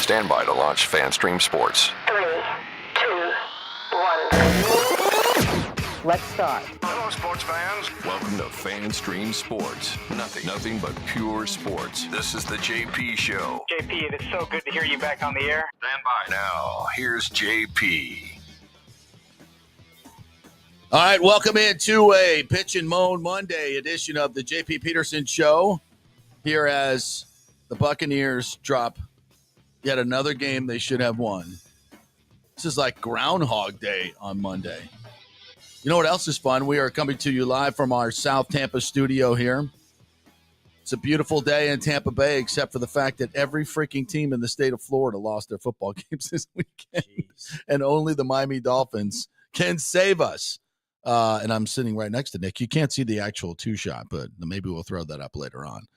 Stand by to launch FanStream Sports. 3, 2, 1. Let's start. Hello, sports fans. Welcome to FanStream Sports. Nothing but pure sports. This is the JP Show. JP, it is so good to hear you back on the air. Stand by. Now, here's JP. All right, welcome into a Pitch and Moan Monday edition of the JP Peterson Show. Here as the Buccaneers drop yet another game they should have won. This is like Groundhog Day on Monday. You know what else is fun? We are coming to you live from our South Tampa studio here. It's a beautiful day in Tampa Bay, except for the fact that every freaking team in the state of Florida lost their football games this weekend. Jeez. And only the Miami Dolphins can save us. And I'm sitting right next to Nick. You can't see the actual two-shot, but maybe we'll throw that up later on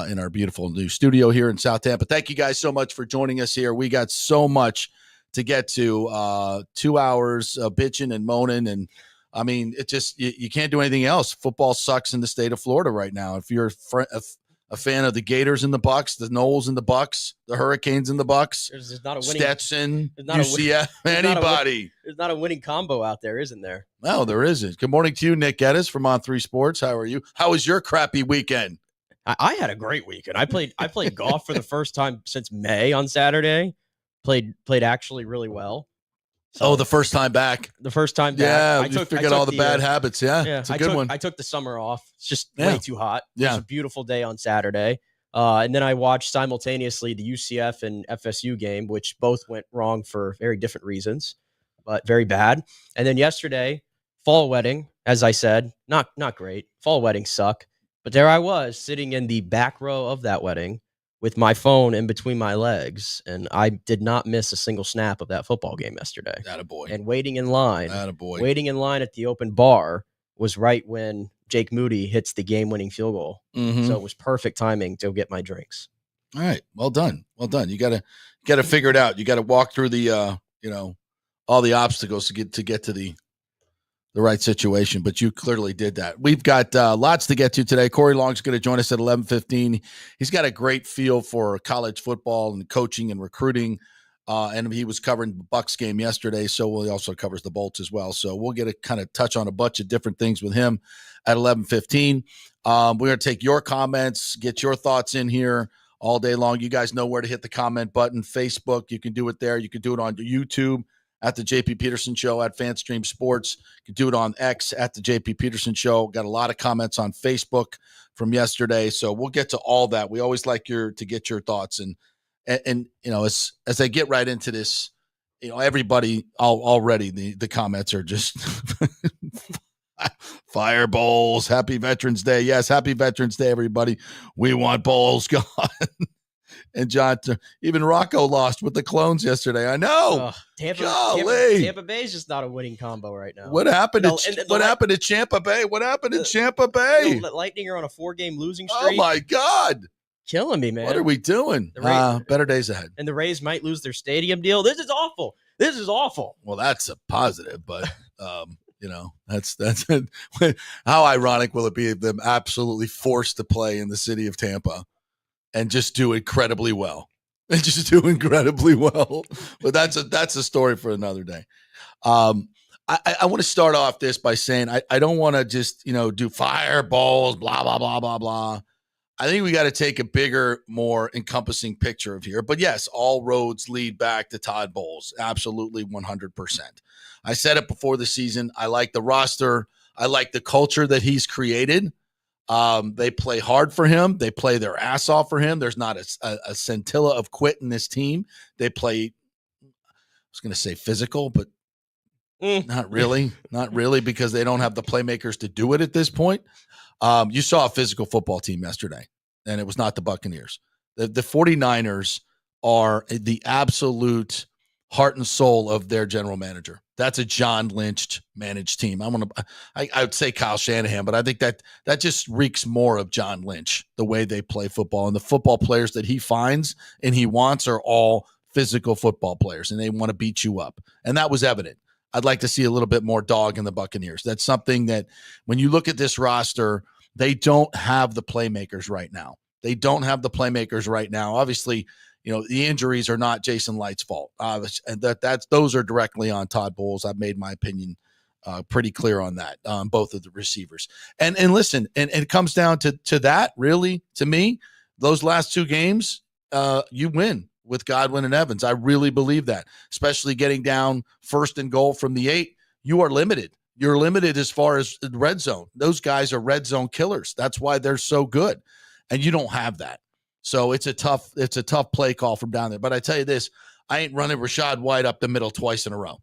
in our beautiful new studio here in South Tampa. Thank you guys so much for joining us here. We got so much to get to, 2 hours of bitching and moaning. And, I mean, it just you can't do anything else. Football sucks in the state of Florida right now. If you're a fan of the Gators and the Bucs, the Noles and the Bucs, the Hurricanes and the Bucs, there's not a winning, Stetson, UCF, anybody. There's not a winning combo out there, isn't there? No, there isn't. Good morning to you, Nick Geddes from On3 Sports. How are you? How was your crappy weekend? I had a great weekend. I played golf for the first time since May on Saturday. Played actually really well. So, the first time back. The first time back. Yeah, you forget all the bad habits. Yeah, it's a good one. I took the summer off. It's just way too hot. It was Yeah. a beautiful day on Saturday. And then I watched simultaneously the UCF and FSU game, which both went wrong for very different reasons, but very bad. And then yesterday, fall wedding, as I said, not great. Fall weddings suck. But there I was sitting in the back row of that wedding with my phone in between my legs, and I did not miss a single snap of that football game yesterday. Attaboy. And waiting in line at the open bar was right when Jake Moody hits the game-winning field goal. Mm-hmm. So it was perfect timing to get my drinks. All right, well done. You gotta figure it out. You got to walk through the all the obstacles to get to the right situation, but you clearly did that. We've got lots to get to today. Corey Long's going to join us at 11:15. He's got a great feel for college football and coaching and recruiting, and he was covering the Bucs game yesterday, so he also covers the Bolts as well. So we'll get a kind of touch on a bunch of different things with him at 11:15. We're going to take your comments, get your thoughts in here all day long. You guys know where to hit the comment button. Facebook, you can do it there. You can do it on YouTube at the JP Peterson Show, at FanStream Sports. You can do it on X at the JP Peterson Show. Got a lot of comments on Facebook from yesterday, so we'll get to all that. We always like to get your thoughts, and as I get right into this, everybody already the comments are just fire bowls. Happy Veterans Day. Yes, happy Veterans Day, everybody. We want bowls gone. And John, even Rocco lost with the clones yesterday. I know. Tampa Bay is just not a winning combo right now. What happened? What happened to Tampa Bay? What happened in Tampa Bay? The Lightning are on a 4-game losing streak. Oh my God! Killing me, man. What are we doing? Better days ahead. And the Rays might lose their stadium deal. This is awful. Well, that's a positive, but that's how ironic will it be if them absolutely forced to play in the city of Tampa and just do incredibly well. But that's a story for another day. I want to start off this by saying I don't want to just do fireballs, blah blah blah blah blah. I think we got to take a bigger, more encompassing picture of here. But yes, all roads lead back to Todd Bowles. Absolutely 100%. I said it before the season. I like the roster. I like the culture that he's created. They play hard for him. They play their ass off for him. There's not a scintilla of quit in this team. They play, I was going to say physical, but not really, because they don't have the playmakers to do it at this point. You saw a physical football team yesterday, and it was not the Buccaneers. The 49ers are the absolute heart and soul of their general manager. That's a John Lynch managed team. I would say Kyle Shanahan, but I think that just reeks more of John Lynch, the way they play football, and the football players that he finds and he wants are all physical football players, and they want to beat you up. And that was evident. I'd like to see a little bit more dog in the Buccaneers. That's something that when you look at this roster, they don't have the playmakers right now. Obviously, the injuries are not Jason Light's fault. And those are directly on Todd Bowles. I've made my opinion pretty clear on that, both of the receivers. And listen, and it comes down to that, really, to me, those last two games, you win with Godwin and Evans. I really believe that, especially getting down 1st and goal from the 8. You are limited. You're limited as far as the red zone. Those guys are red zone killers. That's why they're so good. And you don't have that. So it's a tough play call from down there. But I tell you this, I ain't running Rachaad White up the middle twice in a row.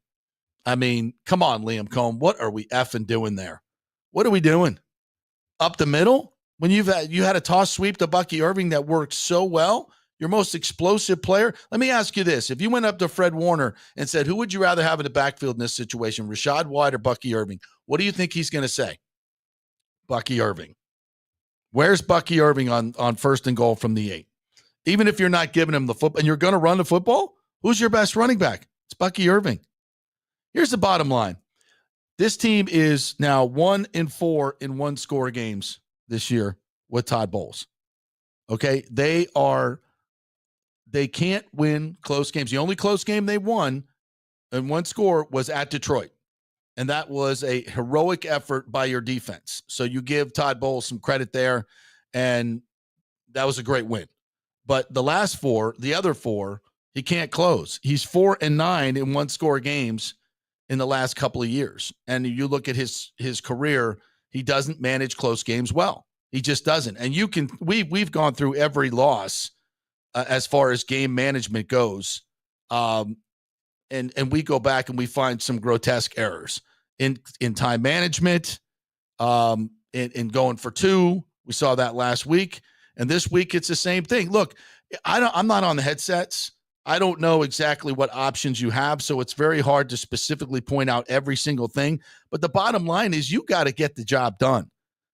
I mean, come on, Liam Cohn. What are we effing doing there? What are we doing? Up the middle? When you had a toss sweep to Bucky Irving that worked so well, your most explosive player. Let me ask you this. If you went up to Fred Warner and said, who would you rather have in the backfield in this situation, Rachaad White or Bucky Irving? What do you think he's going to say? Bucky Irving. Where's Bucky Irving on 1st and goal from the 8? Even if you're not giving him the football and you're going to run the football, who's your best running back? It's Bucky Irving. Here's the bottom line. This team is now 1-4 in one-score games this year with Todd Bowles. Okay? They can't win close games. The only close game they won in one score was at Detroit. And that was a heroic effort by your defense. So you give Todd Bowles some credit there, and that was a great win. But the last 4, the other 4, he can't close. He's 4-9 in one-score games in the last couple of years. And you look at his career, he doesn't manage close games well. He just doesn't. And we've gone through every loss as far as game management goes. And we go back and we find some grotesque errors in time management, in going for 2. We saw that last week. And this week it's the same thing. Look, I'm not on the headsets. I don't know exactly what options you have, so it's very hard to specifically point out every single thing. But the bottom line is you got to get the job done.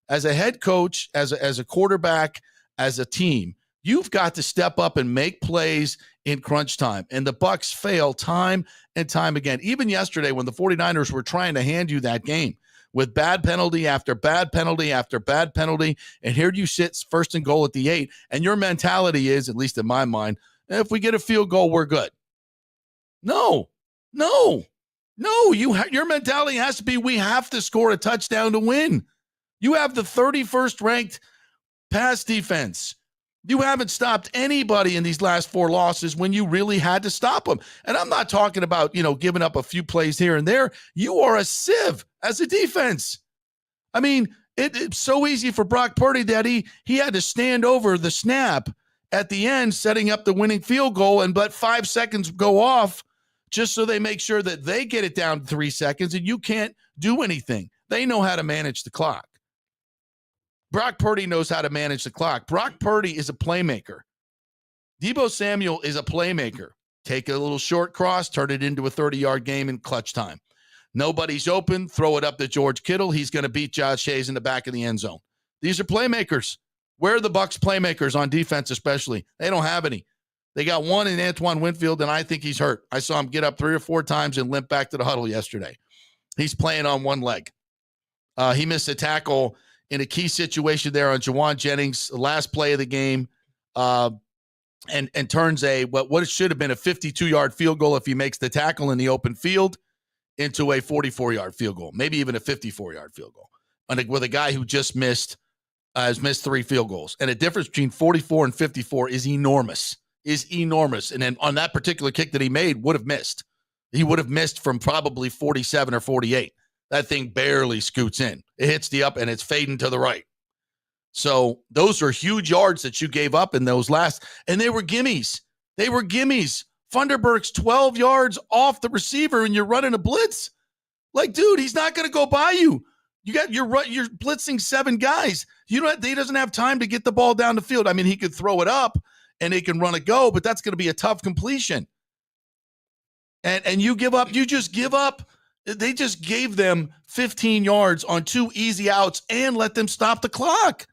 As a head coach, as a quarterback, as a team, you've got to step up and make plays in crunch time. And the Bucs fail time and time again. Even yesterday when the 49ers were trying to hand you that game with bad penalty after bad penalty after bad penalty, and here you sit 1st and goal at the 8, and your mentality is, at least in my mind, if we get a field goal, we're good. No. Your mentality has to be we have to score a touchdown to win. You have the 31st ranked pass defense. You haven't stopped anybody in these last 4 losses when you really had to stop them. And I'm not talking about, giving up a few plays here and there. You are a sieve as a defense. I mean, it's so easy for Brock Purdy that he had to stand over the snap at the end, setting up the winning field goal, and let 5 seconds go off just so they make sure that they get it down to 3 seconds and you can't do anything. They know how to manage the clock. Brock Purdy knows how to manage the clock. Brock Purdy is a playmaker. Deebo Samuel is a playmaker. Take a little short cross, turn it into a 30-yard game in clutch time. Nobody's open, throw it up to George Kittle. He's going to beat Josh Hayes in the back of the end zone. These are playmakers. Where are the Bucs playmakers on defense especially? They don't have any. They got one in Antoine Winfield, and I think he's hurt. I saw him get up 3 or 4 times and limp back to the huddle yesterday. He's playing on one leg. He missed a tackle in a key situation there on Jawan Jennings, the last play of the game, and turns what should have been a 52-yard field goal if he makes the tackle in the open field into a 44-yard field goal, maybe even a 54-yard field goal, with a guy who just has missed 3 field goals. And the difference between 44 and 54 is enormous. And then on that particular kick that he made, would have missed. He would have missed from probably 47 or 48. That thing barely scoots in. It hits the up and it's fading to the right. So those are huge yards that you gave up in those last, and they were gimmies. Funderburk's 12 yards off the receiver and you're running a blitz. Like, dude, he's not going to go by you. You're blitzing 7 guys. He doesn't have time to get the ball down the field. I mean, he could throw it up and he can run a go, but that's going to be a tough completion. And you give up. You just give up. They just gave them 15 yards on 2 easy outs and let them stop the clock.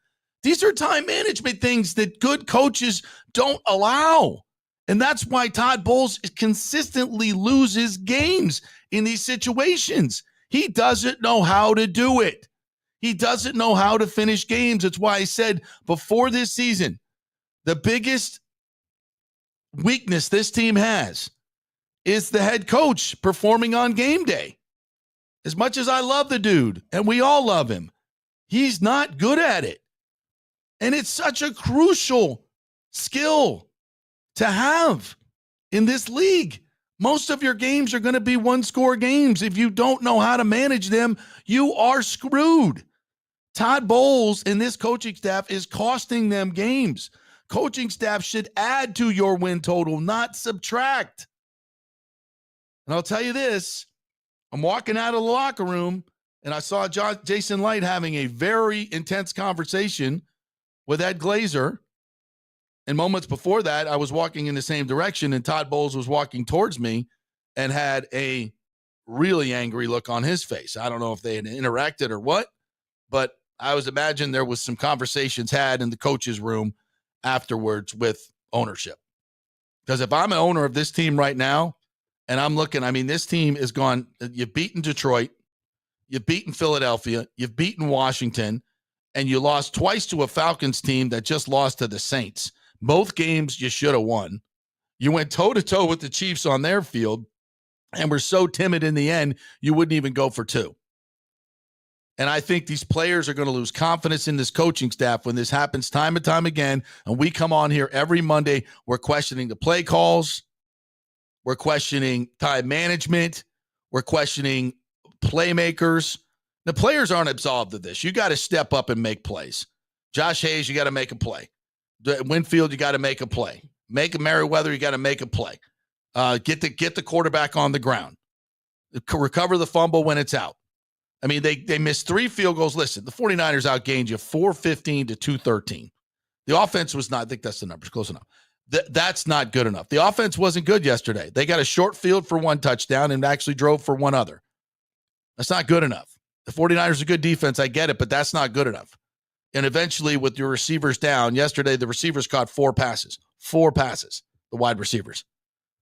These are time management things that good coaches don't allow. And that's why Todd Bowles consistently loses games in these situations. He doesn't know how to do it. He doesn't know how to finish games. That's why I said before this season, the biggest weakness this team has is the head coach performing on game day. As much as I love the dude, and we all love him, he's not good at it. And it's such a crucial skill to have in this league. Most of your games are going to be one-score games. If you don't know how to manage them, you are screwed. Todd Bowles and this coaching staff is costing them games. Coaching staff should add to your win total, not subtract. And I'll tell you this, I'm walking out of the locker room, and I saw Jason Light having a very intense conversation with Ed Glazer. And moments before that, I was walking in the same direction, and Todd Bowles was walking towards me and had a really angry look on his face. I don't know if they had interacted or what, but I was imagining there was some conversations had in the coach's room afterwards with ownership. Because if I'm an owner of this team right now, and I'm looking, I mean, this team is gone. You've beaten Detroit, you've beaten Philadelphia, you've beaten Washington, and you lost twice to a Falcons team that just lost to the Saints. Both games you should have won. You went toe-to-toe with the Chiefs on their field and were so timid in the end, you wouldn't even go for two. And I think these players are going to lose confidence in this coaching staff when this happens time and time again. And we come on here every Monday, we're questioning the play calls. We're questioning time management. We're questioning playmakers. The players aren't absolved of this. You got to step up and make plays. Josh Hayes, you got to make a play. Winfield, you got to make a play. Make a Merriweather, you got to make a play. Get the quarterback on the ground. Recover the fumble when it's out. I mean, they missed 3 field goals. Listen, the 49ers outgained you 415 to 213. The offense was not, I think that's the numbers, close enough. That's not good enough. The offense wasn't good yesterday. They got a short field for 1 touchdown and actually drove for 1 other. That's not good enough. The 49ers are a good defense. I get it, but that's not good enough. And eventually, with your receivers down, yesterday, the receivers caught 4 passes. 4 passes, the wide receivers.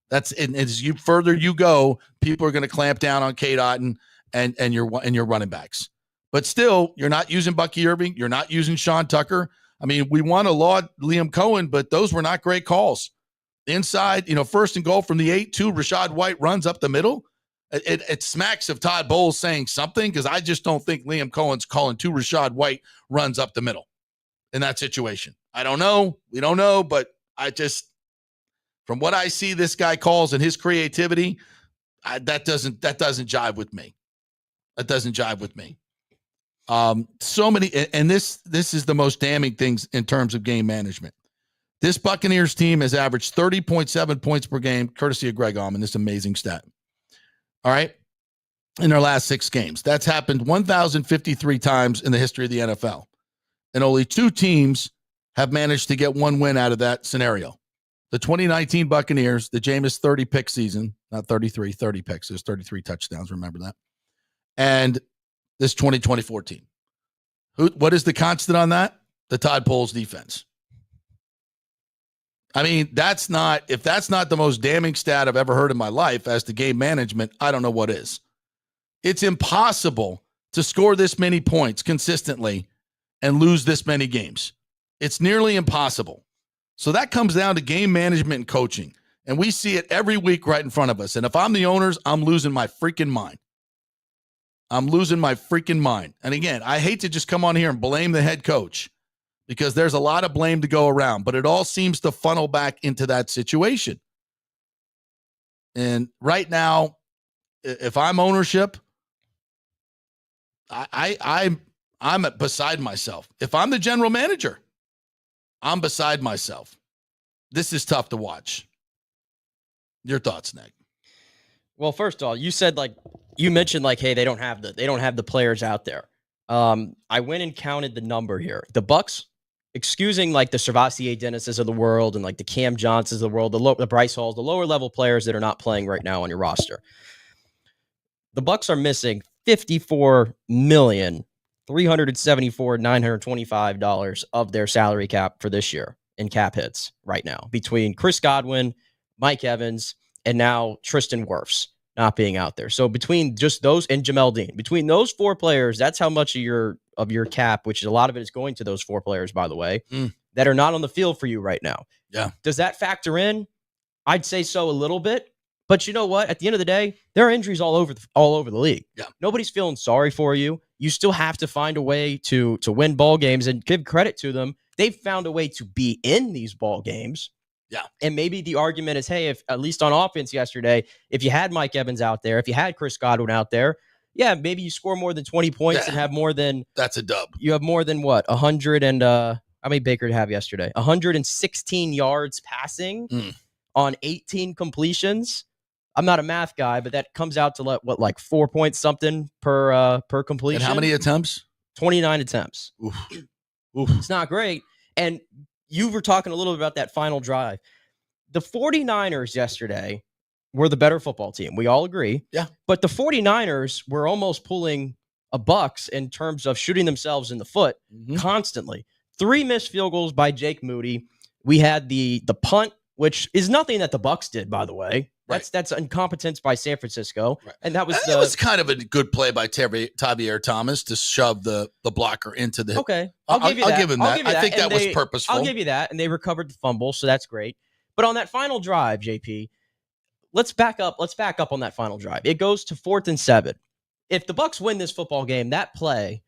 That's, and as you further you go, people are going to clamp down on Cade Otton and your running backs. But still, you're not using Bucky Irving. You're not using Sean Tucker. I mean, we want to laud Liam Cohen, but those were not great calls. Inside, first and goal from the 8-2, Rashad White runs up the middle. It smacks of Todd Bowles saying something, because I just don't think Liam Cohen's calling 2 Rashad White runs up the middle in that situation. I don't know. We don't know, but I just, from what I see this guy calls and his creativity, that doesn't jive with me. That doesn't jive with me. So many, and this is the most damning things in terms of game management. This Buccaneers team has averaged 30.7 points per game, courtesy of Greg Allman, this amazing stat. All right, in their last 6 games. That's happened 1,053 times in the history of the NFL. And only 2 teams have managed to get 1 win out of that scenario. The 2019 Buccaneers, the Jameis 30-pick season, not 33, 30 picks. There's 33 touchdowns, remember that. And this 2024 team. What is the constant on that? The Todd Bowles defense. I mean, if that's not the most damning stat I've ever heard in my life as to game management, I don't know what is. It's impossible to score this many points consistently and lose this many games. It's nearly impossible. So that comes down to game management and coaching. And we see it every week right in front of us. And if I'm the owners, I'm losing my freaking mind. I'm losing my freaking mind. And again, I hate to just come on here and blame the head coach, because there's a lot of blame to go around, but it all seems to funnel back into that situation. And right now, if I'm ownership, I'm beside myself. If I'm the general manager, I'm beside myself. This is tough to watch. Your thoughts, Nick? Well, first of all, you mentioned hey, they don't have the players out there. I went and counted the number here. The Bucs, excusing the Servassier Dennis's of the world and the Cam Johnsons of the world, the Bryce Halls, the lower level players that are not playing right now on your roster. The Bucs are missing $54,374,925 of their salary cap for this year in cap hits right now, between Chris Godwin, Mike Evans, and now Tristan Wirfs not being out there. So between just those and Jamel Dean, between those 4 players, that's how much of your cap, which is a lot of it is going to those 4 players, by the way, that are not on the field for you right now. Yeah. Does that factor in? I'd say so a little bit. But you know what? At the end of the day, there are injuries all over the league. Yeah. Nobody's feeling sorry for you. You still have to find a way to win ball games, and give credit to them. They've found a way to be in these ball games. Yeah. And maybe the argument is, hey, if at least on offense yesterday, if you had Mike Evans out there, if you had Chris Godwin out there, yeah, maybe you score more than 20 points and have more than that's a dub. You have more than what? 100 and how many Baker did have yesterday? 116 yards passing on 18 completions. I'm not a math guy, but that comes out to like 4 points something per completion. And how many attempts? 29 attempts. Oof. It's not great. And you were talking a little bit about that final drive. The 49ers yesterday were the better football team. We all agree. Yeah. But the 49ers were almost pulling a Bucs in terms of shooting themselves in the foot constantly. 3 missed field goals by Jake Moody. We had the punt, which is nothing that the Bucs did, by the way. That's incompetence by San Francisco. Right. And that was kind of a good play by Tavier Thomas to shove the blocker into the. Okay. I'll give him that. I think that was purposeful. I'll give you that. And they recovered the fumble, so that's great. But on that final drive, JP, let's back up. Let's back up on that final drive. It goes to 4th and 7. If the Bucs win this football game, that play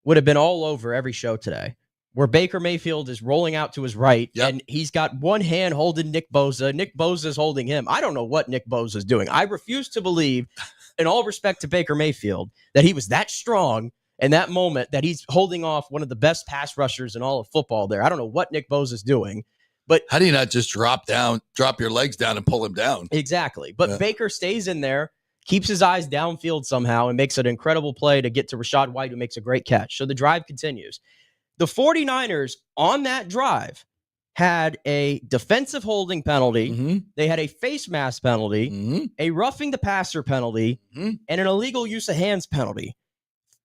would have been all over every show today, where Baker Mayfield is rolling out to his right, and he's got one hand holding Nick Bosa. Nick Bosa is holding him. I don't know what Nick Bosa is doing. I refuse to believe, in all respect to Baker Mayfield, that he was that strong in that moment, that he's holding off one of the best pass rushers in all of football there. I don't know what Nick Bosa is doing. But how do you not just drop your legs down and pull him down? Exactly. But Baker stays in there, keeps his eyes downfield somehow, and makes an incredible play to get to Rachaad White, who makes a great catch. So the drive continues. The 49ers on that drive had a defensive holding penalty. They had a face mask penalty, a roughing the passer penalty, and an illegal use of hands penalty.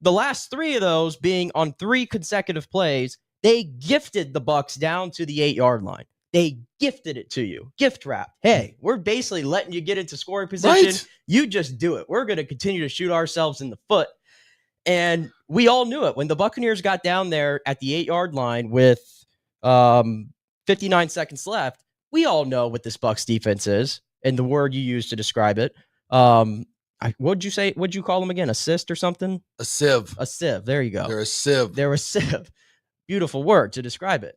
The last 3 of those being on 3 consecutive plays, they gifted the Bucs down to the 8-yard line. They gifted it to you. Gift wrap. Hey, we're basically letting you get into scoring position. Right. You just do it. We're going to continue to shoot ourselves in the foot. And we all knew it. When the Buccaneers got down there at the 8-yard line with 59 seconds left, we all know what this Bucs defense is, and the word you used to describe it. What'd you say? What'd you call them again? Assist or something? A sieve. A sieve. There you go. They're a sieve. They're a sieve. Beautiful word to describe it.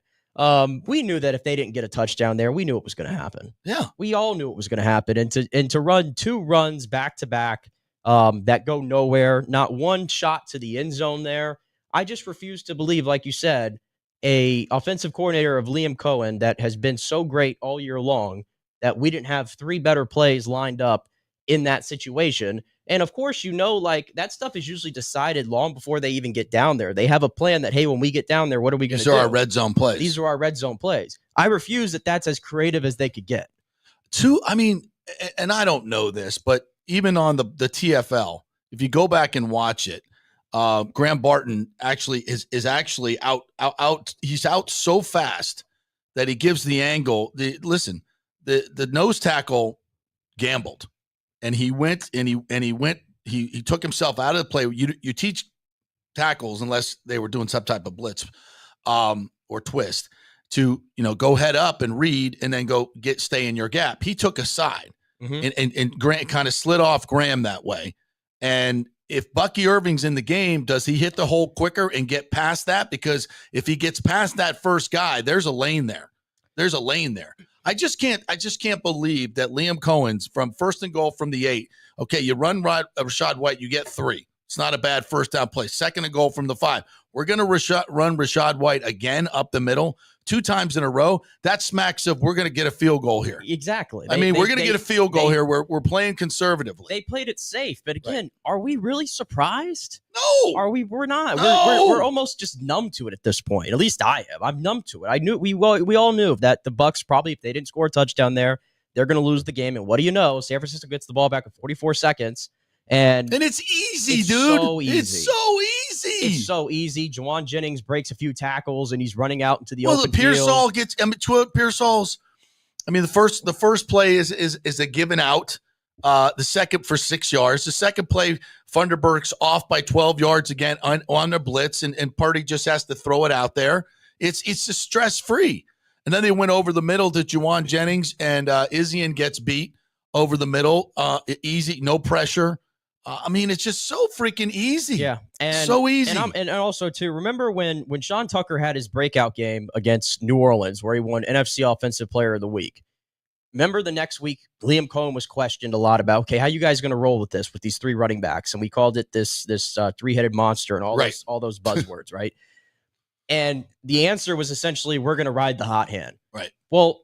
We knew that if they didn't get a touchdown there, we knew it was going to happen. Yeah. We all knew it was going to happen. And to run 2 runs back to back that go nowhere, not one shot to the end zone there. I just refuse to believe, like you said, a offensive coordinator of Liam Cohen that has been so great all year long, that we didn't have 3 better plays lined up in that situation. And of course, like that stuff is usually decided long before they even get down there. They have a plan that, hey, when we get down there, what are we going to do? These are our red zone plays. These are our red zone plays. I refuse that that's as creative as they could get. And I don't know this, but even on the TFL, if you go back and watch it, Graham Barton actually is actually out. He's out so fast that he gives the angle. The nose tackle gambled. And he took himself out of the play. You teach tackles, unless they were doing some type of blitz or twist, to go head up and read and then stay in your gap. He took a side and Grant kind of slid off Graham that way. And if Bucky Irving's in the game, does he hit the hole quicker and get past that? Because if he gets past that first guy, there's a lane there. I just can't believe that Liam Cohen's from 1st and goal from the 8. Okay, you run Rachaad White, you get 3. It's not a bad first down play. 2nd and goal from the 5. We're going to run Rachaad White again up the middle 2 times in a row. That smacks of we're going to get a field goal here. Exactly. We're going to get a field goal here. We're playing conservatively. They played it safe, but again, Are we really surprised? No. We're not. No. We're almost just numb to it at this point. At least I am. I'm numb to it. I knew we all knew that the Bucs probably, if they didn't score a touchdown there, they're going to lose the game. And what do you know? San Francisco gets the ball back with 44 seconds. And it's easy, dude. So easy. It's so easy. It's so easy. Jawan Jennings breaks a few tackles and he's running out into the open field. Pearsall gets. Pearsall's. The first play is a given out. The second for 6 yards. The second play, Funderburk's off by 12 yards again on the blitz, and Purdy just has to throw it out there. It's just stress free. And then they went over the middle to Juwan Jennings, and Izzian gets beat over the middle. Easy, no pressure. I mean, it's just so freaking easy. Yeah, and so easy. And also, too, remember when Sean Tucker had his breakout game against New Orleans where he won NFC Offensive Player of the Week? Remember the next week, Liam Cohen was questioned a lot about, okay, how you guys going to roll with this, with these three running backs? And we called it this three-headed monster and all those buzzwords, right? And the answer was essentially, we're going to ride the hot hand. Right. Well,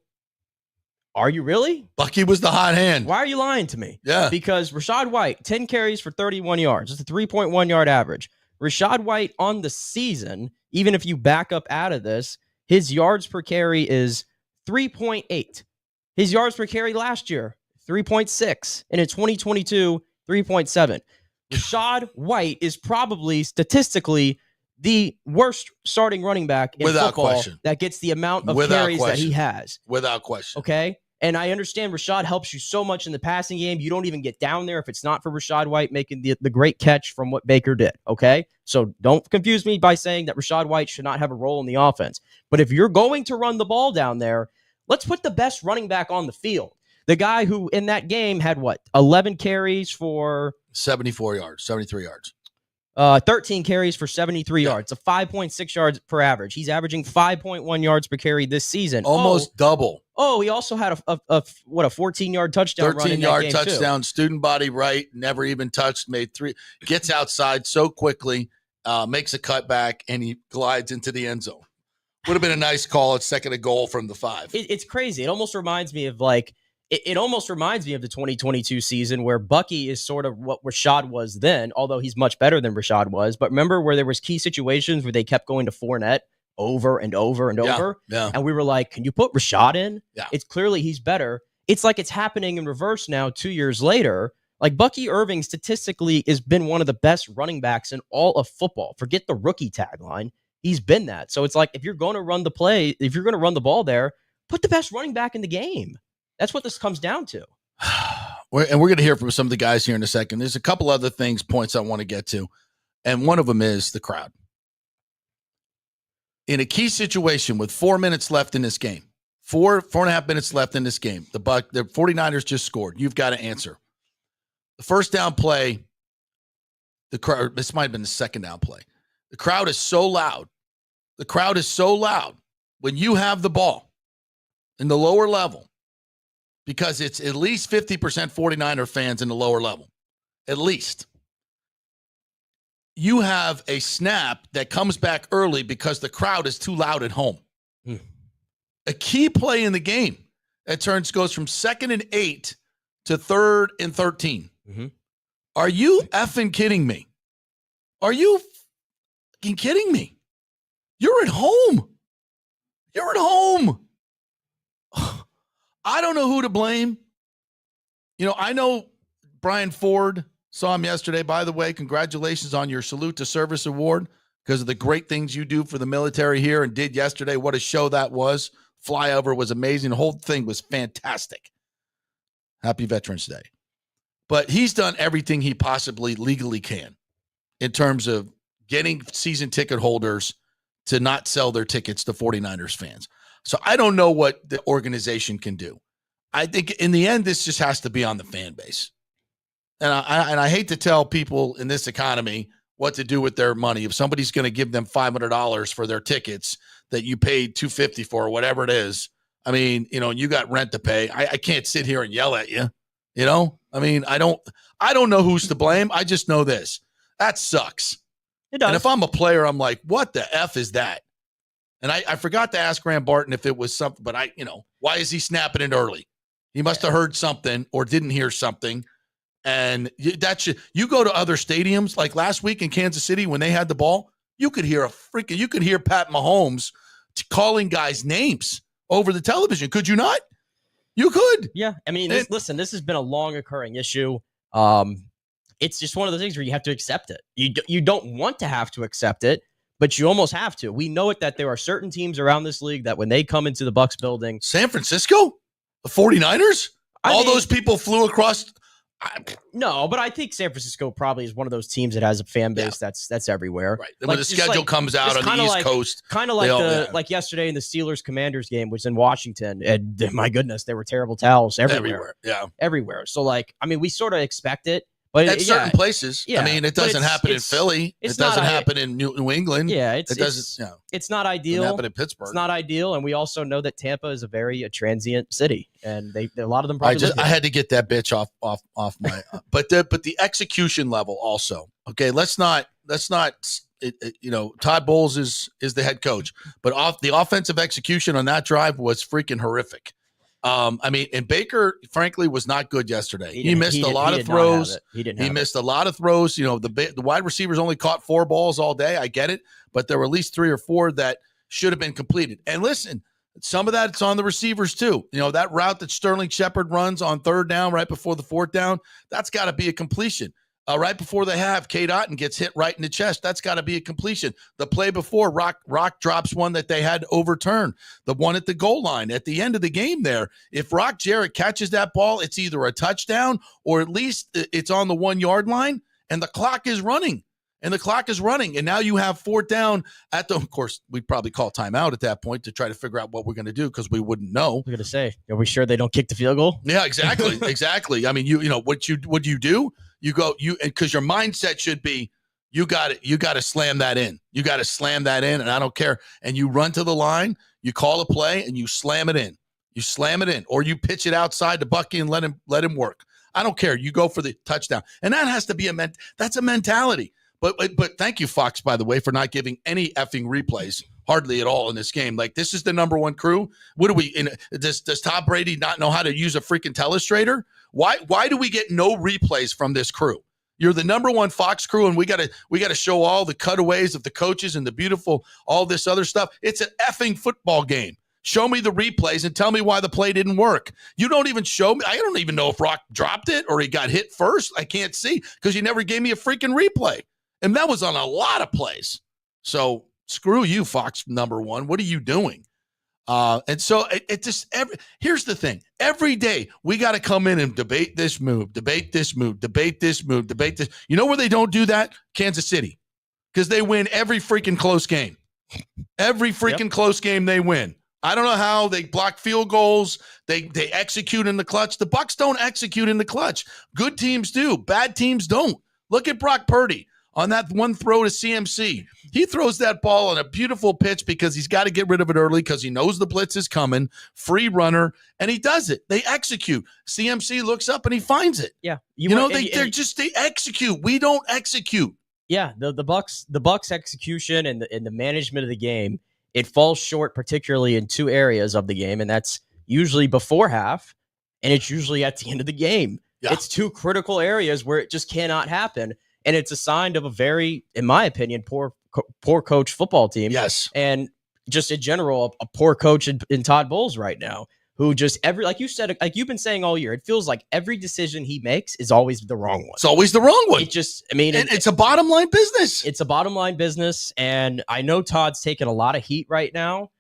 are you really? Bucky was the hot hand. Why are you lying to me? Yeah. Because Rachaad White, 10 carries for 31 yards. It's a 3.1 yard average. Rachaad White on the season, even if you back up out of this, his yards per carry is 3.8. His yards per carry last year, 3.6. And in 2022, 3.7. Rachaad White is probably statistically the worst starting running back in football that gets the amount of carries that he has. Without question. Okay? And I understand Rachaad helps you so much in the passing game. You don't even get down there if it's not for Rachaad White making the great catch from what Baker did. Okay? So don't confuse me by saying that Rachaad White should not have a role in the offense. But if you're going to run the ball down there, let's put the best running back on the field. The guy who in that game had 11 carries for 73 yards. 13 carries for 73 yards, a 5.6 yards per average. He's averaging 5.1 yards per carry this season. Almost double. Oh, he also had a 14-yard touchdown run in that game, 13-yard touchdown, student body right, never even touched, made 3, gets outside so quickly, makes a cutback, and he glides into the end zone. Would have been a nice call at second and goal from the 5. It's crazy. It almost reminds me of It almost reminds me of the 2022 season where Bucky is sort of what Rachaad was then, although he's much better than Rachaad was. But remember where there was key situations where they kept going to Fournette over and over and over? Yeah. And we were like, can you put Rachaad in? Yeah. It's clearly he's better. It's like it's happening in reverse now 2 years later. Like Bucky Irving statistically has been one of the best running backs in all of football. Forget the rookie tagline. He's been that. So it's like if you're going to run the play, if you're going to run the ball there, put the best running back in the game. That's what this comes down to. We're going to hear from some of the guys here in a second. There's a couple other points I want to get to. And one of them is the crowd. In a key situation with 4 minutes left in this game, 4.5 minutes left in this game, the 49ers just scored. You've got to answer. The first down play, the crowd, this might have been the second down play. The crowd is so loud. The crowd is so loud when you have the ball in the lower level, because it's at least 50% 49er fans in the lower level. At least. You have a snap that comes back early because the crowd is too loud at home. A key play in the game that goes from 2nd and 8 to 3rd and 13. Mm-hmm. Are you effing kidding me? Are you fucking kidding me? You're at home. You're at home. I don't know who to blame. You know, I know Brian Ford, saw him yesterday. By the way, congratulations on your Salute to Service Award because of the great things you do for the military here and did yesterday. What a show that was. Flyover was amazing. The whole thing was fantastic. Happy Veterans Day. But he's done everything he possibly legally can in terms of getting season ticket holders to not sell their tickets to 49ers fans. So I don't know what the organization can do. I think in the end, this just has to be on the fan base. And I hate to tell people in this economy what to do with their money. If somebody's going to give them $500 for their tickets that you paid $250 for, or whatever it is, I mean, you know, you got rent to pay. I can't sit here and yell at you. You know, I mean, I don't know who's to blame. I just know this. That sucks. It does. And if I'm a player, I'm like, what the F is that? And I forgot to ask Graham Barton if it was something, but why is he snapping it early? He must have heard something or didn't hear something. And you go to other stadiums, like last week in Kansas City when they had the ball, you could hear Pat Mahomes calling guys' names over the television. Could you not? You could. Yeah. I mean, listen, this has been a long occurring issue. It's just one of those things where you have to accept it. You don't want to have to accept it, but you almost have to. We know it that there are certain teams around this league that when they come into the Bucs building, San Francisco, the 49ers, those people flew across. No, but I think San Francisco probably is one of those teams that has a fan base that's everywhere. Right. When the schedule comes out on the East Coast. Kind of like like yesterday in the Steelers-Commanders game, which was in Washington. And my goodness, there were terrible towels everywhere. Yeah. Everywhere. So, we sort of expect it. But at certain places. Yeah, I mean, it doesn't happen in Philly. It doesn't happen in New England. Yeah, it doesn't. It's not ideal. It doesn't happen in Pittsburgh. It's not ideal, and we also know that Tampa is a very transient city, and a lot of them probably. I had to get that bitch off my. But the execution level also. Okay, let's not. Todd Bowles is the head coach, but the offensive execution on that drive was freaking horrific. And Baker, frankly, was not good yesterday. He missed a lot of throws. He missed a lot of throws. The wide receivers only caught 4 balls all day. I get it, but there were at least 3 or 4 that should have been completed. And listen, some of that's on the receivers too. That route that Sterling Shepard runs on 3rd down right before the 4th down, that's got to be a completion. Right before they have, Kate Otten gets hit right in the chest. That's got to be a completion. The play before, Rock drops one that they had to overturn. The one at the goal line at the end of the game there. If Rock Jarrett catches that ball, it's either a touchdown or at least it's on the 1-yard line, and the clock is running. And now you have 4th down of course, we'd probably call timeout at that point to try to figure out what we're going to do because we wouldn't know. I'm going to say, are we sure they don't kick the field goal? Yeah, exactly. Exactly. I mean, what you do? Because your mindset should be, you got to slam that in. You got to slam that in, and I don't care. And you run to the line, you call a play, and you slam it in. Or you pitch it outside to Bucky and let him work. I don't care. You go for the touchdown, and that has to be that's a mentality. But thank you, Fox, by the way, for not giving any effing replays, hardly at all in this game. Like, this is the number 1 crew. What do we? Does Tom Brady not know how to use a freaking telestrator? Why do we get no replays from this crew? You're the number 1 Fox crew, and we gotta show all the cutaways of the coaches and the beautiful all this other stuff. It's an effing football game. Show me the replays and tell me why the play didn't work. You don't even show me. I don't even know if Rock dropped it or he got hit first. I can't see because you never gave me a freaking replay. And that was on a lot of plays. So screw you, Fox number 1. What are you doing? And so it just here's the thing. Every day we got to come in and debate this move, debate this move, debate this move, debate this. You know where they don't do that? Kansas City. Because they win every freaking close game. Every freaking close game they win. I don't know how they block field goals. They execute in the clutch. The Bucs don't execute in the clutch. Good teams do. Bad teams don't. Look at Brock Purdy. On that one throw to CMC, he throws that ball on a beautiful pitch because he's got to get rid of it early because he knows the blitz is coming, free runner, and he does it. They execute. CMC looks up and he finds it. Yeah. They execute. We don't execute. Yeah, the Bucs execution and the management of the game, it falls short particularly in 2 areas of the game, and that's usually before half, and it's usually at the end of the game. Yeah. It's 2 critical areas where it just cannot happen. And it's a sign of a very, in my opinion, poor coach football team. Yes. And just in general, a poor coach in Todd Bowles right now, who just like you said, like you've been saying all year, it feels like every decision he makes is always the wrong one. It's always the wrong one. It's a bottom line business. It's a bottom line business. And I know Todd's taking a lot of heat right now.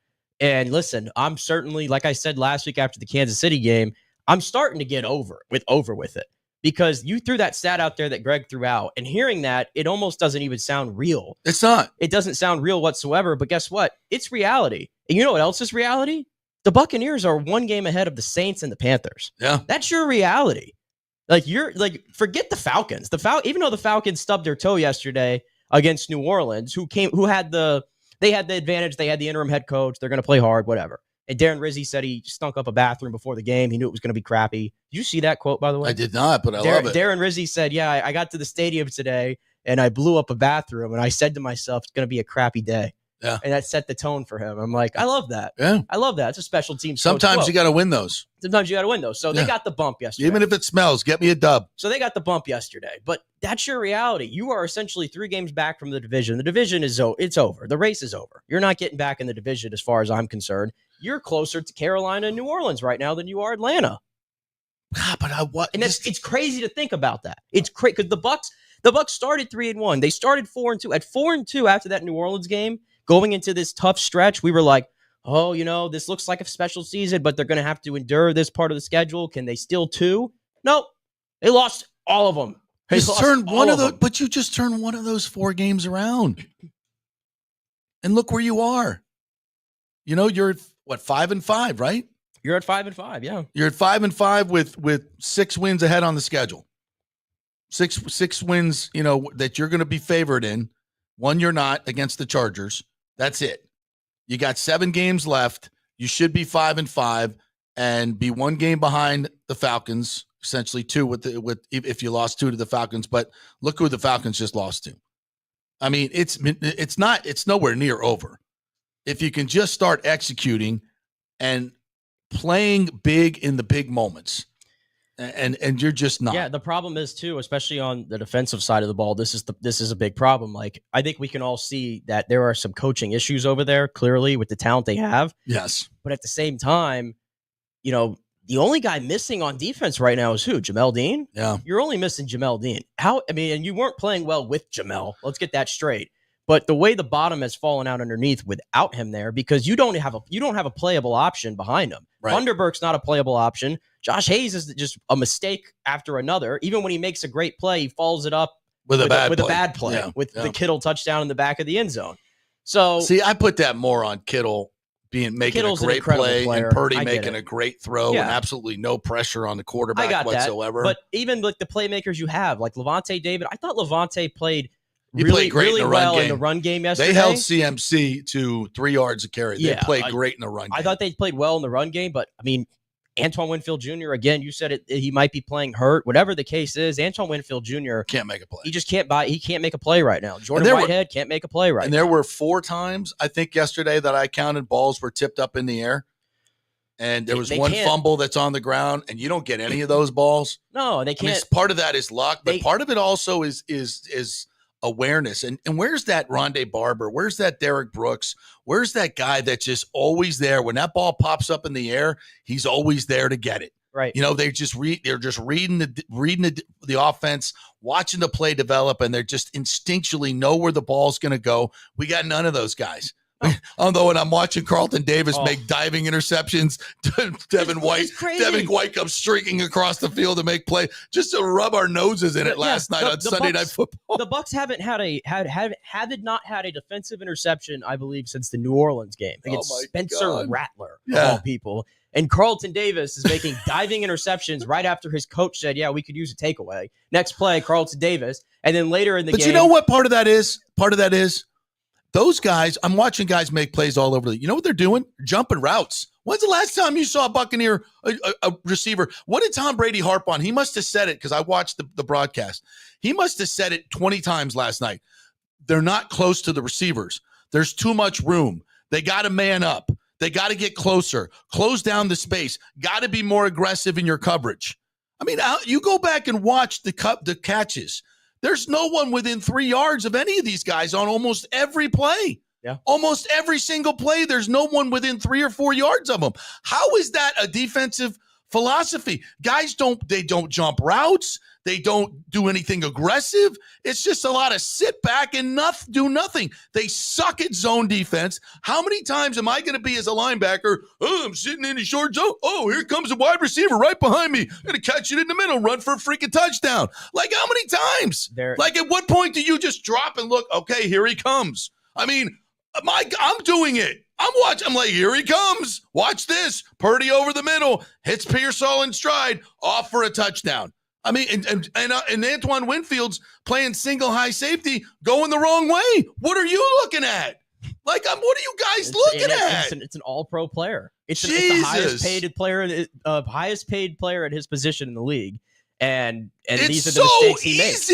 And listen, I'm certainly, like I said last week after the Kansas City game, I'm starting to get over with it. Because you threw that stat out there that Greg threw out, and hearing that, it almost doesn't even sound real. It's not. It doesn't sound real whatsoever, but guess what? It's reality. And you know what else is reality? The Buccaneers are 1 game ahead of the Saints and the Panthers. Yeah. That's your reality. Forget the Falcons. Even though the Falcons stubbed their toe yesterday against New Orleans, who had the advantage, they had the interim head coach, they're going to play hard, whatever. And Darren Rizzi said he stunk up a bathroom before the game. He knew it was going to be crappy. Did you see that quote, by the way? I did not, but I love it. Darren Rizzi said, yeah, I got to the stadium today and I blew up a bathroom. And I said to myself, it's going to be a crappy day. Yeah. And that set the tone for him. I'm like, I love that. Yeah. I love that. It's a special team. Sometimes you got to win those. So they got the bump yesterday. Even if it smells, get me a dub. So they got the bump yesterday. But that's your reality. You are essentially 3 games back from the division. The division it's over. The race is over. You're not getting back in the division as far as I'm concerned. You're closer to Carolina and New Orleans right now than you are Atlanta. God, but and it's crazy to think about that. It's crazy because the Bucs started 3-1. They started 4-2. At 4-2 after that New Orleans game, going into this tough stretch, we were like, oh, this looks like a special season, but they're going to have to endure this part of the schedule. Can they steal 2? Nope. They lost All of them. Just turn one of those, but you just turn one of those 4 games around. And look where you are. You know, you're at, what, 5-5, right? You're at 5-5, yeah. You're at 5-5 with 6 wins ahead on the schedule. Six wins, you know, that you're going to be favored in. 1 you're not against the Chargers. That's it. You got 7 games left. You should be 5-5 and be 1 game behind the Falcons, essentially 2 if you lost 2 to the Falcons. But look who the Falcons just lost to. I mean, it's nowhere near over. If you can just start executing and playing big in the big moments, and you're just not. Yeah, the problem is too, especially on the defensive side of the ball. This is a big problem. Like, I think we can all see that there are some coaching issues over there, clearly, with the talent they have. Yes, but at the same time, you know, the only guy missing on defense right now is who? Jamel Dean? Yeah. You're only missing Jamel Dean. And you weren't playing well with Jamel. Let's get that straight. But the way the bottom has fallen out underneath without him there, because you don't have a playable option behind him. Right. Thunderberg's not a playable option. Josh Hayes is just a mistake after another. Even when he makes a great play, he follows it up with a bad play, with the Kittle touchdown in the back of the end zone. So see, I put that more on Kittle making Kittle's a great play player. and Purdy making a great throw, Yeah. and absolutely no pressure on the quarterback whatsoever. But even like the playmakers you have, like Levante David, I thought Levante played He played great really in the run well game. in the run game yesterday. They held CMC to 3 yards a carry. They played great in the run game. I thought they played well in the run game, but I mean, Antoine Winfield Jr., again, you said he might be playing hurt. Whatever the case is, Antoine Winfield Jr. can't make a play. He just can't he can't make a play right now. Jordan Whitehead can't make a play right now. And there were 4 times, I think, yesterday that I counted balls were tipped up in the air. And there was one fumble that's on the ground, and you don't get any of those balls. No, they can't. I mean, part of that is luck, but part of it also is awareness. And where's that Rondé Barber? Where's that Derek Brooks? Where's that guy that's just always there? When that ball pops up in the air, he's always there to get it. Right. You know, they're just reading the offense, watching the play develop, and they're just instinctually know where the ball's going to go. We got none of those guys. Although when I'm watching Carlton Davis make diving interceptions, Devin White comes streaking across the field to make play, just to rub our noses in it last night on Sunday Night Football. The Bucs haven't not had a defensive interception, I believe, since the New Orleans game against Spencer Rattler, of all people. And Carlton Davis is making diving interceptions right after his coach said, "Yeah, we could use a takeaway." Next play, Carlton Davis, and then later in the game. But you know what part of that is? Part of that is those guys. I'm watching guys make plays all over. You know what they're doing? Jumping routes. When's the last time you saw a Buccaneer a receiver? What did Tom Brady harp on? He must have said it because I watched the broadcast. He must have said it 20 times last night. They're not close to the receivers. There's too much room. They got to man up. They got to get closer, close down the space, got to be more aggressive in your coverage. I mean, you go back and watch the catches. There's no one within 3 yards of any of these guys on almost every play. Yeah. Almost every single play, there's no one within 3 or 4 yards of them. How is that a defensive philosophy? Guys don't jump routes. They don't do anything aggressive. It's just a lot of sit back and do nothing. They suck at zone defense. How many times am I going to be as a linebacker? Oh, I'm sitting in a short zone. Oh, here comes a wide receiver right behind me. I'm going to catch it in the middle, run for a freaking touchdown. Like how many times? Like at what point do you just drop and look, okay, here he comes. I mean, I'm doing it. I'm like, here he comes. Watch this. Purdy over the middle. Hits Pearsall in stride. Off for a touchdown. I mean, and Antoine Winfield's playing single high safety going the wrong way. What are you looking at? Like, what are you guys looking at? It's an all-pro player. It's the highest paid player at his position in the league. And these are the mistakes he makes.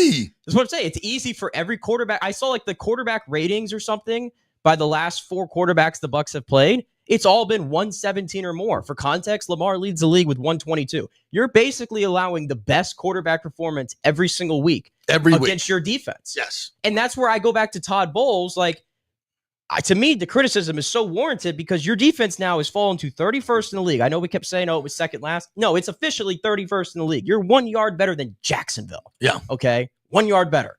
That's what I'm saying. It's easy for every quarterback. I saw like the quarterback ratings or something by the last 4 quarterbacks the Bucs have played. It's all been 117 or more. For context, Lamar leads the league with 122. You're basically allowing the best quarterback performance every single week against your defense. Yes. And that's where I go back to Todd Bowles. Like, to me, the criticism is so warranted because your defense now has fallen to 31st in the league. I know we kept saying, it was second last. No, it's officially 31st in the league. You're 1 yard better than Jacksonville. Yeah. Okay? 1 yard better.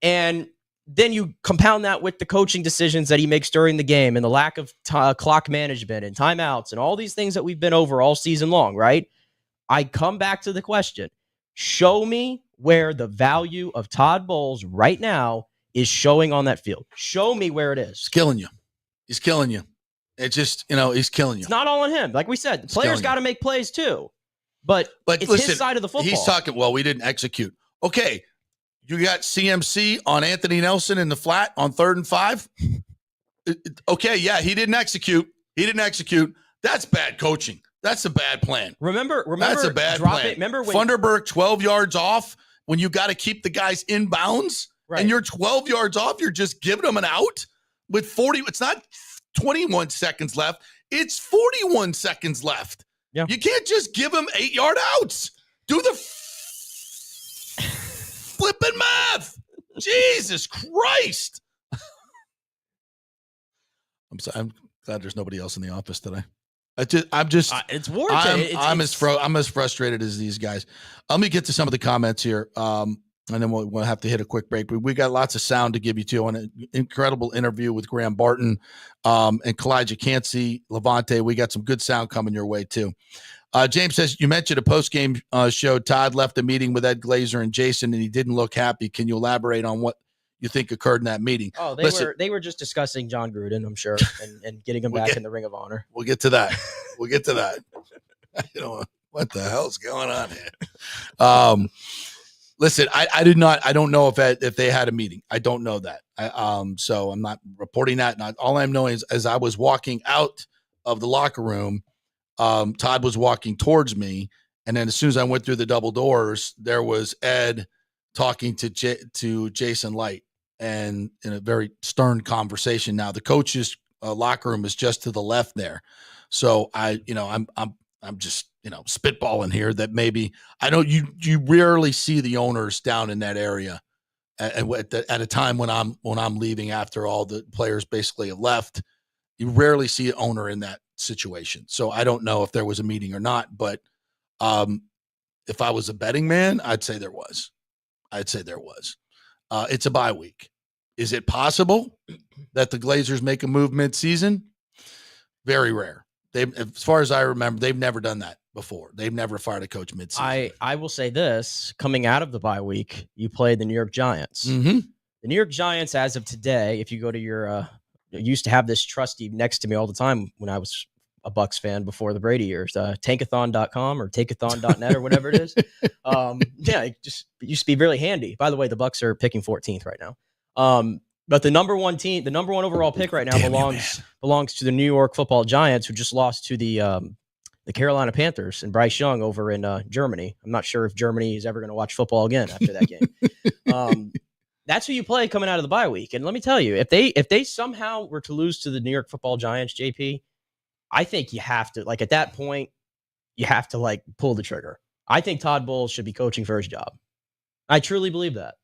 And then you compound that with the coaching decisions that he makes during the game and the lack of clock management and timeouts and all these things that we've been over all season long, right? I come back to the question. Show me where the value of Todd Bowles right now is showing on that field. Show me where it is. He's killing you. He's killing you. It's just, he's killing you. It's not all on him. Like we said, the players got to make plays too. But it's listen, his side of the football. He's talking, well, we didn't execute. Okay, you got CMC on Anthony Nelson in the flat on 3rd and 5. Okay, yeah, he didn't execute. That's bad coaching. That's a bad plan. Remember, that's a bad plan. Remember when Funderburk 12 yards off when you got to keep the guys in bounds, and you're 12 yards off. You're just giving them an out with 40. It's not 21 seconds left. It's 41 seconds left. Yeah. You can't just give them 8-yard outs. Do the flipping math. Jesus Christ. I'm sorry. I'm glad there's nobody else in the office today. I'm just it's warranted. I'm as frustrated as these guys. Let me get to some of the comments here, and then we'll have to hit a quick break. We got lots of sound to give you too on an incredible interview with Graham Barton and Kalijah Cansey, Levante. We got some good sound coming your way too. James says, you mentioned a post-game show. Todd left a meeting with Ed Glazer and Jason, and he didn't look happy. Can you elaborate on what you think occurred in that meeting? Oh, they were just discussing John Gruden, I'm sure, and getting him back in the Ring of Honor. We'll get to that. What the hell's going on here? Listen, I don't know if they had a meeting. I don't know that. So I'm not reporting that. Not all I'm knowing is as I was walking out of the locker room, Todd was walking towards me, and then as soon as I went through the double doors, there was Ed talking to Jason Light, and in a very stern conversation. Now the coach's locker room is just to the left there, so I'm just spitballing here that maybe I know you rarely see the owners down in that area at a time when I'm leaving after all the players basically have left. You rarely see an owner in that situation, so I don't know if there was a meeting or not. But if I was a betting man, I'd say there was. It's a bye week. Is it possible that the Glazers make a move mid-season? Very rare. As far as I remember, they've never done that before. They've never fired a coach mid-season. I will say this, coming out of the bye week, you played the New York Giants. Mm-hmm. The New York Giants, as of today, if you go to your used to have this trusty next to me all the time when I was a Bucs fan before the Brady years, tankathon.com or takeathon.net or whatever it is. It used to be really handy. By the way, the Bucs are picking 14th right now. But the number one overall pick right now belongs to the New York Football Giants, who just lost to the Carolina Panthers and Bryce Young over in Germany. I'm not sure if Germany is ever going to watch football again after that game. That's who you play coming out of the bye week. And let me tell you, if they somehow were to lose to the New York Football Giants, JP, I think you have to, at that point, you have to pull the trigger. I think Todd Bowles should be coaching for his job. I truly believe that.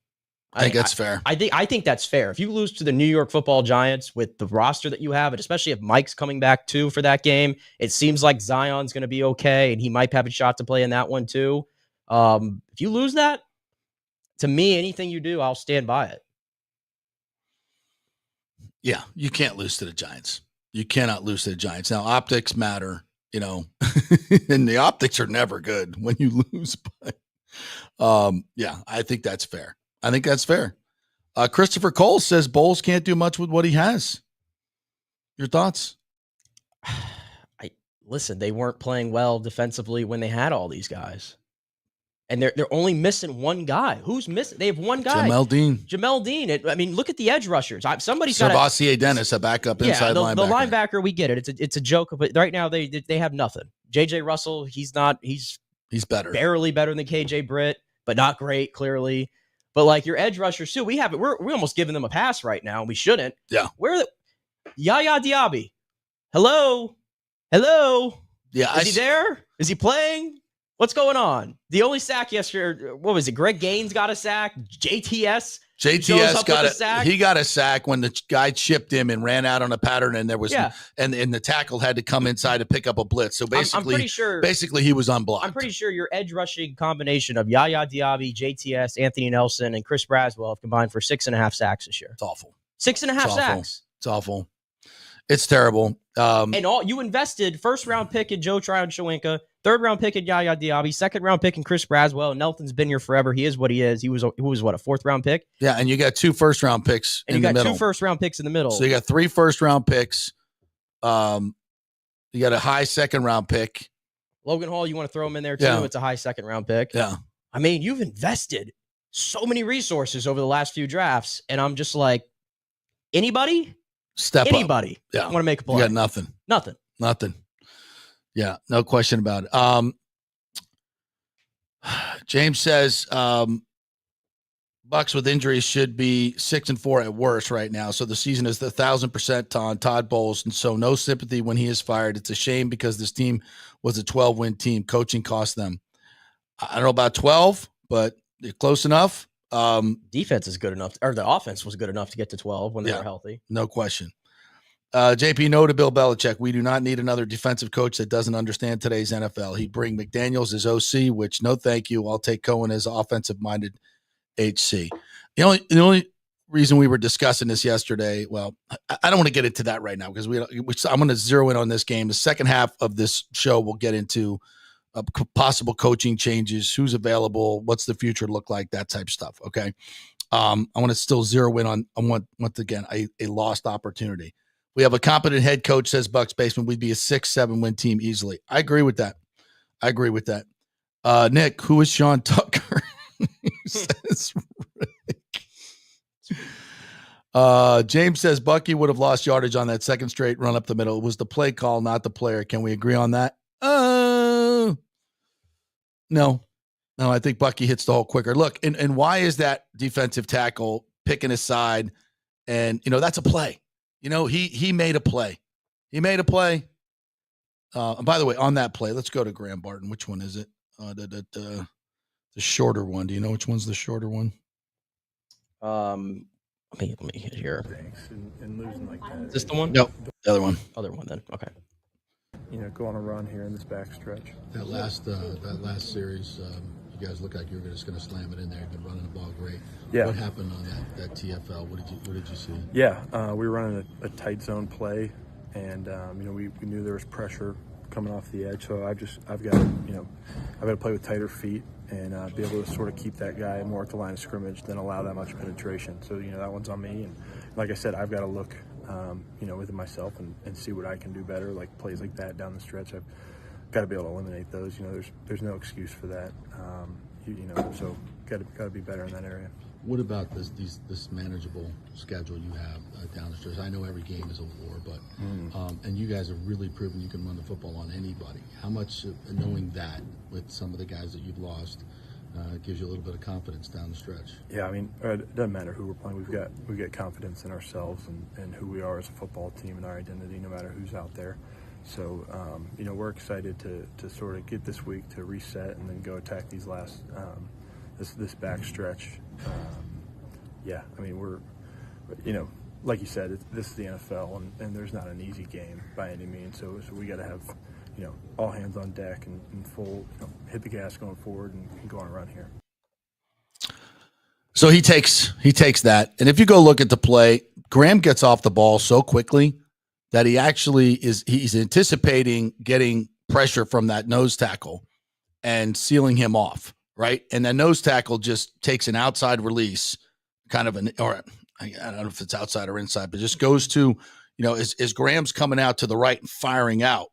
I think that's fair. I think that's fair. If you lose to the New York Football Giants with the roster that you have, and especially if Mike's coming back too for that game, it seems like Zion's going to be okay, and he might have a shot to play in that one too. If you lose that, to me, anything you do, I'll stand by it. Yeah, you can't lose to the Giants. You cannot lose to the Giants. Now, optics matter, and the optics are never good when you lose. But yeah, I think that's fair. Christopher Cole says Bowles can't do much with what he has. Your thoughts? Listen, they weren't playing well defensively when they had all these guys. And they're only missing one guy. Who's missing? They have one guy. Jamel Dean. Look at the edge rushers. Somebody's got Savassier Dennis, a backup inside linebacker. The linebacker, we get it. It's a joke, but right now they have nothing. JJ Russell, he's better. Barely better than KJ Britt, but not great, clearly. But your edge rushers too, we're almost giving them a pass right now, and we shouldn't. Yeah. Yaya Diaby. Hello. Yeah. Is he there? Is he playing? What's going on? The only sack yesterday, what was it? Greg Gaines got a sack. JTS got a sack. He got a sack when the guy chipped him and ran out on a pattern, and there was and the tackle had to come inside to pick up a blitz. So basically, I'm pretty sure, he was unblocked. I'm pretty sure your edge rushing combination of Yaya Diaby, JTS, Anthony Nelson, and Chris Braswell have combined for 6.5 sacks this year. It's awful. 6.5 sacks. It's awful. It's terrible. And you invested first round pick in Joe Tryon-Shoyinka, Third round pick in Yaya Diaby, second round pick in Chris Braswell. Nelton's been here forever. He is what he is. He was what, a fourth round pick? Yeah, and you got 2 first round picks and in the middle. And you got 2 first round picks in the middle. So you got 3 first round picks. You got a high second round pick. Logan Hall, you want to throw him in there too? Yeah. It's a high second round pick. Yeah. I mean, you've invested so many resources over the last few drafts, and I'm just like, anybody Step up. want to make a play? You got nothing. Nothing. Yeah, no question about it. James says Bucs with injuries should be 6-4 at worst right now. So the season is 1,000% on Todd Bowles, and so no sympathy when he is fired. It's a shame because this team was a 12-win team. Coaching cost them. I don't know about 12, but they're close enough. Defense is good enough, or the offense was good enough to get to 12 when they were healthy. No question. JP, no to Bill Belichick. We do not need another defensive coach that doesn't understand today's NFL. He'd bring McDaniels as OC, which no thank you. I'll take Cohen as offensive-minded HC. The only reason we were discussing this yesterday, well, I don't want to get into that right now because I'm going to zero in on this game. The second half of this show, we'll get into possible coaching changes, who's available, what's the future look like, that type of stuff. Okay. I want to still zero in on once again, a lost opportunity. We have a competent head coach, says Bucs Basement. We'd be a 6-7 win team easily. I agree with that. Nick, who is Sean Tucker? Says Rick. James says Bucky would have lost yardage on that second straight run up the middle. It was the play call, not the player. Can we agree on that? No, I think Bucky hits the hole quicker. Look, and why is that defensive tackle picking his side? And, that's a play. He made a play. And by the way, on that play, let's go to Graham Barton. Which one is it? The shorter one. Do you know which one's the shorter one? Let me hit here. And losing like that. Is this the one? No, the other one. Other one then. Okay. Go on a run here in this back stretch. That last series, you guys look like you were just going to slam it in there. You've been running the ball great. Yeah. What happened on that TFL? What did you see? Yeah, we were running a tight zone play, and we knew there was pressure coming off the edge. So I've got to play with tighter feet and be able to sort of keep that guy more at the line of scrimmage than allow that much penetration. So that one's on me. And like I said, I've got to look within myself and see what I can do better. Like plays like that down the stretch, I've got to be able to eliminate those. There's no excuse for that. So got to be better in that area. What about this manageable schedule you have down the stretch? I know every game is a war, but and you guys have really proven you can run the football on anybody. How much knowing that with some of the guys that you've lost gives you a little bit of confidence down the stretch? Yeah, I mean, it doesn't matter who we're playing. We get confidence in ourselves and who we are as a football team and our identity, no matter who's out there. So, we're excited to sort of get this week to reset and then go attack these last this back stretch. I mean, we're, like you said, this is the NFL, and there's not an easy game by any means. So we got to have, all hands on deck and full, hit the gas going forward and go on a run here. So he takes that. And if you go look at the play, Graham gets off the ball so quickly that he's anticipating getting pressure from that nose tackle and sealing him off, right? And that nose tackle just takes an outside release, I don't know if it's outside or inside, but just goes to, as Graham's coming out to the right and firing out,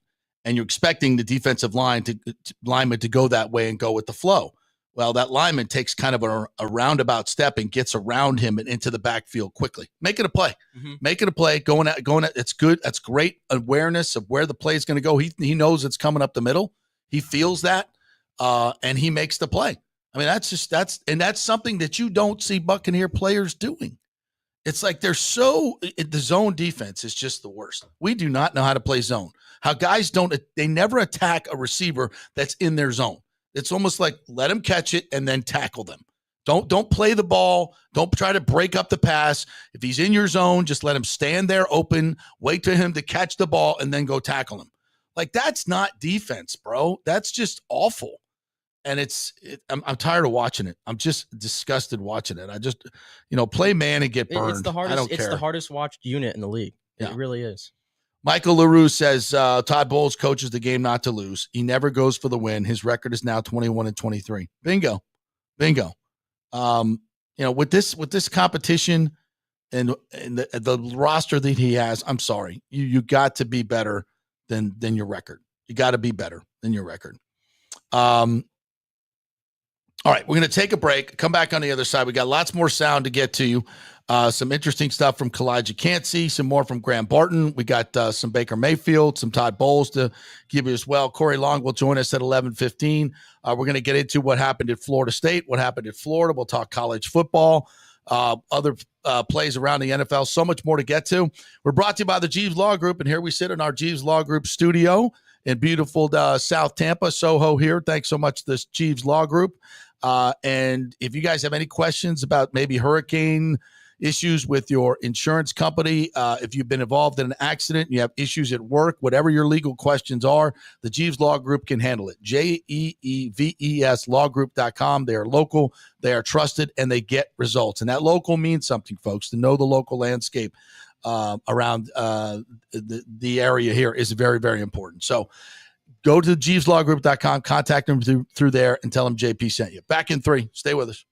and you're expecting the defensive lineman to go that way and go with the flow. Well, that lineman takes kind of a roundabout step and gets around him and into the backfield quickly. Make it a play. Make it a play. Going at. It's good. That's great awareness of where the play is going to go. He knows it's coming up the middle. He feels that, and he makes the play. I mean, that's something that you don't see Buccaneer players doing. It's like the zone defense is just the worst. We do not know how to play zone. How guys they never attack a receiver that's in their zone. It's almost like let him catch it and then tackle them. Don't play the ball. Don't try to break up the pass. If he's in your zone, just let him stand there open, wait for him to catch the ball, and then go tackle him. Like, that's not defense, bro. That's just awful. And I'm tired of watching it. I'm just disgusted watching it. I just, play man and get burned. It's the hardest. I don't care. It's the hardest watched unit in the league. Yeah. It really is. Michael LaRue says Todd Bowles coaches the game not to lose. He never goes for the win. His record is now 21-23. Bingo. With this competition and the roster that he has, I'm sorry, you got to be better than your record. You got to be better than your record. All right, we're going to take a break. Come back on the other side. We got lots more sound to get to you. Some interesting stuff from Kalijah Cansey, some more from Graham Barton. We got some Baker Mayfield, some Todd Bowles to give you as well. Corey Long will join us at 11:15. We're going to get into what happened at Florida State, what happened at Florida. We'll talk college football, other plays around the NFL, so much more to get to. We're brought to you by the Jeeves Law Group, and here we sit in our Jeeves Law Group studio in beautiful South Tampa, Soho here. Thanks so much to this Jeeves Law Group. And if you guys have any questions about maybe hurricane issues with your insurance company, if you've been involved in an accident, you have issues at work, whatever your legal questions are, the Jeeves Law Group can handle it. JEEVES lawgroup.com. They are local, they are trusted, and they get results. And that local means something, folks. To know the local landscape around the area here is very, very important. So go to jeeveslawgroup.com, contact them through there, and tell them JP sent you. Back in 3. Stay with us.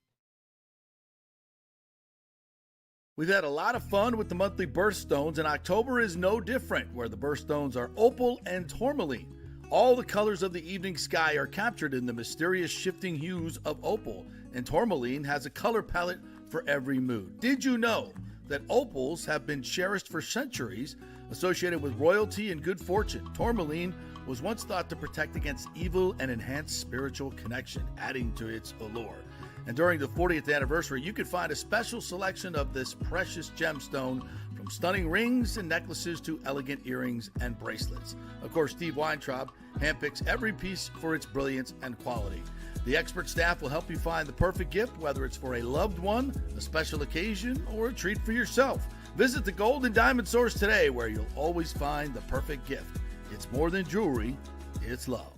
We've had a lot of fun with the monthly birthstones, and October is no different, where the birthstones are opal and tourmaline. All the colors of the evening sky are captured in the mysterious shifting hues of opal, and tourmaline has a color palette for every mood. Did you know that opals have been cherished for centuries, associated with royalty and good fortune? Tourmaline was once thought to protect against evil and enhance spiritual connection, adding to its allure. And during the 40th anniversary, you can find a special selection of this precious gemstone, from stunning rings and necklaces to elegant earrings and bracelets. Of course, Steve Weintraub handpicks every piece for its brilliance and quality. The expert staff will help you find the perfect gift, whether it's for a loved one, a special occasion, or a treat for yourself. Visit the Gold and Diamond Source today, where you'll always find the perfect gift. It's more than jewelry, it's love.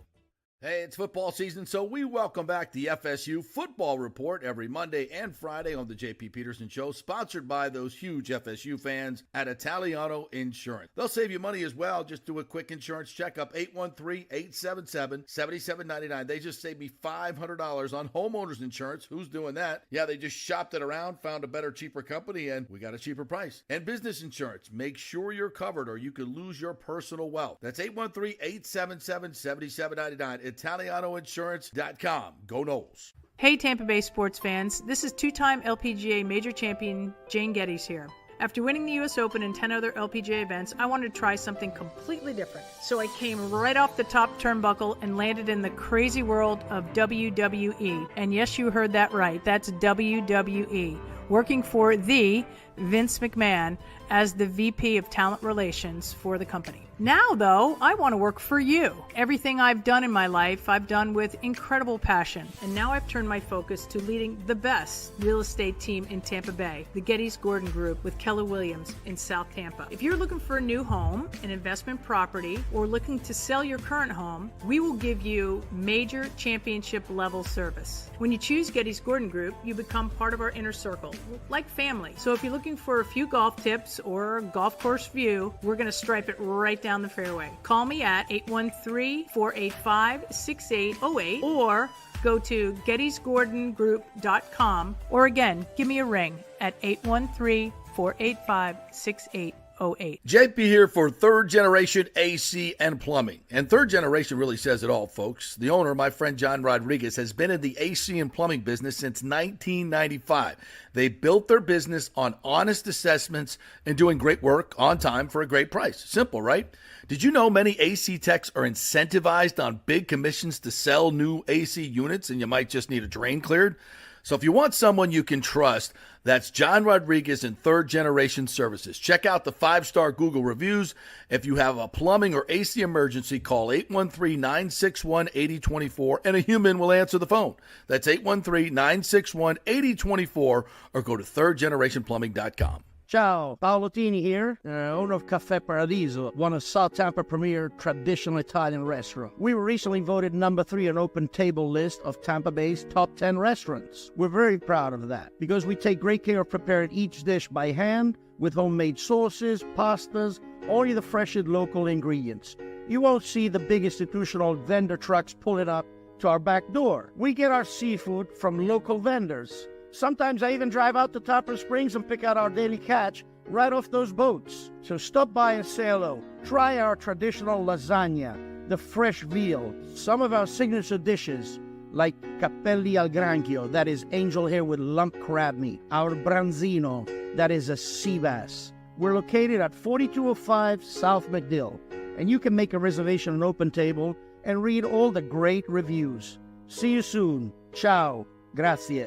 Hey, it's football season, so we welcome back the FSU Football Report every Monday and Friday on the JP Peterson Show, sponsored by those huge FSU fans at Italiano Insurance. They'll save you money as well. Just do a quick insurance checkup, 813-877-7799. They just saved me $500 on homeowners insurance. Who's doing that? Yeah, they just shopped it around, found a better, cheaper company, and we got a cheaper price. And business insurance. Make sure you're covered or you could lose your personal wealth. That's 813-877-7799. ItalianoInsurance.com. Go Noles. Hey Tampa Bay sports fans, this is two-time LPGA major champion Jane Geddes here. After winning the US Open and 10 other LPGA events, I wanted to try something completely different. So I came right off the top turnbuckle and landed in the crazy world of WWE. And yes, you heard that right, that's WWE. Working for the Vince McMahon as the VP of Talent Relations for the company. Now, though, I want to work for you. Everything I've done in my life, I've done with incredible passion. And now I've turned my focus to leading the best real estate team in Tampa Bay, the Geddes Gordon Group with Keller Williams in South Tampa. If you're looking for a new home, an investment property, or looking to sell your current home, we will give you major championship level service. When you choose Geddes Gordon Group, you become part of our inner circle, like family. So if you're looking for a few golf tips or a golf course view, we're going to stripe it right down the fairway. Call me at 813-485-6808 or go to gettysgordongroup.com, or again, give me a ring at 813-485-6808. JP here for Third Generation AC and Plumbing. And Third Generation really says it all, folks. The owner, my friend John Rodriguez, has been in the AC and plumbing business since 1995. They built their business on honest assessments and doing great work on time for a great price. Simple, right? Did you know many AC techs are incentivized on big commissions to sell new AC units, and you might just need a drain cleared? So if you want someone you can trust, that's John Rodriguez and Third Generation Services. Check out the 5-star Google reviews. If you have a plumbing or AC emergency, call 813-961-8024 and a human will answer the phone. That's 813-961-8024 or go to thirdgenerationplumbing.com. Ciao, Paolo Tini here, owner of Caffè Paradiso, one of South Tampa premier traditional Italian restaurant. We were recently voted number 3 on Open Table list of Tampa Bay's top 10 restaurants. We're very proud of that because we take great care of preparing each dish by hand with homemade sauces, pastas, only the freshest local ingredients. You won't see the big institutional vendor trucks pulling up to our back door. We get our seafood from local vendors. Sometimes I even drive out to Topper Springs and pick out our daily catch right off those boats. So stop by and say hello. Try our traditional lasagna, the fresh veal, some of our signature dishes like capelli al granchio, that is angel hair with lump crab meat, our branzino, that is a sea bass. We're located at 4205 South McDill, and you can make a reservation on Open Table and read all the great reviews. See you soon. Ciao. Grazie.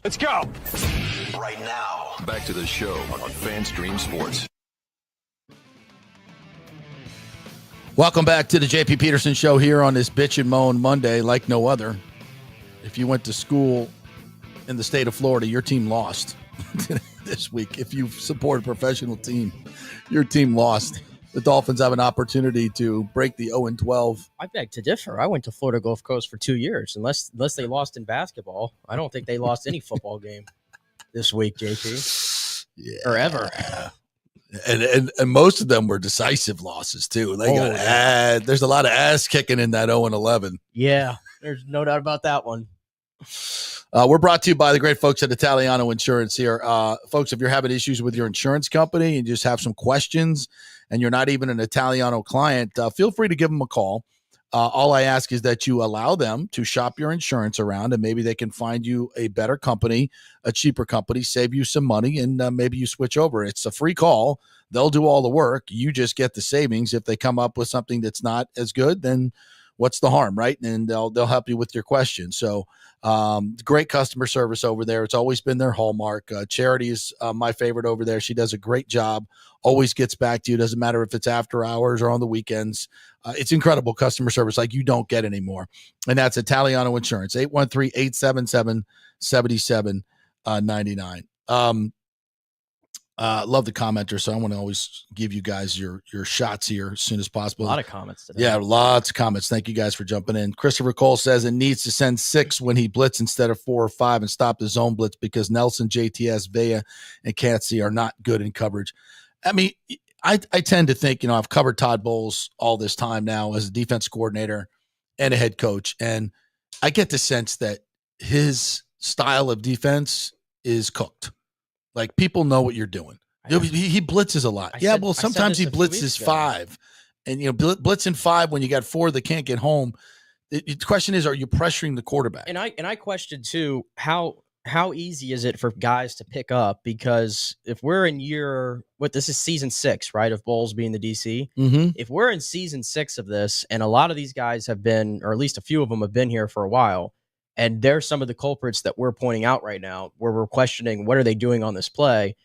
Let's go. Right now. Back to the show on FanStream Sports. Welcome back to the JP Peterson Show here on this Bitch and Moan Monday like no other. If you went to school in the state of Florida, your team lost this week. If you support a professional team, your team lost. The Dolphins have an opportunity to break the 0-12. I beg to differ. I went to Florida Gulf Coast for 2 years. Unless they lost in basketball, I don't think they lost any football game this week, JP. Yeah. Or ever. And most of them were decisive losses, too. They got there's a lot of ass kicking in that 0-11. Yeah, there's no doubt about that one. We're brought to you by the great folks at Italiano Insurance here. Folks, if you're having issues with your insurance company and you just have some questions and you're not even an Italiano client, feel free to give them a call. All I ask is that you allow them to shop your insurance around, and maybe they can find you a better company, a cheaper company, save you some money, and maybe you switch over. It's a free call. They'll do all the work. You just get the savings. If they come up with something that's not as good, then what's the harm, right? And they'll help you with your question. So great customer service over there. It's always been their hallmark. Charity is my favorite over there. She does a great job. Always gets back to you. Doesn't matter if it's after hours or on the weekends. It's incredible customer service like you don't get anymore. And that's Italiano Insurance, 813-877-7799. Love the commenter, so I want to always give you guys your shots here as soon as possible. A lot of comments today. Yeah, lots of comments. Thank you guys for jumping in. Christopher Cole says it needs to send 6 when he blitz instead of 4 or 5 and stop the zone blitz because Nelson, JTS, Vea, and Katsy are not good in coverage. I mean, I tend to think, I've covered Todd Bowles all this time now as a defense coordinator and a head coach, and I get the sense that his style of defense is cooked. Like, people know what you're doing. He blitzes a lot. Sometimes he blitzes 5. And, blitzing 5 when you got 4 that can't get home. The question is, are you pressuring the quarterback? And I question, too, how easy is it for guys to pick up? Because if we're in this is season 6, right, of Bowles being the DC. Mm-hmm. If we're in season 6 of this, and a lot of these guys have been, or at least a few of them have been here for a while, and they're some of the culprits that we're pointing out right now, where we're questioning what are they doing on this play.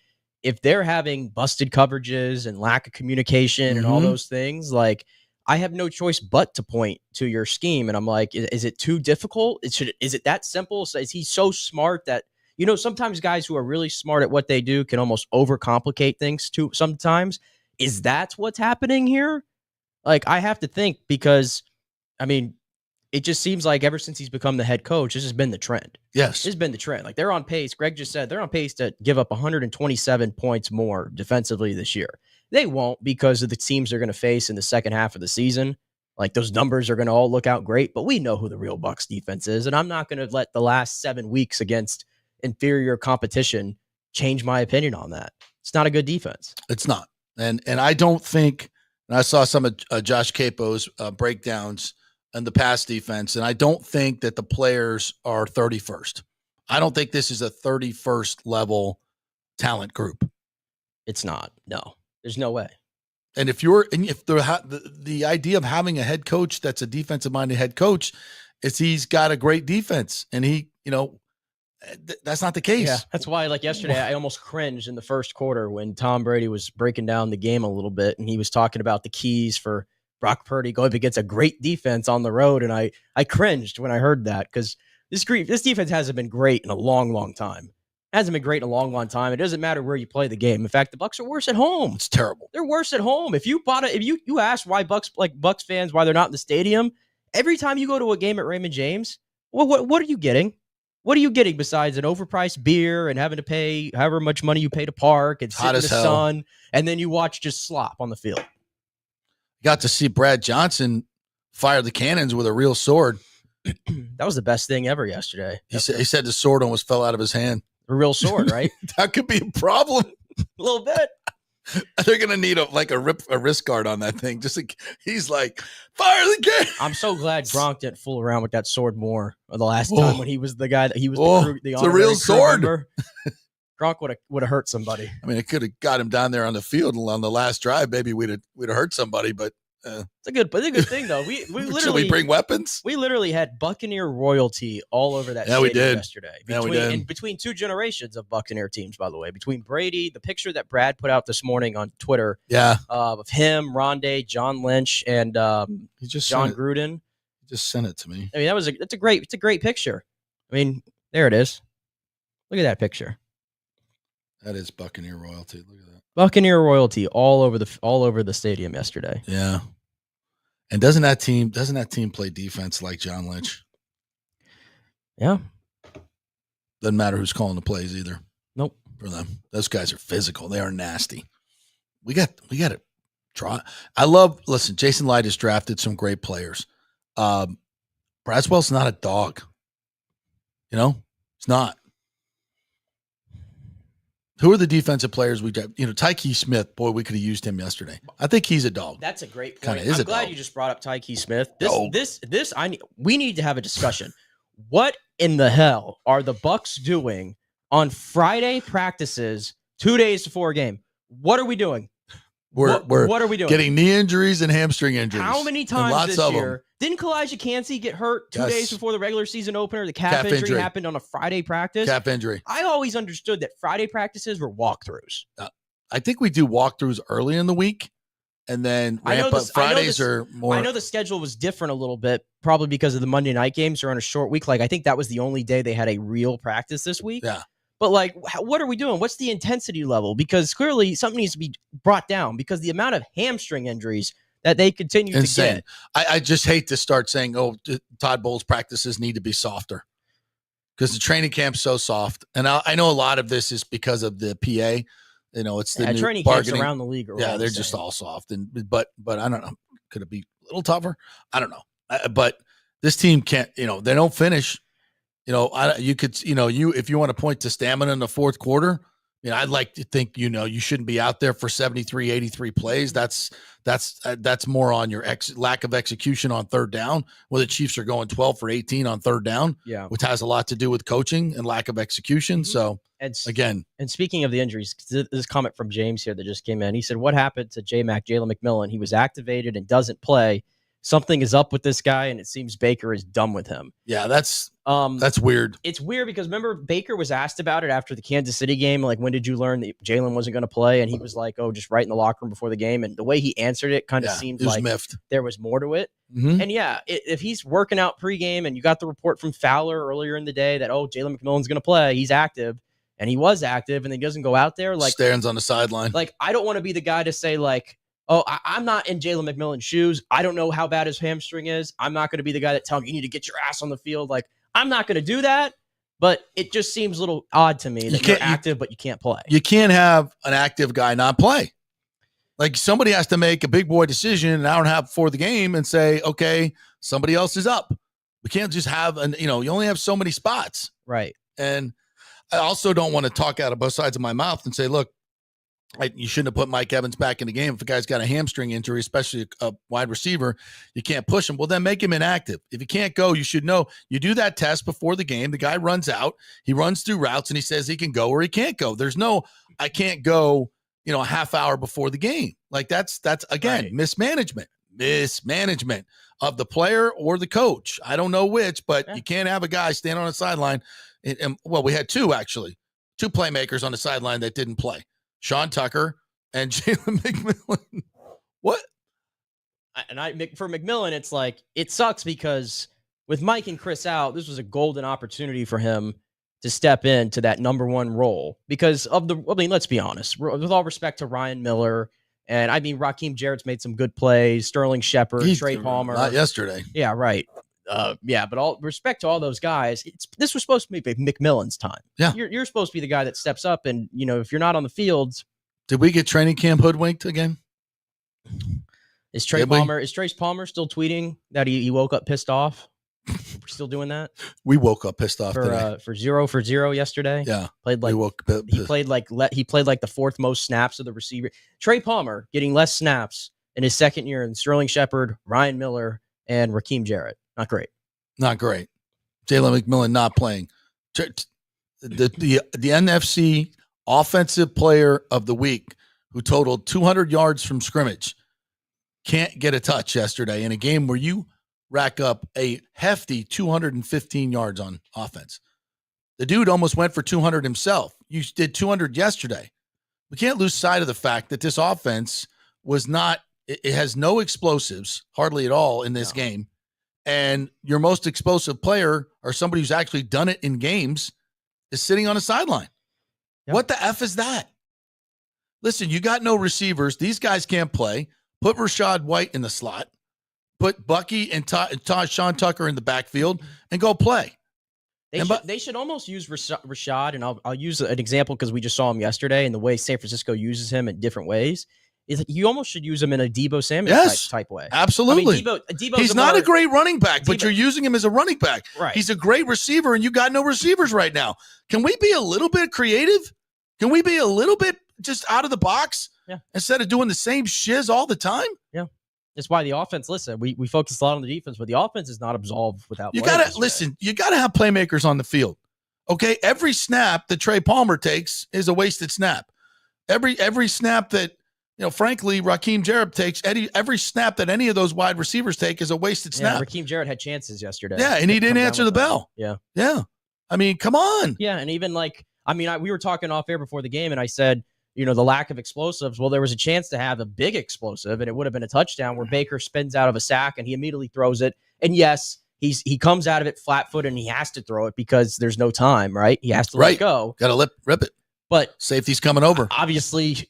If they're having busted coverages and lack of communication and all those things, like, I have no choice but to point to your scheme. And I'm like, is it too difficult? Is it that simple? So is he so smart that, sometimes guys who are really smart at what they do can almost overcomplicate things too sometimes. Is that what's happening here? Like, I have to think, because, I mean, it just seems like ever since he's become the head coach, this has been the trend. Yes. This has been the trend. Like, they're on pace. Greg just said they're on pace to give up 127 points more defensively this year. They won't, because of the teams they're going to face in the second half of the season. Like, those numbers are going to all look out great, but we know who the real Bucs defense is, and I'm not going to let the last 7 weeks against inferior competition change my opinion on that. It's not a good defense. It's not. And I don't think, and I saw some of Josh Capo's breakdowns on the pass defense, and I don't think that the players are 31st. I don't think this is a 31st level talent group. It's not. No. There's no way. And if the idea of having a head coach that's a defensive minded head coach is he's got a great defense, and that's not the case. Yeah, that's why, like, yesterday, I almost cringed in the first quarter when Tom Brady was breaking down the game a little bit, and he was talking about the keys for Brock Purdy going up against a great defense on the road, and I cringed when I heard that, because this defense hasn't been great in a long, long time. It hasn't been great in a long, long time. It doesn't matter where you play the game. In fact, the Bucs are worse at home. It's terrible. They're worse at home. If you ask why Bucs fans why they're not in the stadium, every time you go to a game at Raymond James, what are you getting? what are you getting besides an overpriced beer and having to pay however much money you pay to park and sit in the sun, and then you watch just slop on the field? Got to see Brad Johnson fire the cannons with a real sword. That was the best thing ever yesterday. He said the sword almost fell out of his hand. A real sword, right? That could be a problem. A little bit. They're gonna need a wrist guard on that thing. Just like he's like, fire the cannon. I'm so glad Gronk didn't fool around with that sword more the last time when he was the guy that he was the it's a real sword. Gronk would have hurt somebody. I mean, it could have got him down there on the field on the last drive. Maybe we'd have hurt somebody, but it's a good thing though. We literally should we bring weapons? We literally had Buccaneer royalty all over that stadium yesterday. Between two generations of Buccaneer teams, by the way, between Brady, the picture that Brad put out this morning on Twitter, of him, Rondé, John Lynch, and John Gruden. He just sent it to me. I mean, it's a great picture. I mean, there it is. Look at that picture. That is Buccaneer royalty. Look at that. Buccaneer royalty all over the stadium yesterday. Yeah. And doesn't that team play defense like John Lynch? Yeah. Doesn't matter who's calling the plays either. Nope. For them. Those guys are physical. They are nasty. We got to try. Listen, Jason Light has drafted some great players. Braswell's not a dog. You know? It's not. Who are the defensive players we got? Tyke Smith, boy, we could have used him yesterday. I think he's a dog. That's a great point. Kinda is I'm a glad dog. you just brought up Tyke Smith. We need to have a discussion. What in the hell are the Bucs doing on Friday practices 2 days before a game? What are we doing? What are we doing? Getting knee injuries and hamstring injuries. How many times this year didn't Kalijah Cansey get hurt 2 days before the regular season opener? The calf injury happened on a Friday practice. Calf injury. I always understood that Friday practices were walkthroughs. I think we do walkthroughs early in the week, and then ramp up. Fridays are more. I know the schedule was different a little bit, probably because of the Monday night games are on a short week. Like I think that was the only day they had a real practice this week. Yeah. But like, what are we doing? What's the intensity level? Because clearly something needs to be brought down because the amount of hamstring injuries that they continue to get. I just hate to start saying, Todd Bowles practices need to be softer because the training camp's so soft. And I know a lot of this is because of the PA. It's the new training bargaining camps around the league. They're just all soft. But I don't know. Could it be a little tougher? I don't know. But this team can't. They don't finish. If you want to point to stamina in the fourth quarter, I'd like to think, you shouldn't be out there for 73, 83 plays. That's more on your lack of execution on third down, where the Chiefs are going 12 for 18 on third down, which has a lot to do with coaching and lack of execution. So again, and speaking of the injuries, this comment from James here that just came in, he said, what happened to Jalen McMillan? He was activated and doesn't play. Something is up with this guy, and it seems Baker is done with him. Yeah, that's weird. It's weird because remember Baker was asked about it after the Kansas City game. Like, when did you learn that Jalen wasn't going to play? And he was like, just right in the locker room before the game. And the way he answered it kind of seemed like miffed. There was more to it. Mm-hmm. And if he's working out pregame and you got the report from Fowler earlier in the day that, Jalen McMillan's going to play, he's active. And he was active, and he doesn't go out there. Like, stands on the sideline. Like, I don't want to be the guy to say, like, I'm not in Jalen McMillan's shoes. I don't know how bad his hamstring is. I'm not going to be the guy that tells him you need to get your ass on the field. Like, I'm not going to do that. But it just seems a little odd to me that you're active, but you can't play. You can't have an active guy not play. Like, somebody has to make a big boy decision an hour and a half before the game and say, okay, somebody else is up. We can't just have you only have so many spots. Right. And I also don't want to talk out of both sides of my mouth and say, look, you shouldn't have put Mike Evans back in the game. If a guy's got a hamstring injury, especially a wide receiver, you can't push him. Well, then make him inactive. If he can't go, you should know. You do that test before the game. The guy runs out. He runs through routes, and he says he can go or he can't go. There's no, I can't go, a half hour before the game. Like, that's again, right. Mismanagement of the player or the coach. I don't know which, but you can't have a guy stand on the sideline. Well, we had two playmakers on the sideline that didn't play. Sean Tucker and Jalen McMillan. What? For McMillan, it's like, it sucks because with Mike and Chris out, this was a golden opportunity for him to step into that number one role because let's be honest, with all respect to Ryan Miller, and Raheem Jarrett's made some good plays, Sterling Shepard, Trey Palmer. Not yesterday. Yeah, right. But all respect to all those guys, this was supposed to be McMillan's time. Yeah. You're supposed to be the guy that steps up, and if you're not on the field. Did we get training camp hoodwinked again? Is Trace Palmer still tweeting that he woke up pissed off? We're still doing that. We woke up pissed off today. For 0 for 0 yesterday. Yeah, he played like the fourth most snaps of the receiver. Trey Palmer getting less snaps in his second year than Sterling Shepard, Ryan Miller, and Raheem Jarrett. Not great. Not great. Jalen McMillan not playing. The NFC Offensive Player of the Week, who totaled 200 yards from scrimmage, can't get a touch yesterday in a game where you rack up a hefty 215 yards on offense. The dude almost went for 200 himself. You did 200 yesterday. We can't lose sight of the fact that this offense it has no explosives, hardly at all in this game. And your most explosive player, or somebody who's actually done it in games, is sitting on a sideline. Yep. What the F is that? Listen, you got no receivers. These guys can't play. Put Rachaad White in the slot. Put Bucky and Sean Tucker in the backfield and go play. They should almost use Rachaad, and I'll use an example because we just saw him yesterday, and the way San Francisco uses him in different ways is you almost should use him in a Deebo Samuel type way. Absolutely. He's not a great running back, but you're using him as a running back. Right. He's a great receiver, and you got no receivers right now. Can we be a little bit creative? Can we be a little bit just out of the box instead of doing the same shiz all the time? Yeah. That's why the offense, listen, we focus a lot on the defense, but the offense is not absolved without you got to listen. You got to have playmakers on the field. Okay, every snap that Trey Palmer takes is a wasted snap. Every snap that frankly, Raheem Jarrett takes, every snap that any of those wide receivers take is a wasted snap. Yeah, Raheem Jarrett had chances yesterday. Yeah, and he didn't answer the bell. Yeah. I mean, come on. Yeah, and even we were talking off air before the game, and I said, the lack of explosives. Well, there was a chance to have a big explosive, and it would have been a touchdown where Baker spins out of a sack and he immediately throws it. And yes, he comes out of it flat-footed and he has to throw it because there's no time, right? He has to let it go. Got to rip it. But safety's coming over. Obviously,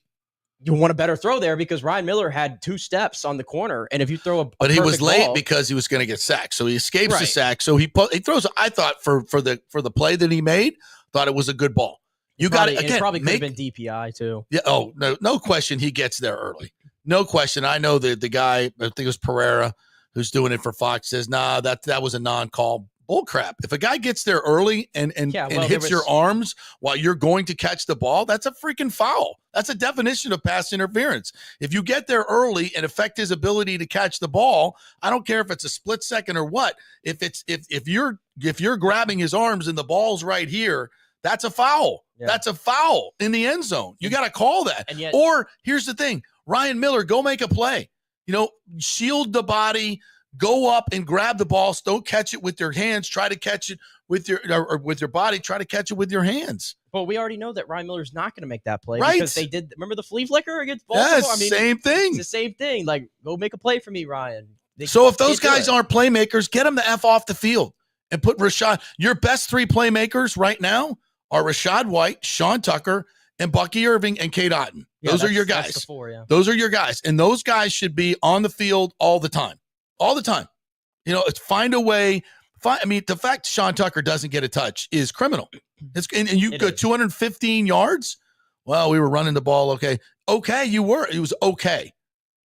you want a better throw there because Ryan Miller had 2 steps on the corner, and if you throw but he was late because he was going to get sacked, so he escapes the sack. So he throws. I thought for the play that he made, thought it was a good ball. You got it again. It probably could have been DPI too. Yeah. Oh no question. He gets there early. No question. I know that the guy, I think it was Pereira, who's doing it for Fox, says, "Nah, that was a non-call." Bull crap. If a guy gets there early and hits your arms while you're going to catch the ball, that's a freaking foul. That's a definition of pass interference. If you get there early and affect his ability to catch the ball, I don't care if it's a split second or what. If you're grabbing his arms and the ball's right here, that's a foul. Yeah. That's a foul in the end zone. You got to call that. Or here's the thing, Ryan Miller, go make a play. Shield the body. Go up and grab the ball. Don't catch it with your hands. Try to catch it with your body. Try to catch it with your hands. But we already know that Ryan Miller's not going to make that play because they did. Remember the flea flicker against Baltimore? Yes, same thing. It's the same thing. Like, go make a play for me, Ryan. So if those guys aren't playmakers, get them the F off the field and put Rachaad. Your best 3 playmakers right now are Rachaad White, Sean Tucker, and Bucky Irving and Cade Otton. Those are your guys. That's the 4, Those are your guys. And those guys should be on the field all the time. All the time. Find a way. The fact Sean Tucker doesn't get a touch is criminal. And you got 215 yards. Well, we were running the ball. Okay, you were. It was okay.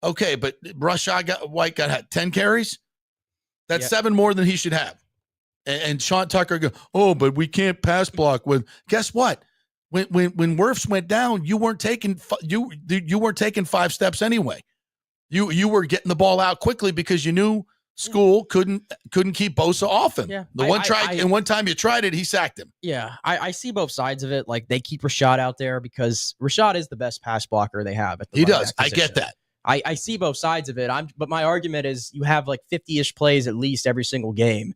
Okay, but Rachaad White got 10 carries. That's 7 more than he should have. And Sean Tucker but we can't pass block with. Guess what? When Wirfs went down, you weren't taking 5 steps anyway. You were getting the ball out quickly because you knew school couldn't keep Bosa off him. Yeah. One time you tried it, he sacked him. Yeah, I see both sides of it. Like, they keep Rachaad out there because Rachaad is the best pass blocker they have. He does. I get that. I see both sides of it. But my argument is you have like 50-ish plays at least every single game.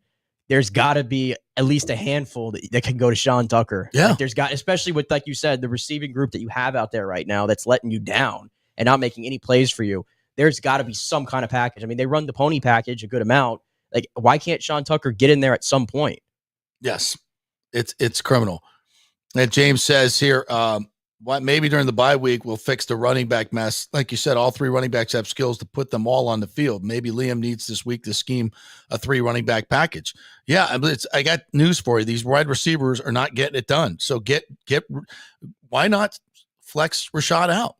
There's got to be at least a handful that can go to Sean Tucker. Yeah. Especially with, like you said, the receiving group that you have out there right now that's letting you down and not making any plays for you. There's got to be some kind of package. I mean, they run the pony package a good amount. Like, why can't Sean Tucker get in there at some point? Yes, it's criminal. And James says here, maybe during the bye week we'll fix the running back mess. Like you said, all 3 running backs have skills to put them all on the field. Maybe Liam needs this week to scheme a 3 running back package. Yeah, I got news for you. These wide receivers are not getting it done. So why not flex Rashad out?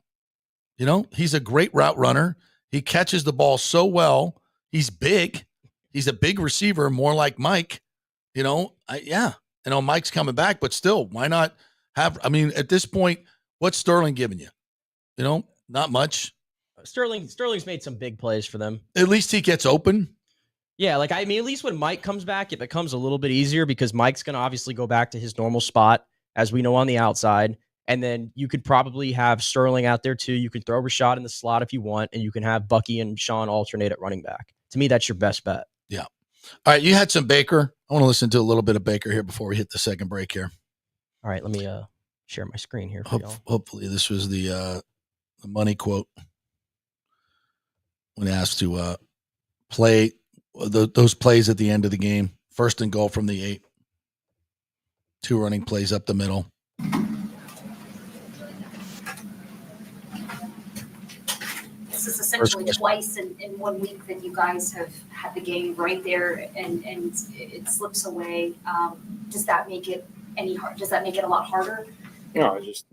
He's a great route runner. He catches the ball so well. He's big. He's a big receiver, more like Mike. I know Mike's coming back, but still, why not at this point, what's Sterling giving you? Not much. Sterling's made some big plays for them. At least he gets open. Yeah, at least when Mike comes back, it becomes a little bit easier because Mike's going to obviously go back to his normal spot, as we know, on the outside. And then you could probably have Sterling out there too. You can throw Rashad in the slot if you want, and you can have Bucky and Sean alternate at running back. To me, that's your best bet. Yeah. All right, you had some Baker. I want to listen to a little bit of Baker here before we hit the second break here. All right, let me share my screen here for y'all. Hopefully this was the money quote when asked to play those plays at the end of the game. 1st and goal from the 8. 2 running plays up the middle. This is essentially twice in 1 week that you guys have had the game right there and it slips away. Does that make it any hard? Does that make it a lot harder? No, it's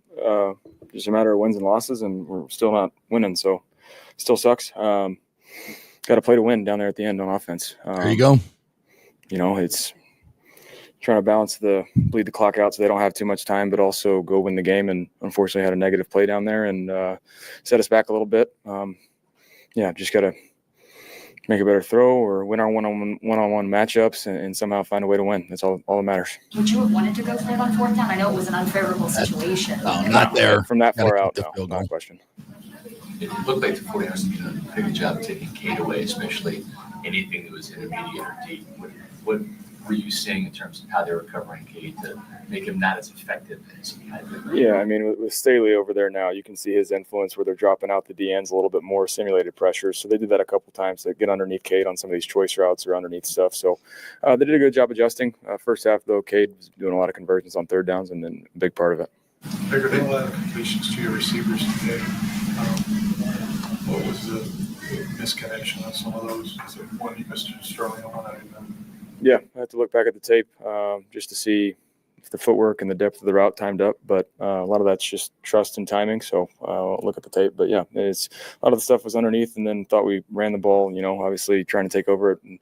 just a matter of wins and losses, and we're still not winning, so it still sucks. Got to play to win down there at the end on offense. There you go. It's trying to bleed the clock out so they don't have too much time, but also go win the game. And unfortunately had a negative play down there and set us back a little bit. Just got to make a better throw or win our one-on-one matchups and somehow find a way to win. That's all that matters. Would you have wanted to go for it on 4th down? I know it was an unfavorable situation. Not there. From that far out, no, not a question. It looked like the 49ers did a pretty good job taking Cade away, especially anything that was intermediate or deep. What were you saying in terms of how they were covering Cade to make him not as effective as he had been? Yeah, with Staley over there now, you can see his influence where they're dropping out the DNs a little bit more, simulated pressure. So they did that a couple times to get underneath Cade on some of these choice routes or underneath stuff. So they did a good job adjusting. First half, though, Cade was doing a lot of conversions on 3rd downs and then a big part of it. Baker, they had a lot of completions to your receivers today. What was the misconnection on some of those? Is there one you missed Sterling on? I didn't know. Yeah, I have to look back at the tape just to see if the footwork and the depth of the route timed up. But a lot of that's just trust and timing. So I'll look at the tape. But, yeah, it's a lot of the stuff was underneath and then thought we ran the ball, obviously trying to take over it and,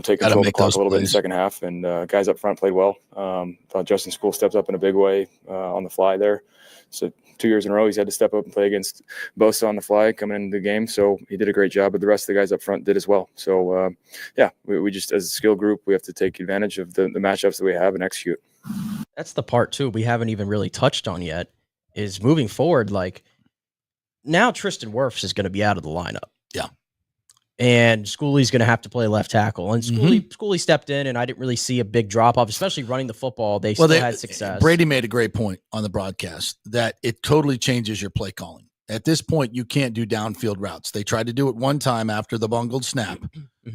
take control of the clock a little bit in the second half. And guys up front played well. Thought Justin School stepped up in a big way on the fly there. So 2 years in a row, he's had to step up and play against Bosa on the fly coming into the game. So he did a great job, but the rest of the guys up front did as well. So, we just, as a skill group, we have to take advantage of the matchups that we have and execute. That's the part, too, we haven't even really touched on yet, is moving forward. Now Tristan Wirfs is going to be out of the lineup. Yeah. And Schooley's going to have to play left tackle. And Schooley stepped in, and I didn't really see a big drop-off, especially running the football. They had success. Brady made a great point on the broadcast that it totally changes your play calling. At this point, you can't do downfield routes. They tried to do it one time after the bungled snap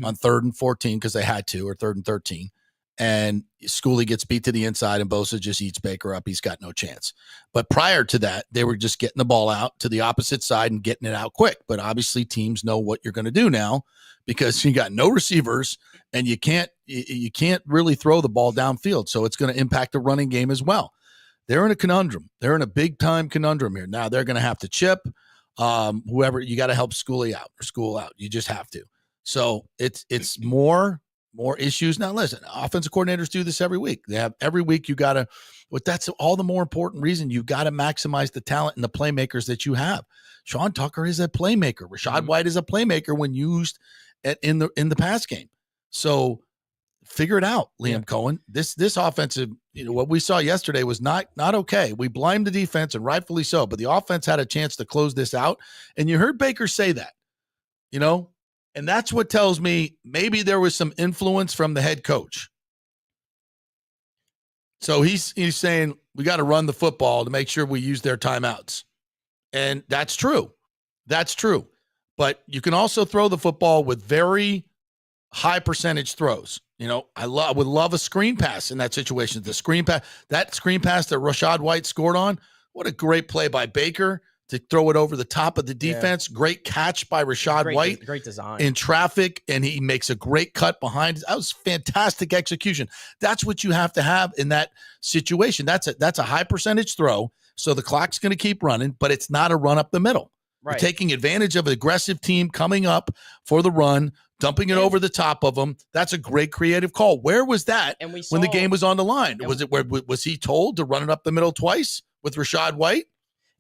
on 3rd and 14 because they had to, or 3rd and 13. And Schooley gets beat to the inside, and Bosa just eats Baker up. He's got no chance. But prior to that, they were just getting the ball out to the opposite side and getting it out quick. But obviously, teams know what you're going to do now because you got no receivers, and you can't really throw the ball downfield. So it's going to impact the running game as well. They're in a conundrum. They're in a big-time conundrum here. Now they're going to have to chip whoever. You got to help School out. You just have to. So it's more issues. Now, listen, offensive coordinators do this every week. They have every week you got to, but that's all the more important reason you've got to maximize the talent and the playmakers that you have. Sean Tucker is a playmaker. Rashad White is a playmaker when used in the pass game. So figure it out, Liam Cohen. This offensive, what we saw yesterday was not okay. We blamed the defense, and rightfully so, but the offense had a chance to close this out. And you heard Baker say that, and that's what tells me maybe there was some influence from the head coach. So he's saying we got to run the football to make sure we use their timeouts. And that's true. That's true. But you can also throw the football with very high percentage throws. I would love a screen pass in that situation. That screen pass that Rashad White scored on What a great play by Baker to throw it over the top of the defense. Yeah. Great catch by Rashad White. Great design. In traffic, and he makes a great cut behind. That was fantastic execution. That's what you have to have in that situation. That's a high percentage throw, so the clock's going to keep running, but it's not a run up the middle. Right. You're taking advantage of an aggressive team coming up for the run, dumping it over the top of them. That's a great creative call. Where was that when the game was on the line? Was he told to run it up the middle twice with Rashad White?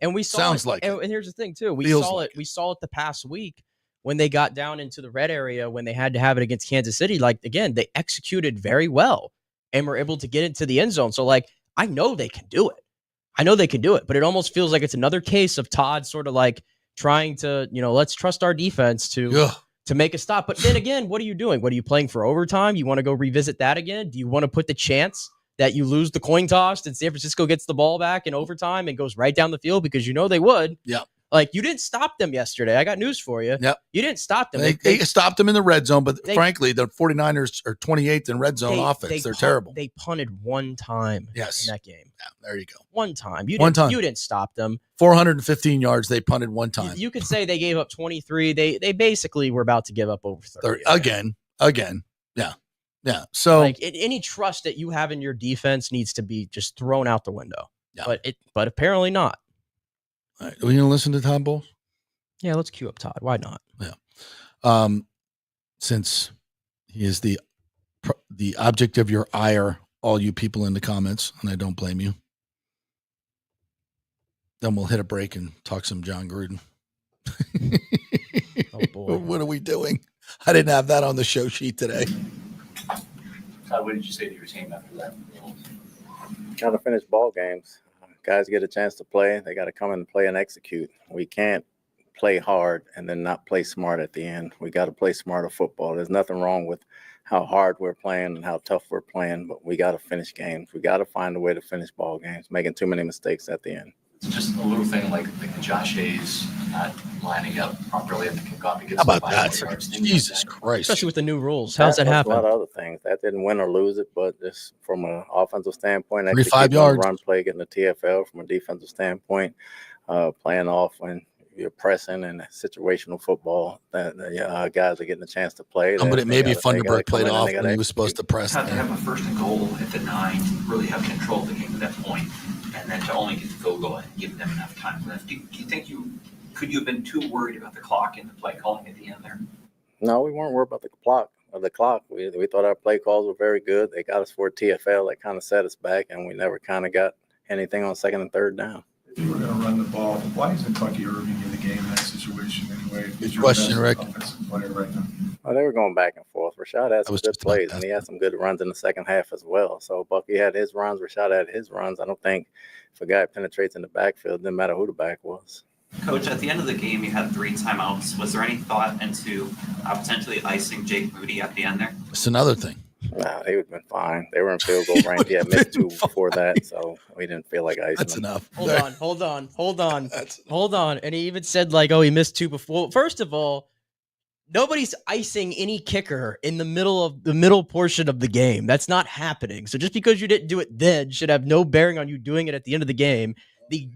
And we saw Sounds like and here's the thing too. We saw it the past week when they got down into the red area when they had to have it against Kansas City. Like, again, they executed very well and were able to get into the end zone. So, like, I know they can do it. But it almost feels like it's another case of Todd sort of like trying to, let's trust our defense to make a stop. But then again, what are you doing? What are you playing for overtime? You want to go revisit that again? Do you want to put the chance that you lose the coin toss and San Francisco gets the ball back in overtime and goes right down the field? Because they would. Yeah. Like, you didn't stop them yesterday. I got news for you. Yep. You didn't stop them. They stopped them in the red zone, but frankly, the 49ers are 28th in red zone offense. They're terrible. They punted one time in that game. Yeah, there you go. One time. You didn't stop them. 415 yards, they punted one time. You could say they gave up 23. They basically were about to give up over 30. Again. Yeah. Yeah. So like any trust that you have in your defense needs to be just thrown out the window. Yeah. But apparently not. All right. Are we going to listen to Todd Bowles? Yeah, let's cue up Todd. Why not? Yeah. Since he is the object of your ire, all you people in the comments, and I don't blame you. Then we'll hit a break and talk some John Gruden. Oh boy. What are we doing? I didn't have that on the show sheet today. Todd, what did you say to your team after that? Got to finish ball games. Guys get a chance to play. They got to come and play and execute. We can't play hard and then not play smart at the end. We got to play smarter football. There's nothing wrong with how hard we're playing and how tough we're playing, but we got to finish games. We got to find a way to finish ball games, making too many mistakes at the end. It's just a little thing like the Josh Hayes not lining up properly at the kickoff. How about that? Jesus Christ. Especially with the new rules. How's that happen? A lot of other things. That didn't win or lose it, but just from an offensive standpoint, 35 yards. Run play, getting the TFL from a defensive standpoint, playing off when you're pressing and situational football, that guys are getting a chance to play. But it may be Funderburk played off when he was supposed to press. To have a first and goal at the 9, really have control of the game at that point, and then to only get the field goal and give them enough time left. Do you think could you have been too worried about the clock and the play calling at the end there? No, we weren't worried about the clock. We thought our play calls were very good. They got us for a TFL. They kind of set us back, and we never kind of got anything on second and third down. If you were going to run the ball, why isn't Bucky Irving in the game in that situation anyway? Good question, Rick. Player right now. Well, they were going back and forth. Rashad had some good plays, and he had some good runs in the second half as well. So Bucky had his runs. Rashad had his runs. I don't think if a guy penetrates in the backfield, it didn't matter who the back was. Coach, at the end of the game, you had 3 timeouts. Was there any thought into potentially icing Jake Moody at the end there? It's another thing. No, he would have been fine. They were in field goal range. He had missed 2 before that, so we didn't feel like icing. That's him. enough. Hold on. And he even said, like, oh, he missed 2 before. First of all, nobody's icing any kicker in the middle portion of the game. That's not happening. So just because you didn't do it then should have no bearing on you doing it at the end of the game. The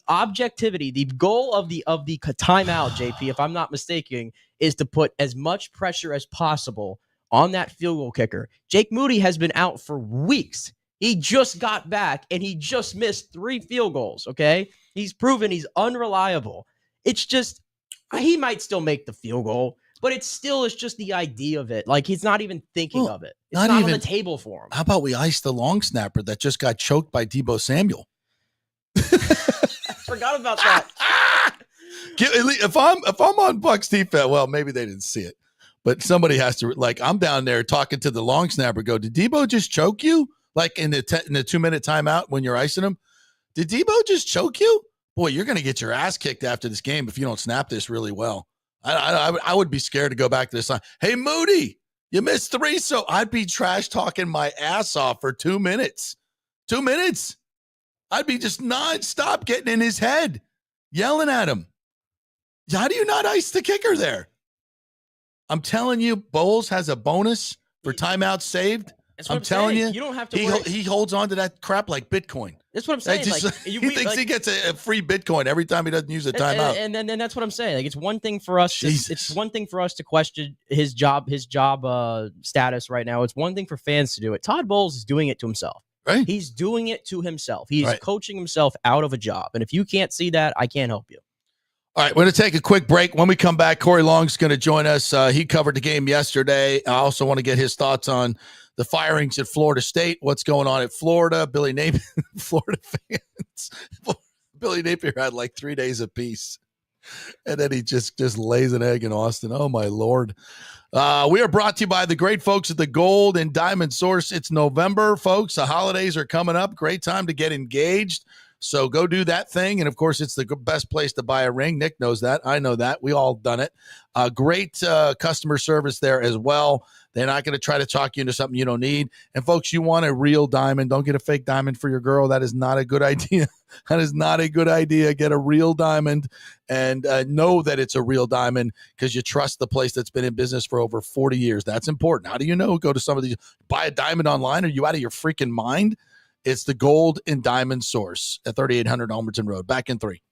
objectivity, the goal of the timeout, JP, if I'm not mistaken, is to put as much pressure as possible on that field goal kicker. Jake Moody has been out for weeks. He just got back, and he just missed 3 field goals, okay? He's proven he's unreliable. It's just, he might still make the field goal, but it's just the idea of it. Like, he's not even thinking of it. It's not on the table for him. How about we ice the long snapper that just got choked by Deebo Samuel? I forgot about that. If I'm on Bucs defense, well, maybe they didn't see it, but somebody has to. Like, I'm down there talking to the long snapper. Go, did Deebo just choke you? Like in the 2-minute timeout when you're icing him, did Deebo just choke you? Boy, you're going to get your ass kicked after this game if you don't snap this really well. I would be scared to go back to this line. Hey, Moody, you missed 3, so I'd be trash talking my ass off for 2 minutes. 2 minutes. I'd be just nonstop getting in his head, yelling at him. How do you not ice the kicker there? I'm telling you, Bowles has a bonus for timeouts saved I'm telling you, you don't have to worry. He holds on to that crap like Bitcoin. That's what I'm saying. He thinks he gets a free Bitcoin every time he doesn't use a timeout. And then that's what I'm saying. Like, it's one thing for us. It's one thing for us to question his job status right now. It's one thing for fans to do it. Todd Bowles is doing it to himself. Right? He's doing it to himself. He's coaching himself out of a job. And if you can't see that, I can't help you. All right, we're going to take a quick break. When we come back, Corey Long's going to join us. He covered the game yesterday. I also want to get his thoughts on the firings at Florida State, what's going on at Florida. Billy Napier, Florida fans. Billy Napier had like 3 days of peace, and then he just lays an egg in Austin. Oh, my Lord. We are brought to you by the great folks at the Gold and Diamond Source. It's November, folks. The holidays are coming up. Great time to get engaged. So go do that thing. And, of course, it's the best place to buy a ring. Nick knows that. I know that. We all done it. Great customer service there as well. They're not going to try to talk you into something you don't need. And, folks, you want a real diamond. Don't get a fake diamond for your girl. That is not a good idea. That is not a good idea. Get a real diamond and know that it's a real diamond because you trust the place that's been in business for over 40 years. That's important. How do you know? Go to some of these. Buy a diamond online. Are you out of your freaking mind? It's the Gold and Diamond Source at 3800 Almerton Road. Back in 3.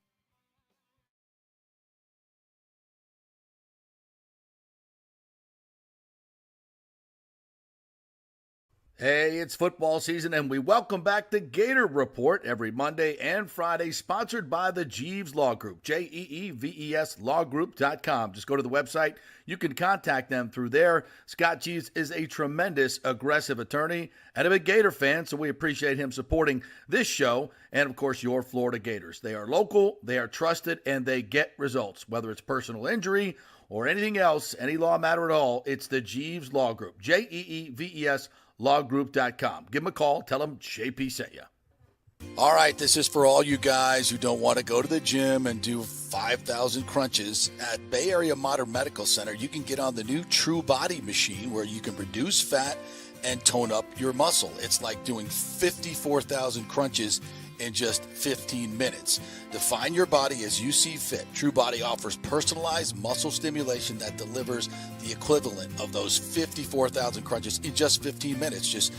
Hey, it's football season, and we welcome back the Gator Report every Monday and Friday, sponsored by the Jeeves Law Group, Jeeves lawgroup.com. Just go to the website. You can contact them through there. Scott Jeeves is a tremendous, aggressive attorney and a big Gator fan, so we appreciate him supporting this show and, of course, your Florida Gators. They are local, they are trusted, and they get results. Whether it's personal injury or anything else, any law matter at all, it's the Jeeves Law Group, Jeeves lawgroup.com. Give them a call. Tell them JP sent you. All right, this is for all you guys who don't want to go to the gym and do 5,000 crunches. At Bay Area Modern Medical Center, you can get on the new True Body machine where you can reduce fat and tone up your muscle. It's like doing 54,000 crunches in just 15 minutes. Define your body as you see fit. True Body offers personalized muscle stimulation that delivers the equivalent of those 54,000 crunches in just 15 minutes. Just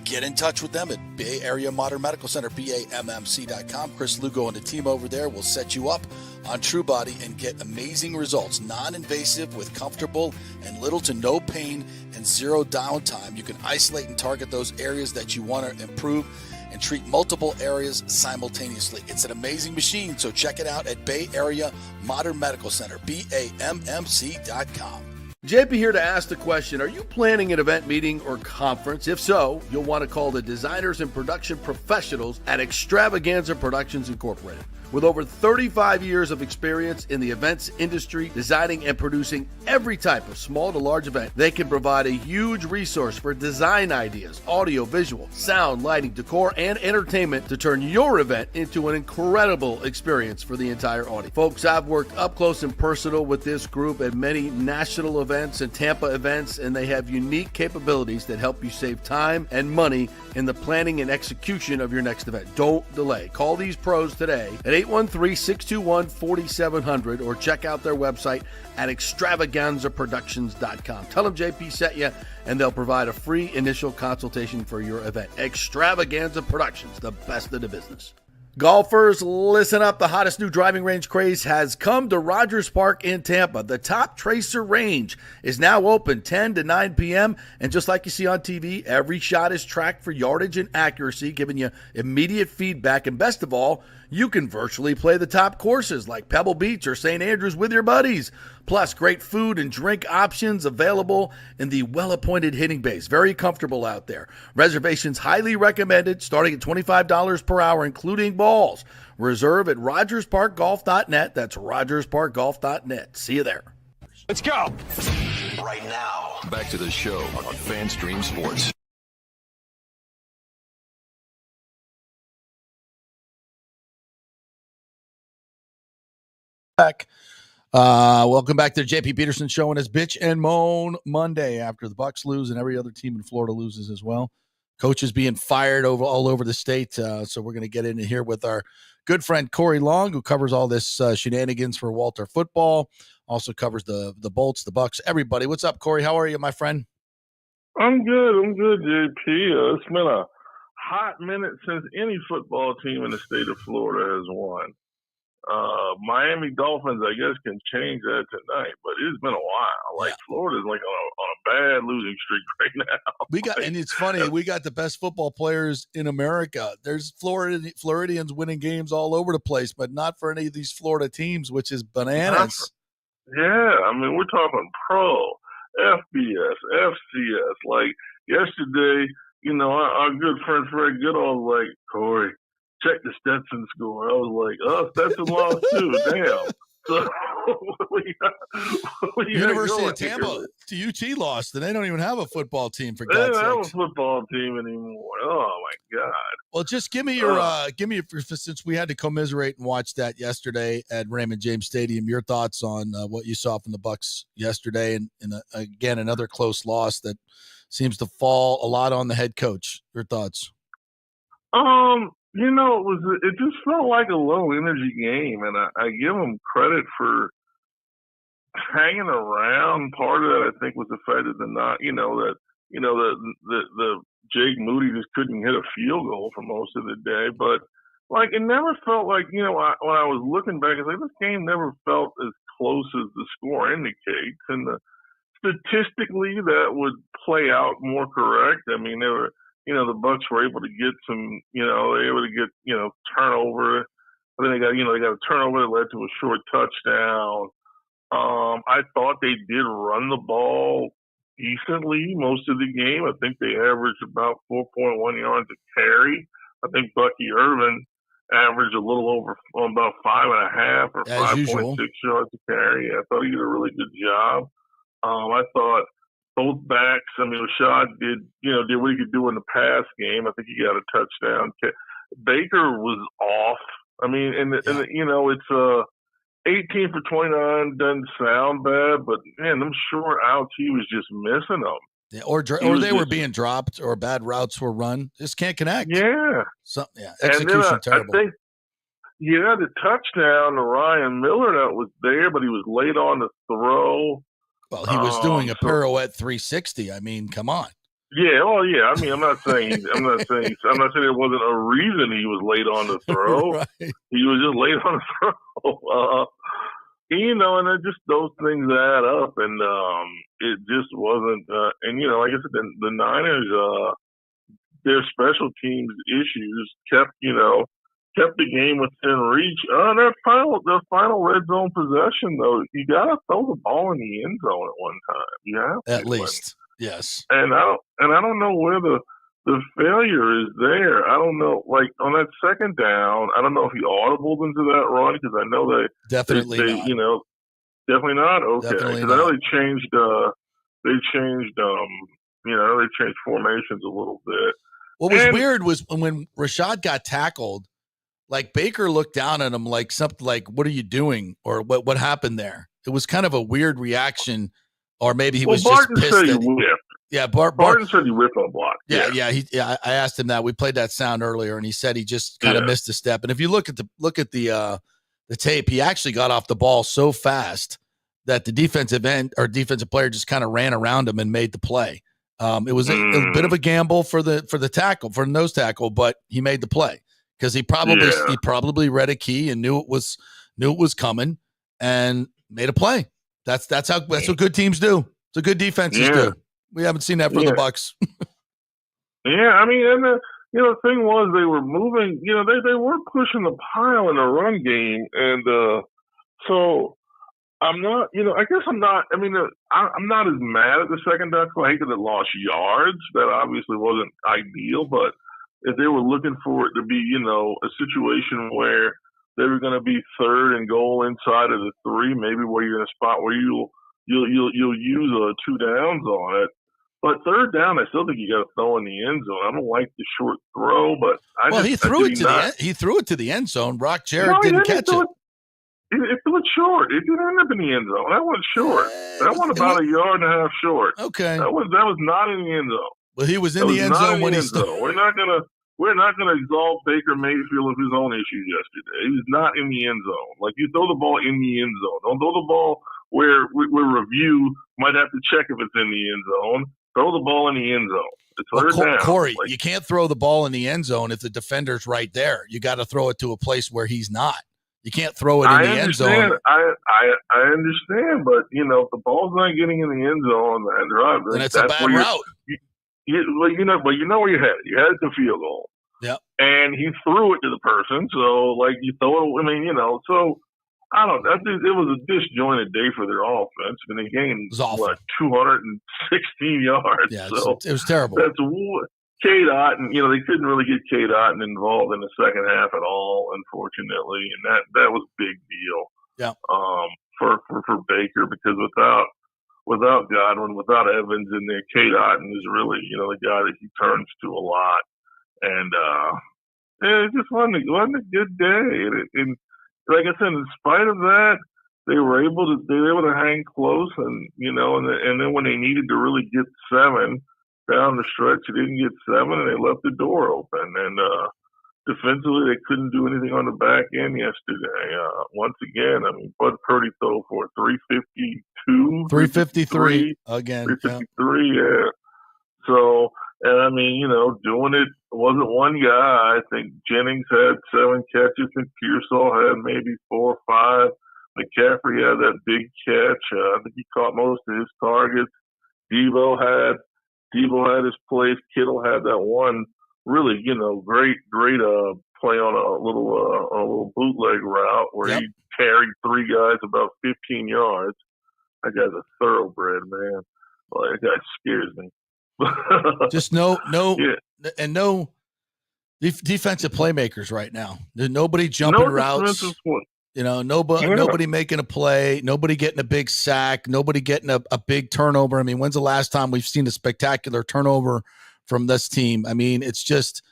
get in touch with them at Bay Area Modern Medical Center, BAMMC.com. Chris Lugo and the team over there will set you up on True Body and get amazing results. Non-invasive with comfortable and little to no pain and zero downtime. You can isolate and target those areas that you want to improve and treat multiple areas simultaneously. It's an amazing machine, so check it out at Bay Area Modern Medical Center, BAMMC.com. JP here to ask the question, are you planning an event, meeting, or conference? If so, you'll want to call the designers and production professionals at Extravaganza Productions Incorporated. With over 35 years of experience in the events industry, designing and producing every type of small to large event, they can provide a huge resource for design ideas, audio, visual, sound, lighting, decor, and entertainment to turn your event into an incredible experience for the entire audience. Folks, I've worked up close and personal with this group at many national events and Tampa events, and they have unique capabilities that help you save time and money in the planning and execution of your next event. Don't delay. Call these pros today at 813-621-4700 or check out their website at extravaganzaproductions.com. Tell them JP sent you, and they'll provide a free initial consultation for your event. Extravaganza Productions, the best in the business. Golfers, listen up. The hottest new driving range craze has come to Rogers Park in Tampa. The Top Tracer range is now open 10 to 9 p.m. And just like you see on TV, every shot is tracked for yardage and accuracy, giving you immediate feedback. And best of all, you can virtually play the top courses like Pebble Beach or St. Andrews with your buddies. Plus, great food and drink options available in the well-appointed hitting bays. Very comfortable out there. Reservations highly recommended, starting at $25 per hour, including balls. Reserve at RogersParkGolf.net. That's RogersParkGolf.net. See you there. Let's go. Right now. Back to the show on FanStream Sports. Back. Welcome back to the JP Peterson Show and his Bitch and Moan Monday after the Bucs lose and every other team in Florida loses as well. Coaches being fired all over the state. So we're going to get into here with our good friend Corey Long, who covers all this shenanigans for Walter Football. Also covers the Bolts, the Bucs, everybody. What's up, Corey? How are you, my friend? I'm good, JP. It's been a hot minute since any football team in the state of Florida has won. Miami Dolphins, I guess, can change that tonight, but it's been a while. Like, Florida's like on a bad losing streak right now. And it's funny, we got the best football players in America. There's Floridians winning games all over the place, but not for any of these Florida teams, which is bananas. Yeah, I mean, we're talking pro, FBS, FCS. Like, yesterday, our good friend Fred Goodall was like, Corey, check the Stetson score. I was like, oh, Stetson lost too. Damn. So University of Tampa to UT lost, and they don't even have a football team, for They God's don't have a sake. football team anymore. Oh my God. Well, just give me your since we had to commiserate and watch that yesterday at Raymond James Stadium, your thoughts on what you saw from the Bucs yesterday, and again another close loss that seems to fall a lot on the head coach. Your thoughts? It just felt like a low energy game, and I give them credit for hanging around. Part of that, I think, was the fact that the Jake Moody just couldn't hit a field goal for most of the day. But like, it never felt like, when I was looking back, it's like this game never felt as close as the score indicates, and statistically that would play out more correct. I mean, they were. The Bucs were able to get some, they were able to get, turnover. But then they got a turnover that led to a short touchdown. I thought they did run the ball decently most of the game. I think they averaged about 4.1 yards a carry. I think Bucky Irvin averaged a little over about 5.5 or 5.6 yards a carry. I thought he did a really good job. I thought both backs, Rashad did what he could do in the pass game. I think he got a touchdown. Baker was off. It's 18 for 29 doesn't sound bad, but man, them short outs, he was just missing them. Yeah, or they were being dropped, or bad routes were run. Just can't connect. Yeah. Execution terrible. I think the touchdown to Ryan Miller that was there, but he was late on the throw. Well, he was doing a pirouette 360. I mean, come on. Yeah, I'm not saying there wasn't a reason he was late on the throw. Right. He was just late on the throw. And it just those things add up, and it just wasn't. Like I said, the Niners, their special teams issues kept the game within reach. The final red zone possession, though, you gotta throw the ball in the end zone at one time. You have to, at least, yes. And I don't know where the failure is there. I don't know. Like on that second down, I don't know if he audibled into that run, because I know they definitely not. Definitely not. Okay, definitely because I know they changed. They changed formations a little bit. What was weird was when Rashad got tackled. Like, Baker looked down at him like something like, what are you doing? Or what happened there? It was kind of a weird reaction, or maybe he was Barton just pissed. Said he whipped. Yeah, Barton said he whipped on block. Yeah. I asked him that. We played that sound earlier, and he said he just kind of missed a step. And if you look at the tape, he actually got off the ball so fast that the defensive player just kind of ran around him and made the play. It was a bit of a gamble for the tackle, for the nose tackle, but he made the play. Because he probably read a key and knew it was coming and made a play. That's what good teams do. It's what good defenses do. We haven't seen that for the Bucs. Yeah, and the thing was, they were moving. They were pushing the pile in the run game, and so I'm not. I guess I'm not. I'm not as mad at the second down. I hate that it lost yards. That obviously wasn't ideal, but if they were looking for it to be, a situation where they were going to be third and goal inside of the 3, maybe where you're in a spot where you'll use 2 downs on it. But third down, I still think you got to throw in the end zone. I don't like the short throw, but he threw it to the end zone. Brock Jarrett didn't catch it. It was short. It didn't end up in the end zone. That was short. That was about 1.5 yards short. Okay. That was not in the end zone. Well, he was in the end zone when he started. We're not gonna exalt Baker Mayfield of his own issues yesterday. He was not in the end zone. Like, you throw the ball in the end zone. Don't throw the ball where review might have to check if it's in the end zone. throw the ball in the end zone. It's third down. Corey, you can't throw the ball in the end zone if the defender's right there. You got to throw it to a place where he's not. You can't throw it in the end zone. I understand, but if the ball's not getting in the end zone on that drive, then it's a bad route. You know where you had it. You had it to field goal. Yep. And he threw it to the person. So you throw it. I mean, so I don't know. It was a disjointed day for their offense. I mean, they gained 216 yards. Yeah, so it was terrible. That's K-Dot, and they couldn't really get K-Dot involved in the second half at all, unfortunately, and that was a big deal. Yeah. For Baker, because without Godwin, without Evans in there, K-Dot is really the guy that he turns to a lot, and it just wasn't a good day. And like I said, in spite of that, they were able to hang close, and and then when they needed to really get 7. Down the stretch, they didn't get 7, and they left the door open. And defensively, they couldn't do anything on the back end yesterday. Once again, I mean, Bud Purdy threw for 352, 353 again, 353, yeah. So, and I mean, doing it wasn't one guy. I think Jennings had 7 catches, and Pearsall had maybe 4 or 5. McCaffrey had that big catch. I think he caught most of his targets. Debo had his plays. Kittle had that one really, great play on a little bootleg route where he carried 3 guys about 15 yards. That guy's a thoroughbred, man. Well, that guy scares me. Just no defensive playmakers right now. There's nobody jumping routes. Nobody making a play, nobody getting a big sack, nobody getting a big turnover. I mean, when's the last time we've seen a spectacular turnover from this team? I mean, it's just,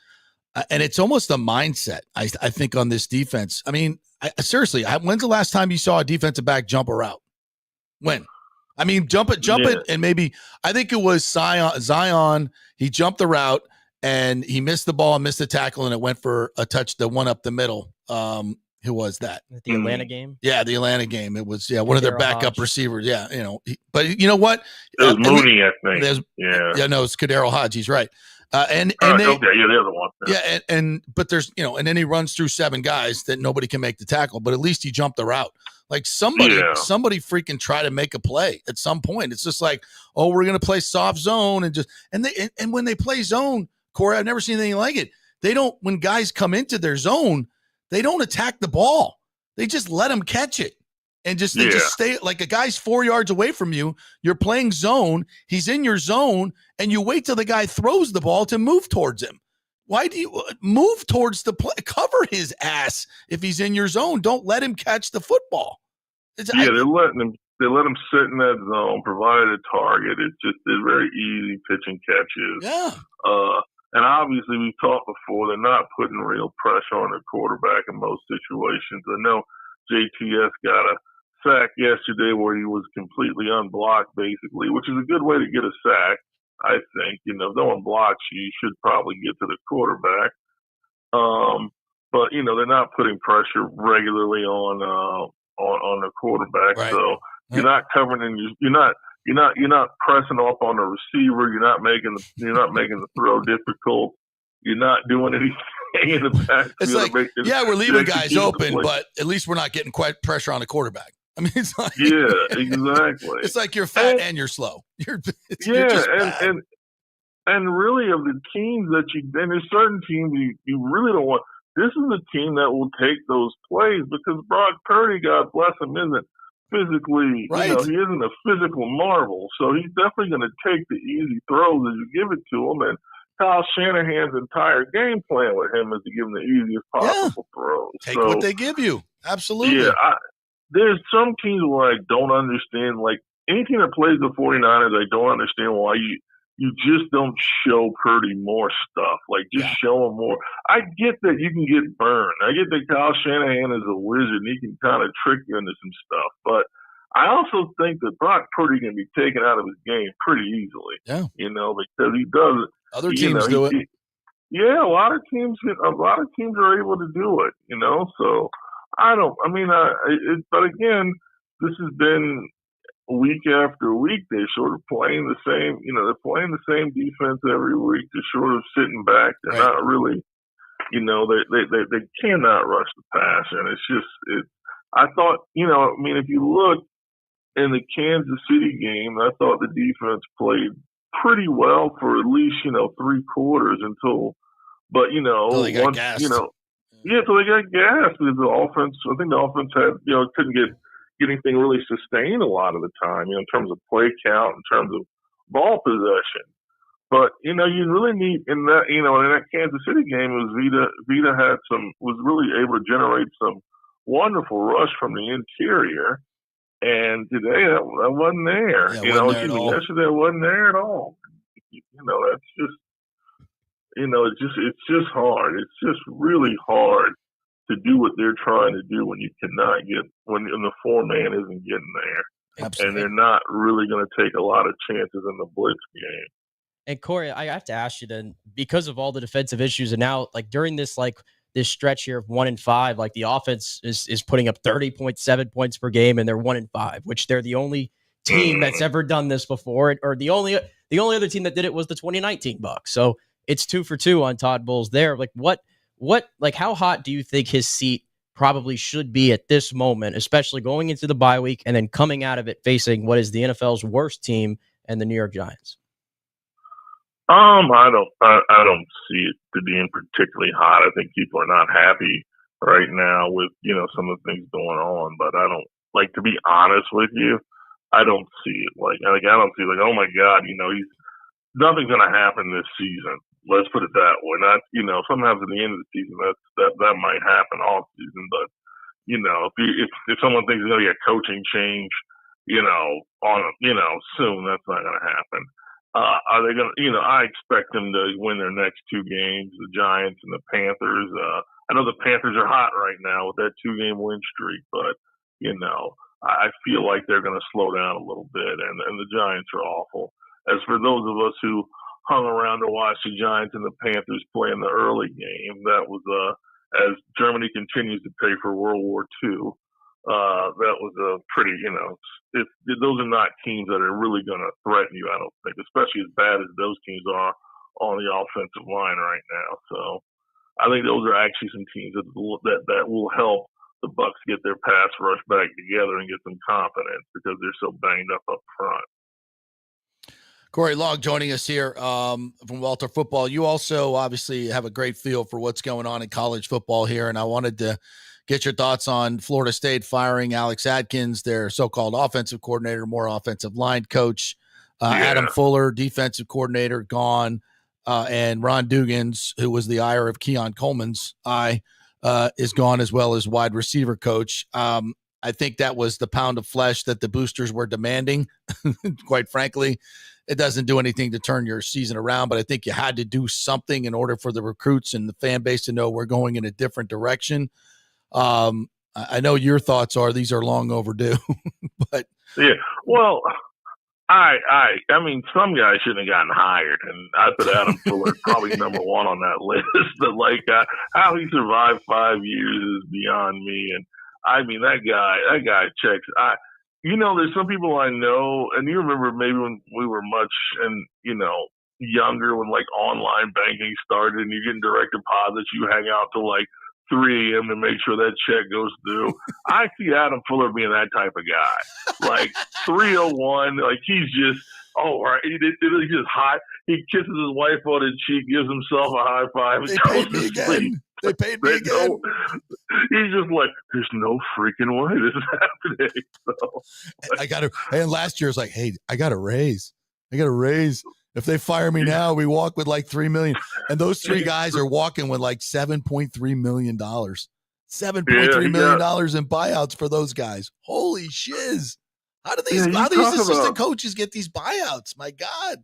and it's almost a mindset, I think, on this defense. I mean, seriously, when's the last time you saw a defensive back jump a route? When? I mean, jump it, and maybe, I think it was Zion, he jumped the route, and he missed the ball and missed the tackle, and it went for a touch, the one up the middle. Who was that? The Atlanta game? Yeah, the Atlanta game. It was, one of their backup receivers. Yeah, but you know what? It was Mooney, I think. No, it's Kadero Hodge. He's right. The other one. Yeah, but there's, and then he runs through 7 guys that nobody can make the tackle, but at least he jumped the route. Like somebody freaking try to make a play at some point. It's just like, oh, we're going to play soft zone and when they play zone, Corey, I've never seen anything like it. They don't, when guys come into their zone, they don't attack the ball. They just let them catch it and just stay. Like a guy's 4 yards away from you. You're playing zone. He's in your zone, and you wait till the guy throws the ball to move towards him. Why do you move towards the play? Cover his ass if he's in your zone. Don't let him catch the football. They're letting him. They let him sit in that zone, provide a target. It's very easy pitching catches. Yeah. And obviously, we've talked before, they're not putting real pressure on the quarterback in most situations. I know JTS got a sack yesterday where he was completely unblocked, basically, which is a good way to get a sack, I think. If no one blocks you, you should probably get to the quarterback. But, they're not putting pressure regularly on the quarterback. Right. So you're not covering You're not pressing up on the receiver. You're not making the throw difficult. You're not doing anything in the backfield. It's like, we're leaving guys open, but at least we're not getting quite pressure on the quarterback. I mean, it's like, exactly. It's like you're fat and you're slow. You're just bad. And really, of the teams that there's certain teams you really don't want. This is a team that will take those plays because Brock Purdy, God bless him, isn't physically, right. He isn't a physical marvel, so he's definitely going to take the easy throws as you give it to him. And Kyle Shanahan's entire game plan with him is to give him the easiest possible throws. Take what they give you. Absolutely. Yeah, there's some teams where I don't understand. Like any team that plays the 49ers, I don't understand why you just don't show Purdy more stuff. Like, just show him more. I get that you can get burned. I get that Kyle Shanahan is a wizard and he can kind of trick you into some stuff. But I also think that Brock Purdy can be taken out of his game pretty easily. Yeah. Because he does it. Other teams do it. Yeah, a lot of teams are able to do it, So but again, this has been week after week, they're sort of playing the same, they're playing the same defense every week. They're sort of sitting back. They're not really, they cannot rush the passer. And I thought, if you look in the Kansas City game, I thought the defense played pretty well for at least, 3 quarters until they got once, gassed. until they got gassed because the offense, I think the offense had, couldn't get anything really sustained a lot of the time, in terms of play count, in terms of ball possession. But, you really need in that, in that Kansas City game, Vita was really able to generate some wonderful rush from the interior. And today that wasn't there. Yesterday it wasn't there at all. That's just, it's just hard. It's just really hard to do what they're trying to do when you cannot when the 4-man isn't getting there. Absolutely. And they're not really going to take a lot of chances in the blitz game. And Corey, I have to ask you then, because of all the defensive issues, and now during this this stretch here of 1-5, the offense is putting up 30.7 points per game, and they're 1-5, which they're the only team that's ever done this before, or the only other team that did it was the 2019 Bucs. So it's 2 for 2 on Todd Bowles there. How hot do you think his seat probably should be at this moment, especially going into the bye week and then coming out of it facing what is the NFL's worst team and the New York Giants? I don't see it to being particularly hot. I think people are not happy right now with, some of the things going on, but I don't, to be honest with you, I don't see it. I don't see oh my God, nothing's going to happen this season. Let's put it that way. Not, sometimes at the end of the season, that might happen all season, but, if someone thinks there's going to be a coaching change, soon, that's not going to happen. Are they going to, I expect them to win their next 2 games, the Giants and the Panthers. I know the Panthers are hot right now with that 2-game win streak, but, I feel like they're going to slow down a little bit, and the Giants are awful. As for those of us who hung around to watch the Giants and the Panthers play in the early game, that was, as Germany continues to pay for World War II, that was a pretty, those are not teams that are really going to threaten you, I don't think, especially as bad as those teams are on the offensive line right now. So I think those are actually some teams that will help the Bucs get their pass rush back together and get some confidence because they're so banged up front. Corey Long joining us here from Walter Football. You also obviously have a great feel for what's going on in college football here, and I wanted to get your thoughts on Florida State firing Alex Atkins, their so-called offensive coordinator, more offensive line coach. Adam Fuller, defensive coordinator, gone. And Ron Dugans, who was the ire of Keon Coleman's eye, is gone, as well as wide receiver coach. I think that was the pound of flesh that the boosters were demanding. Quite frankly, it doesn't do anything to turn your season around, but I think you had to do something in order for the recruits and the fan base to know we're going in a different direction. I know your thoughts are these are long overdue, but yeah, well, I mean, some guys shouldn't have gotten hired, and I put Adam Fuller probably number 1 on that list. But how he survived 5 years is beyond me. And I mean, that guy checks. There's some people I know, and you remember maybe when we were much younger, when online banking started, and you're getting direct deposits, you hang out till 3 a.m. to make sure that check goes through. I see Adam Fuller being that type of guy. 301, he's just, right. He's just hot. He kisses his wife on the cheek, gives himself a high five, and goes to sleep. They paid me again. He's just there's no freaking way this is happening. So, and last year was hey, I got a raise. If they fire me now, we walk with $3 million. And those 3 guys are walking with $7.3 million. $7.3 million in buyouts for those guys. Holy shiz. How do these assistant coaches get these buyouts? My God.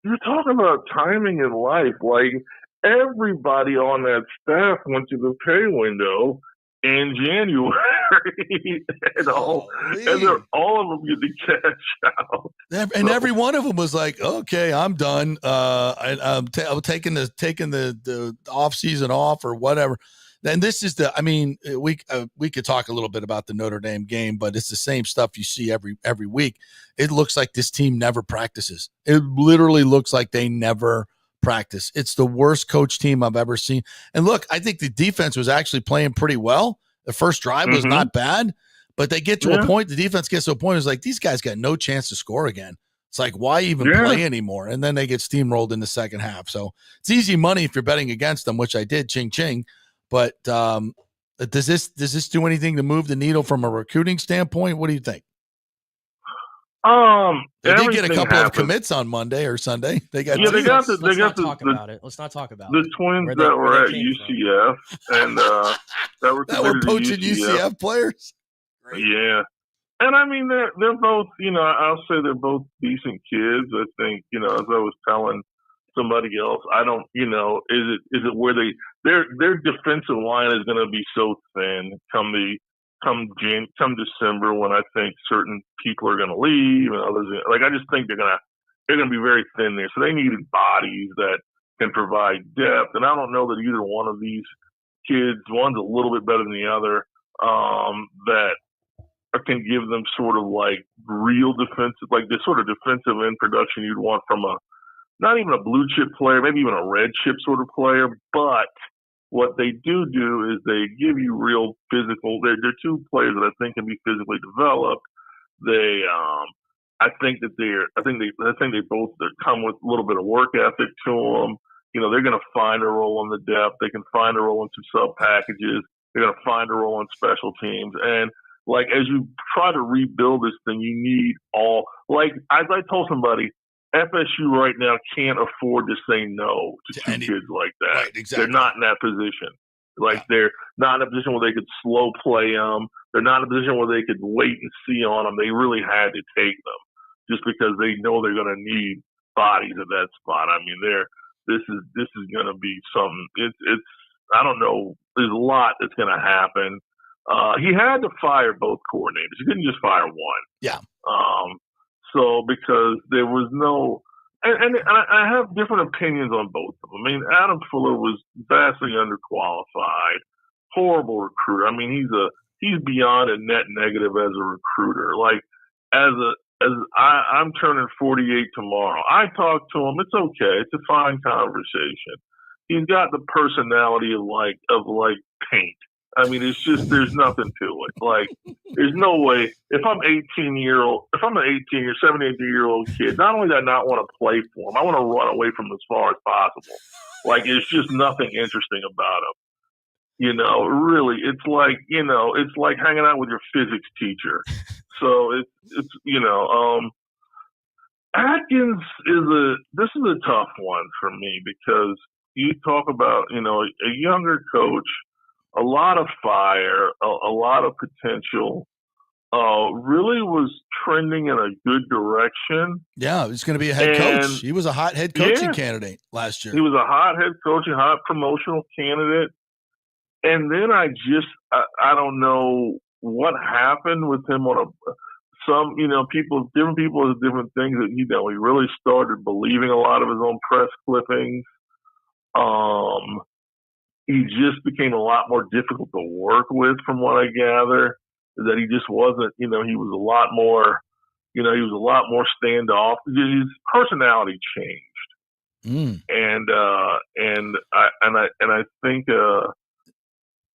You're talking about timing in life. Everybody on that staff went to the pay window in January, and all of them get the cash out. And every one of them was okay, I'm done. I'm taking the off season off or whatever. And this is we could talk a little bit about the Notre Dame game, but it's the same stuff you see every week. It looks like this team never practices. It literally looks like they never practice. It's the worst coach team I've ever seen. And look, I think the defense was actually playing pretty well. The first drive was not bad, but they get to a point, the defense gets to a point, it's like, these guys got no chance to score again. It's like, why even play anymore? And then they get steamrolled in the second half. So it's easy money if you're betting against them, which I did, ching, ching. But does this do anything to move the needle from a recruiting standpoint? What do you think? They did get a couple of commits on Monday or Sunday. They got Let's not talk about it. The twins that were at UCF and that were poaching UCF players. Great. Yeah, and I mean they're both. I'll say they're both decent kids. I think as I was telling somebody else, I don't. Is it where their defensive line is going to be so thin come December when I think certain people are going to leave and others. Like I just think they're going to be very thin there. So they needed bodies that can provide depth. And I don't know that either one of these kids, one's a little bit better than the other, that can give them sort of like real defensive, like this sort of defensive end production you'd want from not even a blue chip player, maybe even a red chip sort of player, but what they do is they give you real physical. They're two players that I think can be physically developed. I think they both come with a little bit of work ethic to them. They're going to find a role in the depth. They can find a role in some sub packages. They're going to find a role in special teams. And like as you try to rebuild this thing, you need all. Like as I told somebody, FSU right now can't afford to say no to two kids like that. Right, exactly. They're not in that position. They're not in a position where they could slow play them. They're not in a position where they could wait and see on them. They really had to take them just because they know they're going to need bodies at that spot. I mean, this is going to be something. It's I don't know. There's a lot that's going to happen. He had to fire both coordinators. He couldn't just fire one. Yeah. So because there was no, and I have different opinions on both of them. I mean, Adam Fuller was vastly underqualified, horrible recruiter. I mean, he's beyond a net negative as a recruiter. Like I'm turning 48 tomorrow. I talk to him. It's okay. It's a fine conversation. He's got the personality of paint. I mean, it's just, there's nothing to it. Like, there's no way, if I'm an 17-year-old kid, not only do I not want to play for him, I want to run away from him as far as possible. Like, it's just nothing interesting about him. Really, it's like hanging out with your physics teacher. So Atkins this is a tough one for me because you talk about, a younger coach, a lot of fire, a lot of potential, really was trending in a good direction. Yeah, he's going to be a head coach. He was a hot head coaching candidate last year. He was a hot head coach, a hot promotional candidate. And then I don't know what happened with him on different people have different things that, he really started believing a lot of his own press clippings. He just became a lot more difficult to work with, from what I gather. That he just wasn't, he was a lot more, standoff. His personality changed, and I think,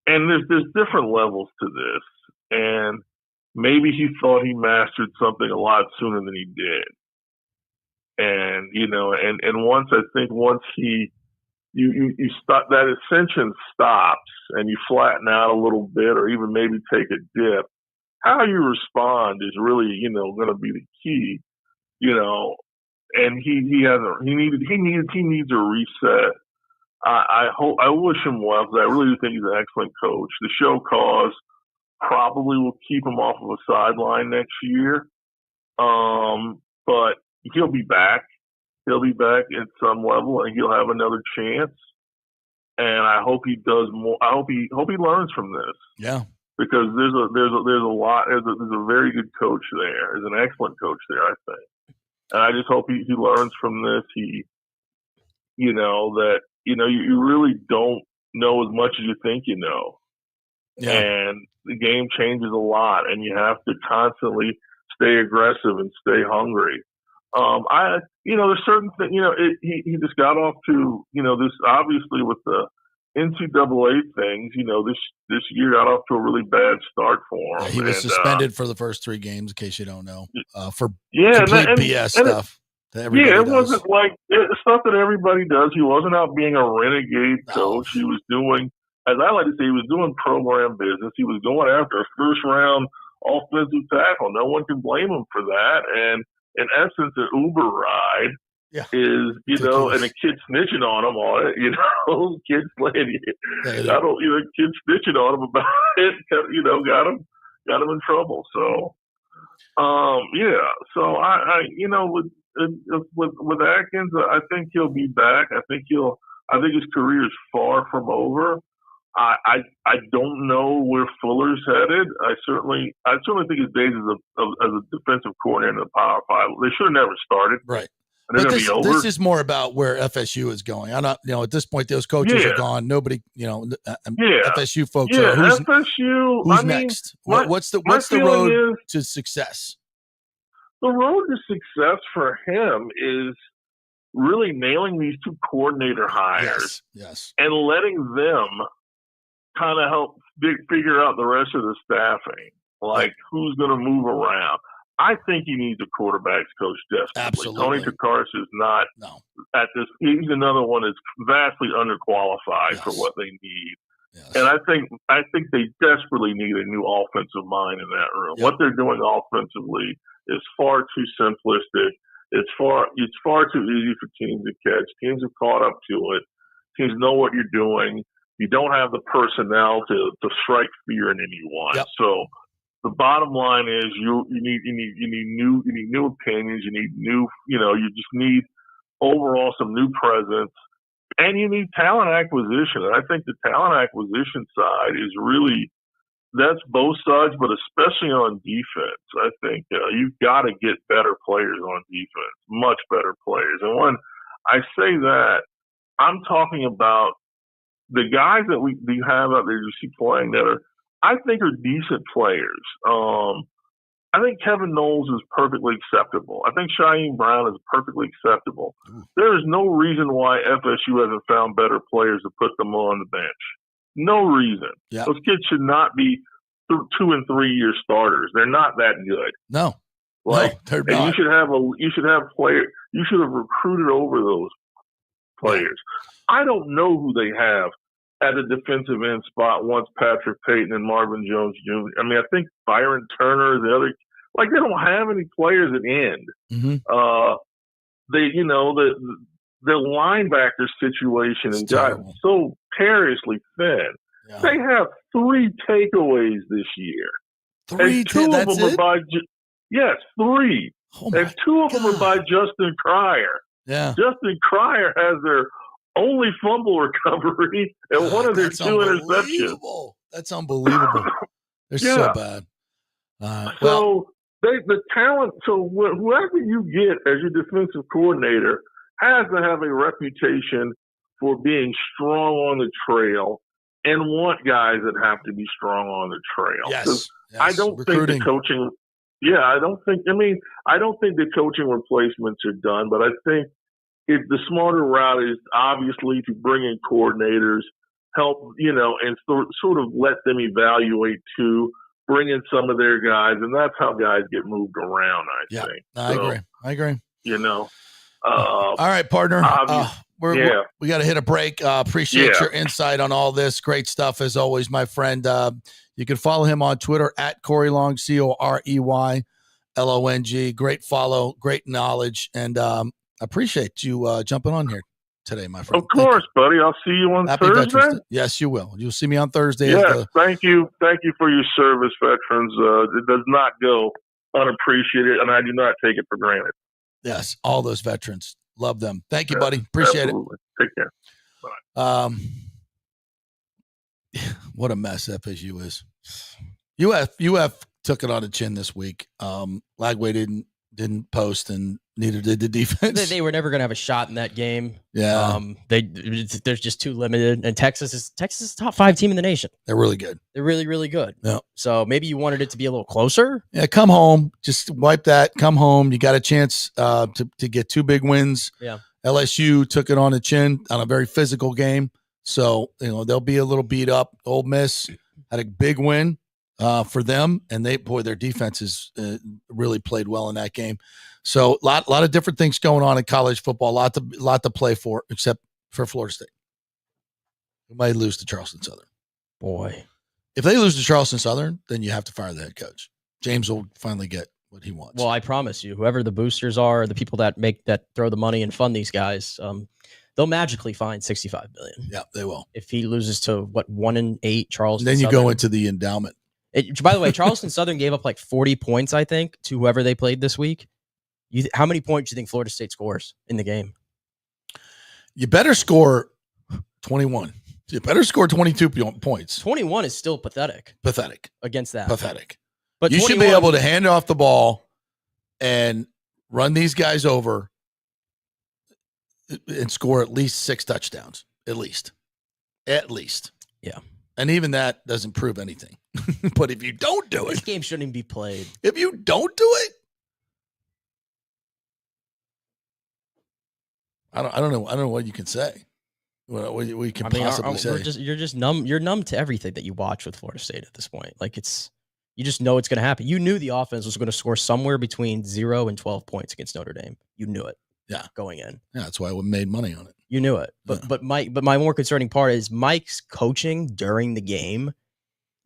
and there's different levels to this, and maybe he thought he mastered something a lot sooner than he did, and once he. You stop, that ascension stops and you flatten out a little bit or even maybe take a dip. How you respond is really, going to be the key, and he needs a reset. I wish him well because I really do think he's an excellent coach. The show cause probably will keep him off of a sideline next year. But he'll be back. He'll be back at some level, and he'll have another chance. And I hope he does more. I hope he learns from this. Yeah, because there's a lot. There's a very good coach there. There's an excellent coach there, I think. And I just hope he learns from this. You really don't know as much as you think you know. Yeah. And the game changes a lot, and you have to constantly stay aggressive and stay hungry. There's certain things, he just got off to, this obviously with the NCAA things, this year got off to a really bad start for him. Yeah, he was suspended for the first 3 games, in case you don't know, for complete BS stuff. That everybody does. Wasn't like stuff that everybody does. He wasn't out being a renegade coach. He was doing, as I like to say, he was doing program business. He was going after a first-round offensive tackle. No one can blame him for that. And in essence, an Uber ride is, and a kid snitching on him on it, kids playing, kids snitching on him about it, got him in trouble. So, so with Atkins, I think he'll be back. I think his career is far from over. I don't know where Fuller's headed. I certainly think his days as a defensive coordinator in the Power Five, they should have never started. Right. And they're going to be over. This is more about where FSU is going. I'm not, at this point, those coaches are gone. Nobody, FSU folks are. Who's next? What's the road to success? The road to success for him is really nailing these 2 coordinator hires. Yes. And letting them kind of help figure out the rest of the staffing, like who's going to move around. I think he needs a quarterbacks coach desperately. Absolutely. Tony Takaris is not at this. He's another one that's vastly underqualified for what they need. Yes. And I think they desperately need a new offensive mind in that room. Yep. What they're doing offensively is far too simplistic. It's far too easy for teams to catch. Teams have caught up to it. Teams know what you're doing. You don't have the personnel to strike fear in anyone. Yep. So the bottom line is you need new opinions. You need new, you just need overall some new presence, and you need talent acquisition. And I think the talent acquisition side is really, that's both sides, but especially on defense. I think you've got to get better players on defense, much better players. And when I say that, I'm talking about the guys that we have out there you see playing that I think are decent players. I think Kevin Knowles is perfectly acceptable. I think Shaheem Brown is perfectly acceptable. There is no reason why FSU hasn't found better players to put them on the bench. No reason. Yep. Those kids should not be 2 and 3 year starters. They're not that good. No. They're not. You should have recruited over those players. I don't know who they have at the defensive end spot once Patrick Payton and Marvin Jones Jr. I mean, I think Byron Turner, the other, they don't have any players at end. Mm-hmm. The linebacker situation has gotten so perilously thin. Yeah. They have 3 takeaways this year. 3? And 2 of them are by 3. And 2 of them are by Justin Cryer. Yeah. Justin Cryer has their only fumble recovery and one of their 2 interceptions. That's unbelievable. They're so bad. The talent. So whoever you get as your defensive coordinator has to have a reputation for being strong on the trail and want guys that have to be strong on the trail. Yes. I don't think the coaching. Yeah, I don't think the coaching replacements are done, but I think the smarter route is obviously to bring in coordinators, help, and sort of let them evaluate too, bring in some of their guys, and that's how guys get moved around, I think. I agree. All right, partner. We got to hit a break. Appreciate your insight on all this. Great stuff as always, my friend. You can follow him on Twitter at Corey Long, CoreyLong. Great follow, great knowledge, and appreciate you jumping on here today, my friend. Of course, buddy. I'll see you on Thursday. Yes, you will. You'll see me on Thursday. Yes, thank you. Thank you for your service, veterans. It does not go unappreciated, and I do not take it for granted. Yes, all those veterans. Love them. Thank you, buddy. Appreciate it. Take care. Bye. What a mess FSU is. UF took it on the chin this week. Lagway didn't didn't post, and neither did the defense. They were never going to have a shot in that game. Yeah. They're just too limited. And Texas is top 5 team in the nation. They're really good. They're really, really good. Yeah. So maybe you wanted it to be a little closer. Yeah, come home. Just wipe that. Come home. You got a chance to get 2 big wins. Yeah. LSU took it on the chin on a very physical game. So, they'll be a little beat up. Ole Miss had a big win for them, and their defense has really played well in that game. So, a lot of different things going on in college football. A lot to play for, except for Florida State. They might lose to Charleston Southern. Boy. If they lose to Charleston Southern, then you have to fire the head coach. James will finally get what he wants. Well, I promise you, whoever the boosters are, the people that throw the money and fund these guys, they'll magically find $65 million. Yeah, they will. If he loses to 1-8 Charleston, then you Southern. go into the endowment. By the way, Charleston Southern gave up like 40 points, I think, to whoever they played this week. How many points do you think Florida State scores in the game? You better score 21. You better score 22 points. 21 is still pathetic. Pathetic. Against that. Pathetic. But you 21, should be able to hand off the ball and run these guys over and score at least 6 touchdowns. At least. Yeah. And even that doesn't prove anything. But if you don't do this it. game shouldn't even be played. If you don't do it. I don't know what you can say. What you can possibly say. You're just numb. You're numb to everything that you watch with Florida State at this point. Like you just know it's going to happen. You knew the offense was going to score somewhere between 0 and 12 points against Notre Dame. You knew it. Yeah, going in. Yeah, that's why we made money on it. You knew it. But my more concerning part is Mike's coaching during the game.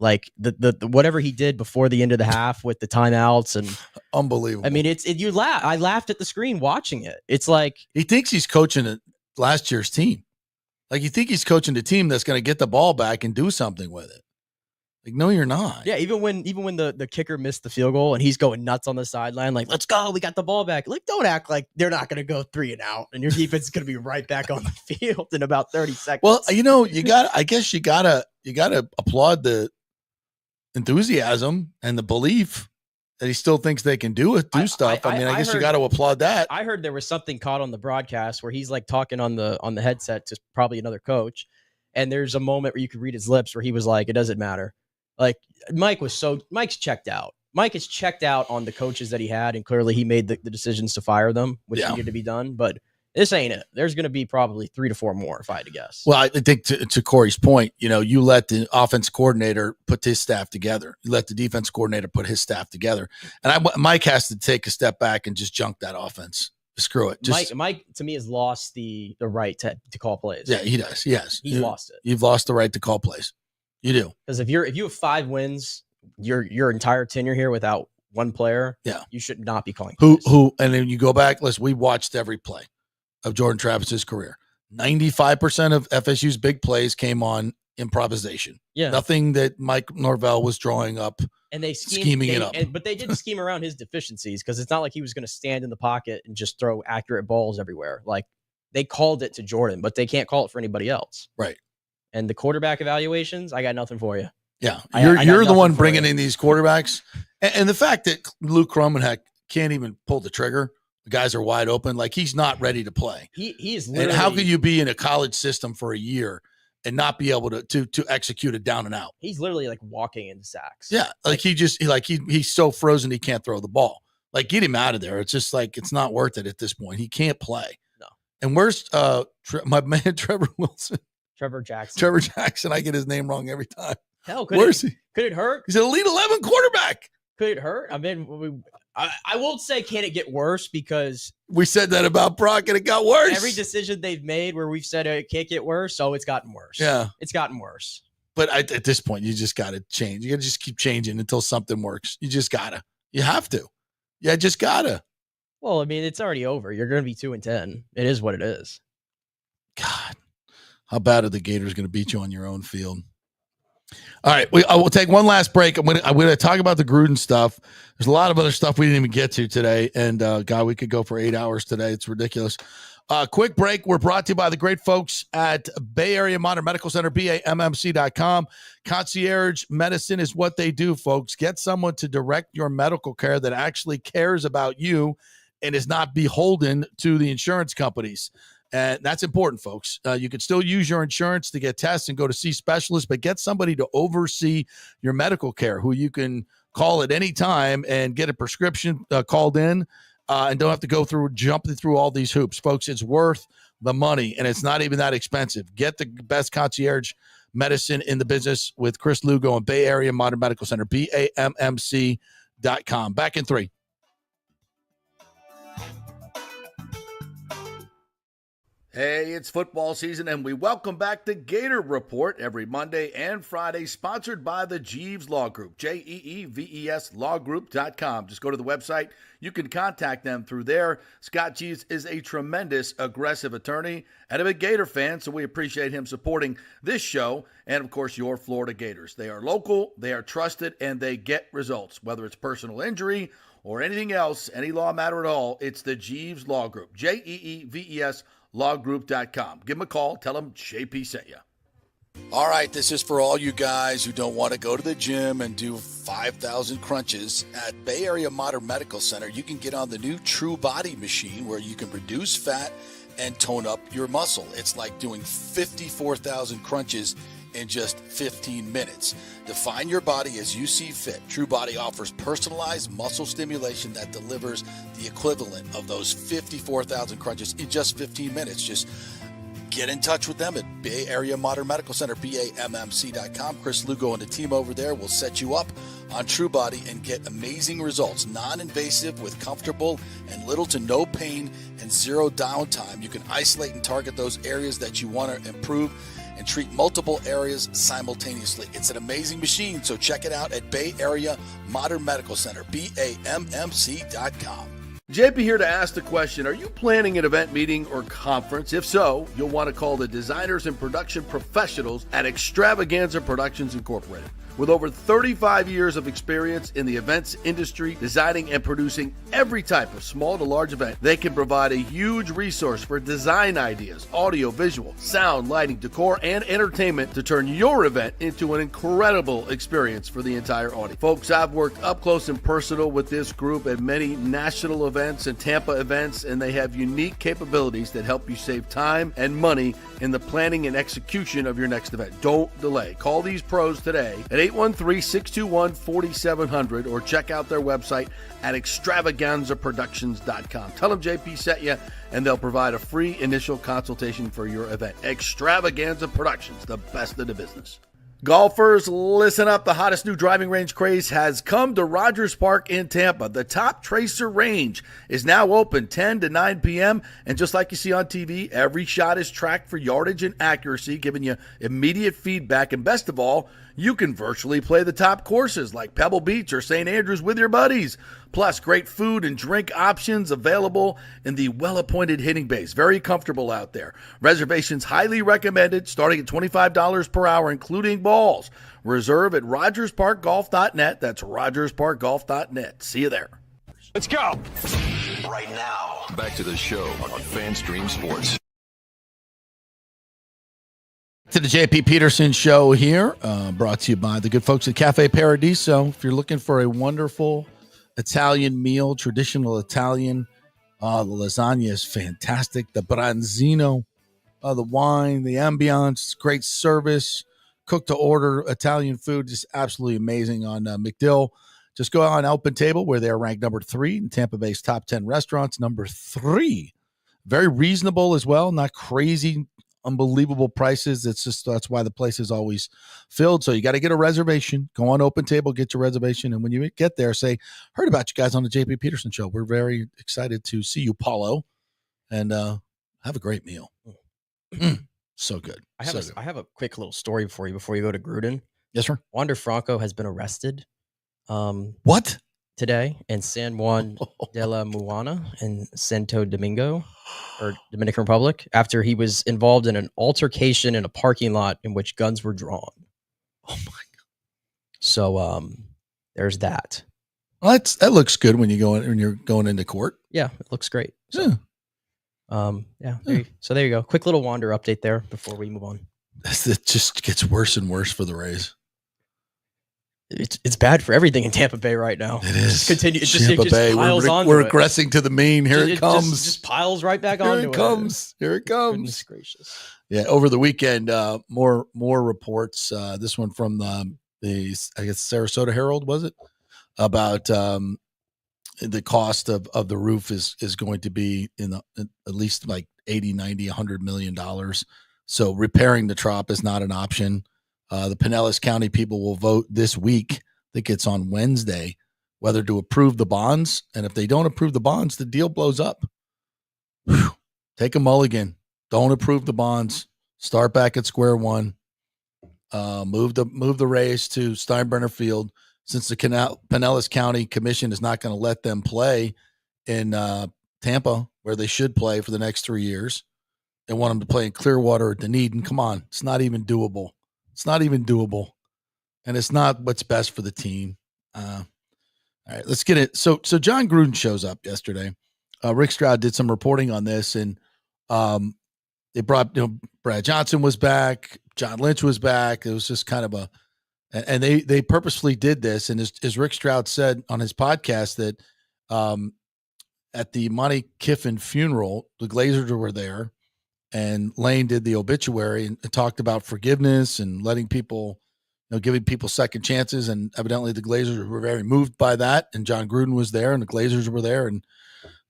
Like the whatever he did before the end of the half with the timeouts and unbelievable. I mean, you laugh. I laughed at the screen watching it. It's like he thinks he's coaching last year's team. Like you think he's coaching the team that's going to get the ball back and do something with it. Like, no, you're not. Yeah, even when the kicker missed the field goal and he's going nuts on the sideline, like, let's go, we got the ball back. Like, don't act like they're not going to go 3 and out and your defense is going to be right back on the field in about 30 seconds. Well, I guess you gotta applaud the enthusiasm and the belief that he still thinks they can do stuff. I guess you got to applaud that. I heard there was something caught on the broadcast where he's like talking on the headset to probably another coach, and there's a moment where you could read his lips where he was like, "It doesn't matter." Like Mike's checked out. Mike is checked out on the coaches that he had, and clearly he made the decisions to fire them, which needed to be done. But this ain't it. There's going to be probably 3 to 4 more, if I had to guess. Well, I think to Corey's point, you let the offense coordinator put his staff together. You let the defense coordinator put his staff together. And Mike has to take a step back and just junk that offense. Screw it. Mike, to me, has lost the right to call plays. Yeah, he does. Yes. He's lost it. You've lost the right to call plays. You do. Because if you have 5 wins, your entire tenure here without one player, you should not be calling plays. Who, and then you go back, we watched every play of Jordan Travis's career. 95% of FSU's big plays came on improvisation. Yeah. Nothing that Mike Norvell was drawing up and scheming it up. But they didn't scheme around his deficiencies because it's not like he was going to stand in the pocket and just throw accurate balls everywhere. Like they called it to Jordan, but they can't call it for anybody else. Right. And the quarterback evaluations, I got nothing for you. Yeah. You're the one bringing in these quarterbacks. And the fact that Luke Kromenheck can't even pull the trigger. The guys are wide open. Like he's not ready to play. He is literally. And how can you be in a college system for a year and not be able to execute it down and out? He's literally like walking into sacks. Yeah. He's so frozen he can't throw the ball. Like get him out of there. It's just like it's not worth it at this point. He can't play. No. And where's my man Trevor Wilson? Trevor Jackson. I get his name wrong every time. Hell, where's he? Could it hurt? He's an Elite 11 quarterback. Could it hurt? I mean, I won't say can it get worse because we said that about Brock and it got worse. Every decision they've made where we've said it can't get worse, so it's gotten worse. Yeah. It's gotten worse. But at this point, you just got to change. You got to just keep changing until something works. You just got to. You have to. Yeah, just got to. Well, I mean, it's already over. You're going to be 2-10. It is what it is. God. How bad are the Gators going to beat you on your own field? All right, I will take one last break. I'm going to talk about the Gruden stuff. There's a lot of other stuff we didn't even get to today, and God, we could go for 8 hours today. It's ridiculous. Quick break. We're brought to you by the great folks at Bay Area Modern Medical Center, BAMMC.com. Concierge medicine is what they do, folks. Get someone to direct your medical care that actually cares about you and is not beholden to the insurance companies. And that's important, folks. You can still use your insurance to get tests and go to see specialists, but get somebody to oversee your medical care who you can call at any time and get a prescription called in and don't have to jumping through all these hoops. Folks, it's worth the money, and it's not even that expensive. Get the best concierge medicine in the business with Chris Lugo and Bay Area Modern Medical Center, BAMMC.com. Back in 3. Hey, it's football season, and we welcome back the Gator Report every Monday and Friday, sponsored by the Jeeves Law Group, JEEVES lawgroup.com. Just go to the website. You can contact them through there. Scott Jeeves is a tremendous, aggressive attorney and a big Gator fan, so we appreciate him supporting this show and, of course, your Florida Gators. They are local, they are trusted, and they get results. Whether it's personal injury or anything else, any law matter at all, it's the Jeeves Law Group, JEEVES lawgroup.com. Give them a call. Tell them JP sent you. All right, this is for all you guys who don't want to go to the gym and do 5,000 crunches. At Bay Area Modern Medical Center, you can get on the new True Body machine where you can reduce fat and tone up your muscle. It's like doing 54,000 crunches in just 15 minutes. Define your body as you see fit. True Body offers personalized muscle stimulation that delivers the equivalent of those 54,000 crunches in just 15 minutes. Just get in touch with them at Bay Area Modern Medical Center, BAMMC.com. Chris Lugo and the team over there will set you up on True Body and get amazing results. Non-invasive with comfortable and little to no pain and zero downtime. You can isolate and target those areas that you want to improve and treat multiple areas simultaneously. It's an amazing machine, so check it out at Bay Area Modern Medical Center, BAMMC.com. JP here to ask the question, are you planning an event, meeting, or conference? If so, you'll want to call the designers and production professionals at Extravaganza Productions Incorporated. With over 35 years of experience in the events industry, designing and producing every type of small to large event, they can provide a huge resource for design ideas, audio, visual, sound, lighting, decor, and entertainment to turn your event into an incredible experience for the entire audience. Folks, I've worked up close and personal with this group at many national events and Tampa events, and they have unique capabilities that help you save time and money in the planning and execution of your next event. Don't delay. Call these pros today at 813-621-4700 or check out their website at extravaganzaproductions.com. Tell them JP sent you, and they'll provide a free initial consultation for your event. Extravaganza Productions, the best in the business. Golfers, listen up. The hottest new driving range craze has come to Rogers Park in Tampa. The Top Tracer range is now open 10 to 9 p.m. And just like you see on TV, every shot is tracked for yardage and accuracy, giving you immediate feedback. And best of all, you can virtually play the top courses like Pebble Beach or St. Andrews with your buddies. Plus, great food and drink options available in the well-appointed hitting bays. Very comfortable out there. Reservations highly recommended, starting at $25 per hour, including balls. Reserve at RogersParkGolf.net. That's RogersParkGolf.net. See you there. Let's go. Right now, back to the show on FanStream Sports. To the JP Peterson Show here, brought to you by the good folks at Cafe Paradiso. If you're looking for a wonderful Italian meal, traditional Italian, the lasagna is fantastic. The branzino, the wine, the ambiance, great service, cook to order Italian food, just absolutely amazing on McDill. Just go on Open Table where they're ranked number 3 in Tampa Bay's top 10 restaurants. Number 3, very reasonable as well, not crazy. Unbelievable prices. That's why the place is always filled. So you got to get a reservation. Go on Open Table, get your reservation, and when you get there, say, heard about you guys on the JP Peterson Show. We're very excited to see you, Paulo, and have a great meal. So good. I have a quick little story for you before you go to Gruden. Yes, sir. Wander Franco has been arrested. What? Today in San Juan de la Muana in Santo Domingo, or Dominican Republic, after he was involved in an altercation in a parking lot in which guns were drawn. Oh my God. So there's that. Well, that looks good when you're going into court. Yeah, it looks great. So. Yeah. So there you go. Quick little Wander update there before we move on. It just gets worse and worse for the Rays. It's bad for everything in Tampa Bay right now. It is. Continue. Tampa Bay. We're regressing to the mean. Here it comes. Just piles right back onto it. Here it comes. Here it comes. Goodness gracious. Yeah. Over the weekend, more reports. This one from the I guess Sarasota Herald, was it, about the cost of the roof is going to be at least like 80, 90, $100 million. So repairing the trop is not an option. The Pinellas County people will vote this week. I think it's on Wednesday, whether to approve the bonds. And if they don't approve the bonds, the deal blows up. Whew. Take a mulligan. Don't approve the bonds. Start back at square one. Move the Rays to Steinbrenner Field, since the Pinellas County Commission is not going to let them play in Tampa, where they should play for the next 3 years. They want them to play in Clearwater or Dunedin. Come on. It's not even doable. And it's not what's best for the team. All right, let's get it. So John Gruden shows up yesterday. Rick Stroud did some reporting on this, and they brought, Brad Johnson was back. John Lynch was back. It was just kind of and they purposefully did this. And as Rick Stroud said on his podcast that at the Monty Kiffin funeral, the Glazers were there, and Lane did the obituary and talked about forgiveness and letting people, giving people second chances. And evidently the Glazers were very moved by that. And John Gruden was there, and the Glazers were there, and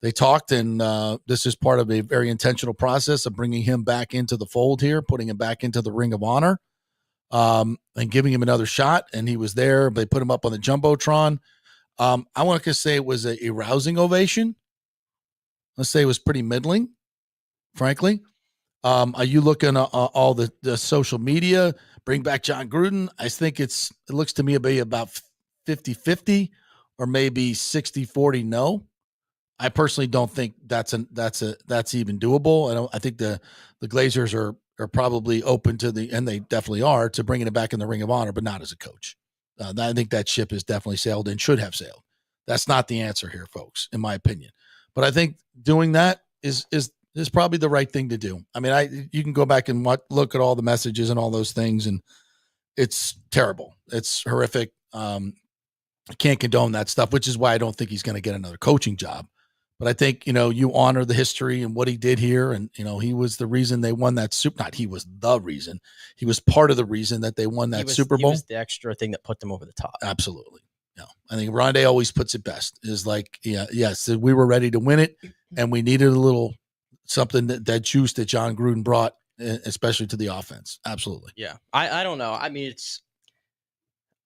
they talked. And this is part of a very intentional process of bringing him back into the fold here, putting him back into the Ring of Honor, and giving him another shot. And he was there. They put him up on the Jumbotron. I want to say it was a rousing ovation. Let's say it was pretty middling, frankly. Are you looking at all the social media? Bring back John Gruden. I think it looks to me to be about 50-50 or maybe 60-40 no. I personally don't think that's even doable. I think the Glazers are probably open to and they definitely are, to bringing it back in the Ring of Honor, but not as a coach. I think that ship has definitely sailed and should have sailed. That's not the answer here, folks, in my opinion. But I think doing that is probably the right thing to do. I mean, you can go back and look at all the messages and all those things, and it's terrible. It's horrific. I can't condone that stuff, which is why I don't think he's going to get another coaching job. But I think, you honor the history and what he did here. And, he was the reason they won that Not he was the reason. He was part of the reason that they won that Super Bowl. He was the extra thing that put them over the top. Absolutely. No, I think Rondé always puts it best, is like, yes, we were ready to win it, and we needed a little something that juice that John Gruden brought, especially to the offense. Absolutely. Yeah. I don't know. I mean,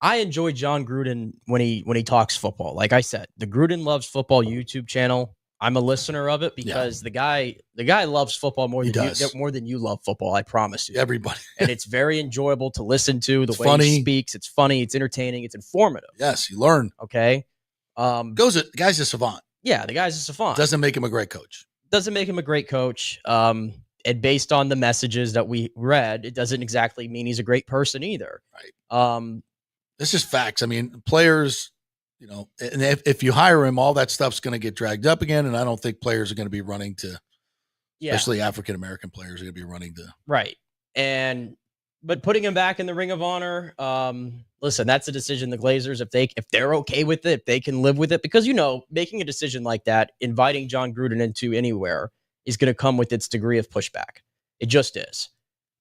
I enjoy John Gruden when he talks football. Like I said, the Gruden Loves Football YouTube channel, I'm a listener of it because the guy loves football more than you love football. I promise you. Everybody. And it's very enjoyable to listen to the way he speaks. It's funny. It's entertaining. It's informative. Yes, you learn. Okay. The guy's a savant. Yeah, the guy's a savant. Doesn't make him a great coach. And based on the messages that we read, it doesn't exactly mean he's a great person either. Right. It's just facts. I mean, players, and if you hire him, all that stuff's going to get dragged up again. And I don't think players are going to be running to, especially African-American players are going to be running to. Right. But putting him back in the Ring of Honor, listen, that's a decision the Glazers, if they're okay with it, if they can live with it, because, making a decision like that, inviting John Gruden into anywhere is going to come with its degree of pushback. It just is.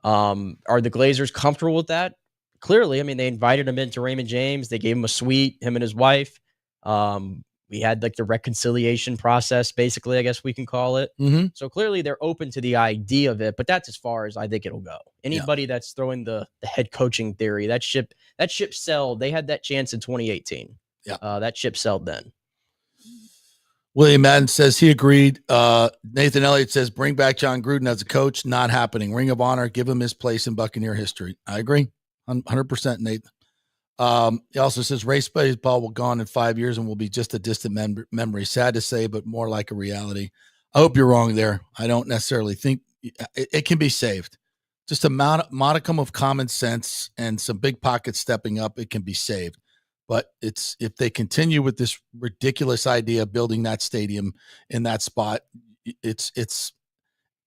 Are the Glazers comfortable with that? Clearly. I mean, they invited him into Raymond James. They gave him a suite, him and his wife. We had like the reconciliation process, basically, I guess we can call it. Mm-hmm. So clearly they're open to the idea of it, but that's as far as I think it'll go. Anybody that's throwing the head coaching theory, that ship sailed. They had that chance in 2018. Yeah. That ship sailed then. William Madden says he agreed. Nathan Elliott says, bring back John Gruden as a coach. Not happening. Ring of Honor. Give him his place in Buccaneer history. I agree. 100%, Nathan. He also says race baseball will go on in 5 years and will be just a distant memory. Sad to say, but more like a reality. I hope you're wrong there. I don't necessarily think it can be saved. Just a modicum of common sense and some big pockets stepping up, it can be saved. But if they continue with this ridiculous idea of building that stadium in that spot, it's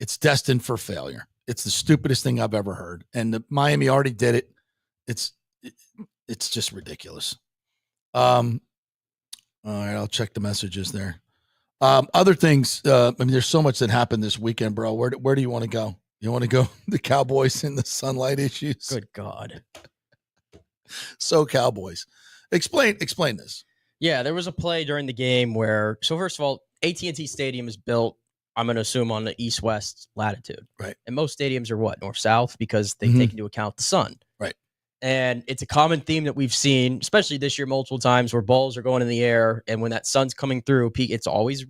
it's destined for failure. It's the stupidest thing I've ever heard. And Miami already did it. It's just ridiculous. All right, I'll check the messages there. Other things, there's so much that happened this weekend, bro. Where do you want to go? You want to go the Cowboys and the sunlight issues? Good God. So Cowboys. Explain this. Yeah, there was a play during the game where, so first of all, AT&T Stadium is built, I'm going to assume, on the east-west latitude. Right. And most stadiums are what? North-south, because they take into account the sun. Right. And it's a common theme that we've seen, especially this year, multiple times, where balls are going in the air, and when that sun's coming through, it's always,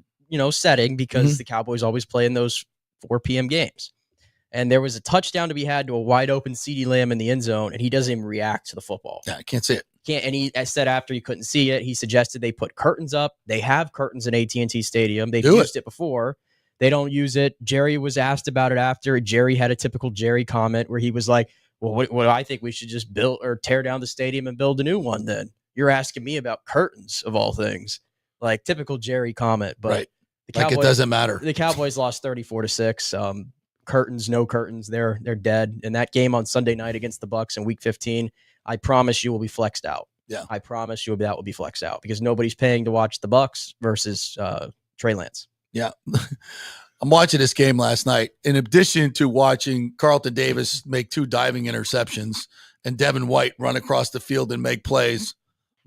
setting, because the Cowboys always play in those 4 p.m. games. And there was a touchdown to be had to a wide open CeeDee Lamb in the end zone, and he doesn't even react to the football. Yeah, I can't see it. And he said after he couldn't see it, he suggested they put curtains up. They have curtains in AT&T Stadium. They've used it before. They don't use it. Jerry was asked about it after. Jerry had a typical Jerry comment where he was like, well, what I think we should just build or tear down the stadium and build a new one then. You're asking me about curtains, of all things. Like, typical Jerry comment. But right. The Cowboys, it doesn't matter. The Cowboys lost 34-6. Curtains, no curtains. They're dead. And that game on Sunday night against the Bucs in Week 15, I promise you will be flexed out. Yeah. I promise you that will be flexed out because nobody's paying to watch the Bucs versus Trey Lance. Yeah. I'm watching this game last night. In addition to watching Carlton Davis make 2 diving interceptions and Devin White run across the field and make plays.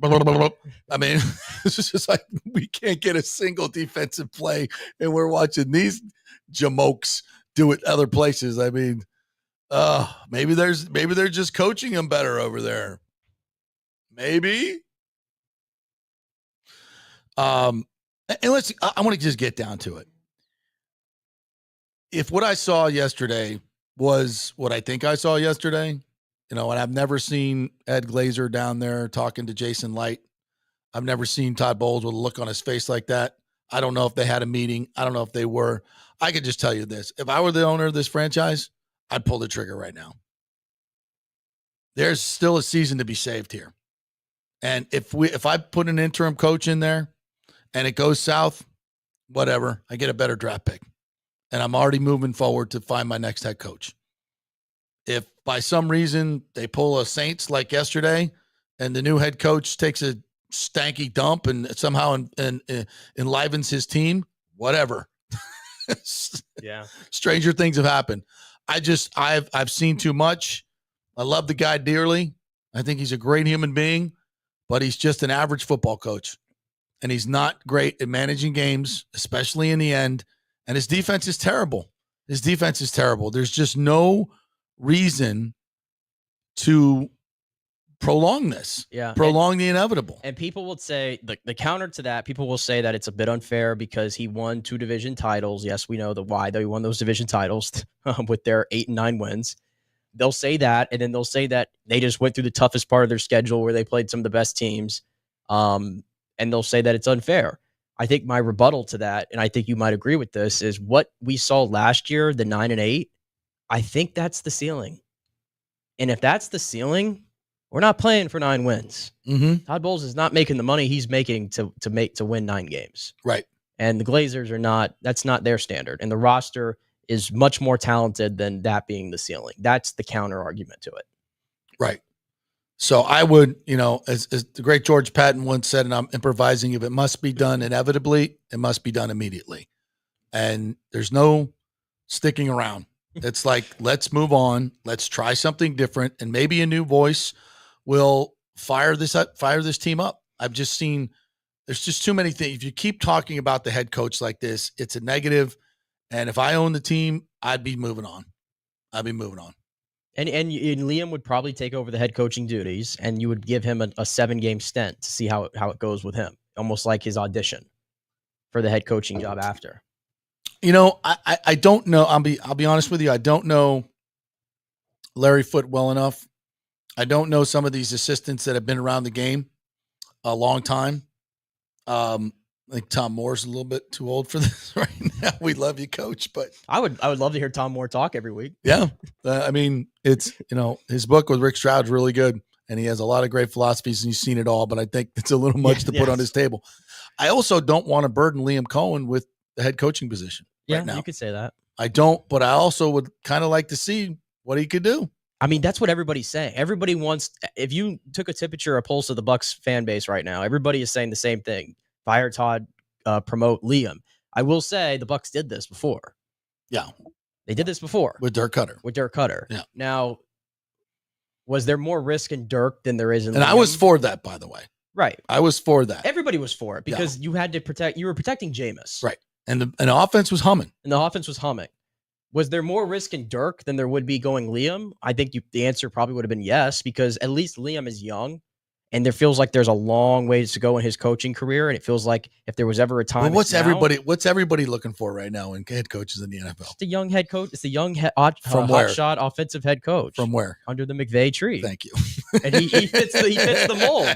I mean, this is just like we can't get a single defensive play, and we're watching these jamokes do it other places. I mean, maybe they're just coaching them better over there. Maybe. And I want to just get down to it. If what I saw yesterday was what I think I saw yesterday, and I've never seen Ed Glazer down there talking to Jason Light. I've never seen Todd Bowles with a look on his face like that. I don't know if they had a meeting. I don't know if they were. I could just tell you this. If I were the owner of this franchise, I'd pull the trigger right now. There's still a season to be saved here. And if I put an interim coach in there and it goes south, whatever, I get a better draft pick. And I'm already moving forward to find my next head coach. If by some reason they pull a Saints like yesterday and the new head coach takes a stanky dump and somehow enlivens his team, whatever. Yeah. Stranger things have happened. I've seen too much. I love the guy dearly. I think he's a great human being, but he's just an average football coach. And he's not great at managing games, especially in the end. And his defense is terrible. There's just no reason to prolong this. Yeah. Prolong the inevitable. And people will say, the counter to that, people will say that it's a bit unfair because he won 2 division titles. Yes, we know why they won those division titles with their 8 and 9 wins. They'll say that, and then they'll say that they just went through the toughest part of their schedule where they played some of the best teams. And they'll say that it's unfair. I think my rebuttal to that, and I think you might agree with this, is what we saw last year, the 9 and 8. I think that's the ceiling. And if that's the ceiling, we're not playing for 9 wins. Mm-hmm. Todd Bowles is not making the money he's making to win 9 games. Right. And the Glazers are not. That's not their standard. And the roster is much more talented than that being the ceiling. That's the counter argument to it. Right. So I would, as the great George Patton once said, and I'm improvising, if it must be done inevitably, it must be done immediately. And there's no sticking around. It's like, let's move on. Let's try something different. And maybe a new voice will fire this team up. I've just seen, there's just too many things. If you keep talking about the head coach like this, it's a negative. And if I own the team, I'd be moving on. And Liam would probably take over the head coaching duties, and you would give him a 7-game stint to see how it goes with him, almost like his audition for the head coaching job after. I don't know. I'll be honest with you. I don't know Larry Foote well enough. I don't know some of these assistants that have been around the game a long time. I think Tom Moore's a little bit too old for this right now. We love you, Coach, but I would love to hear Tom Moore talk every week. Yeah, I mean, it's his book with Rick Stroud's really good, and he has a lot of great philosophies, and you've seen it all. But I think it's a little much to put on his table. I also don't want to burden Liam Cohen with the head coaching position. Yeah, right now. you could say that. I don't, but I also would kind of like to see what he could do. I mean, that's what everybody's saying. Everybody wants, if you took a temperature, a pulse of the Bucs fan base right now, everybody is saying the same thing. Fire Todd, promote Liam. I will say the Bucs did this before. Yeah. They did this before. With Dirk Cutter. Yeah. Now, was there more risk in Dirk than there is in Liam? And I was for that, by the way. Right. I was for that. Everybody was for it because you had to protect, you were protecting Jameis. Right. And the offense was humming. Was there more risk in Dirk than there would be going Liam? I think the answer probably would have been yes, because at least Liam is young, and there feels like there's a long ways to go in his coaching career. And it feels like if there was ever a time, what's everybody looking for right now in head coaches in the NFL? It's the young head coach. It's the young From where? hotshot offensive head coach. From where? Under the McVay tree. Thank you. And he fits the mold.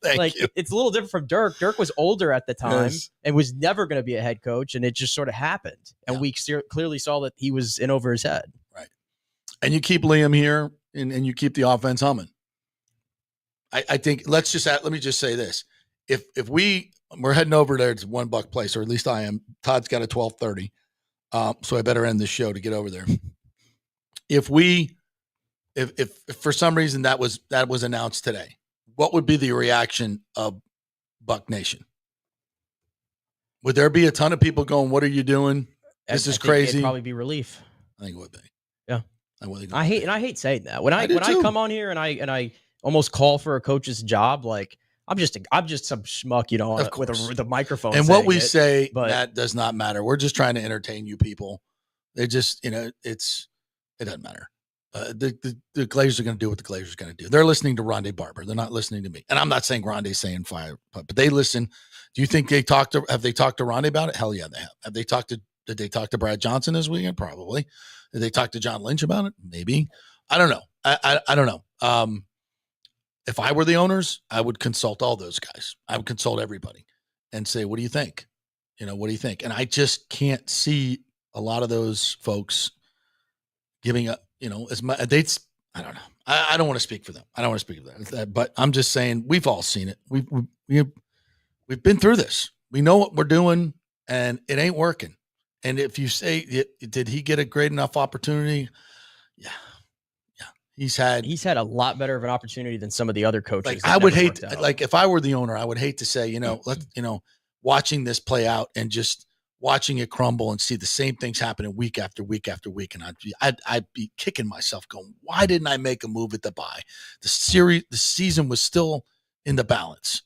Thank you. It's a little different from Dirk. Dirk was older at the time Yes. and was never going to be a head coach, and it just sort of happened. And we clearly saw that he was in over his head. Right. And you keep Liam here, and you keep the offense humming. I think let me just say this. If we're heading over there to $1 place, or at least I am. Todd's got a 12:30. So I better end this show to get over there. If for some reason that was announced today, what would be the reaction of Buck Nation? Would there be a ton of people going, "What are you doing? This is crazy"? It'd probably be relief. I think it would be. Yeah. I hate saying that. When I come on here and I almost call for a coach's job, like I'm just some schmuck, with a microphone. And what we it, say, but that does not matter. We're just trying to entertain you people. It just, it doesn't matter. The Glazers are going to do what the Glazers are going to do. They're listening to Rondé Barber. They're not listening to me. And I'm not saying Rondé's saying fire, but they listen. Do you think have they talked to Rondé about it? Hell yeah, they have. Did they talk to Brad Johnson this weekend? Probably. Did they talk to John Lynch about it? Maybe. I don't know. I don't know. If I were the owners, I would consult all those guys. I would consult everybody and say, what do you think? What do you think? And I just can't see a lot of those folks giving up, as much. I don't know. I don't want to speak for them. I don't want to speak for that. But I'm just saying, we've all seen it. We've been through this. We know what we're doing, and it ain't working. And if you say, did he get a great enough opportunity? Yeah. He's had a lot better of an opportunity than some of the other coaches. I would hate, if I were the owner, I would hate to say, watching this play out and just watching it crumble and see the same things happening week after week after week. And I'd be kicking myself going, why didn't I make a move at the bye? The season was still in the balance.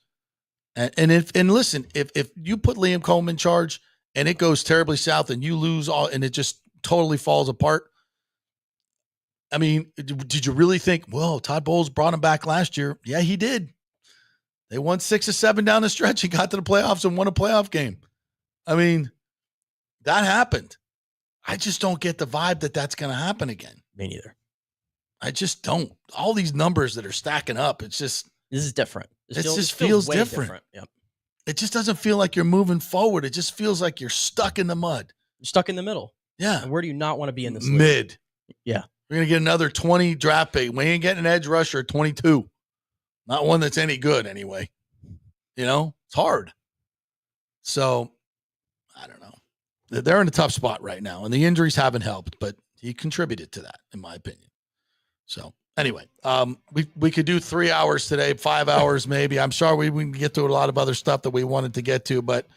And listen, if you put Liam Coleman in charge and it goes terribly south and you lose all, and it just totally falls apart. I mean, did you really think, well, Todd Bowles brought him back last year? Yeah, he did. They won 6 or 7 down the stretch. He got to the playoffs and won a playoff game. I mean, that happened. I just don't get the vibe that that's going to happen again. Me neither. I just don't. All these numbers that are stacking up, this is different. It just feels different. Yep. It just doesn't feel like you're moving forward. It just feels like you're stuck in the mud. You're stuck in the middle. Yeah. And where do you not want to be in this league? Mid. Yeah. We're going to get another 20 draft pick. We ain't getting an edge rusher at 22. Not one that's any good anyway. It's hard. So, I don't know. They're in a tough spot right now, and the injuries haven't helped, but he contributed to that, in my opinion. So, anyway, we could do 3 hours today, 5 hours maybe. I'm sorry we can get to a lot of other stuff that we wanted to get to, but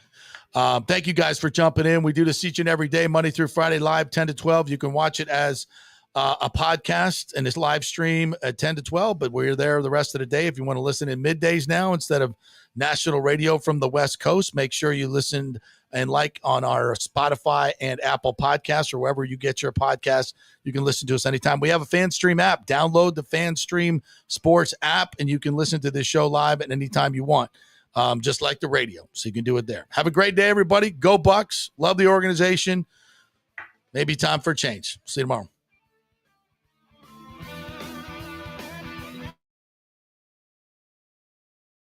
thank you guys for jumping in. We do this each and every day, Monday through Friday, live 10 to 12. You can watch it as a podcast and it's live stream at 10 to 12, but we're there the rest of the day. If you want to listen in middays now instead of national radio from the West Coast, make sure you listen and like on our Spotify and Apple podcasts or wherever you get your podcasts. You can listen to us anytime. We have a FanStream app. Download the FanStream Sports app and you can listen to this show live at any time you want, just like the radio. So you can do it there. Have a great day, everybody. Go Bucs. Love the organization. Maybe time for a change. See you tomorrow.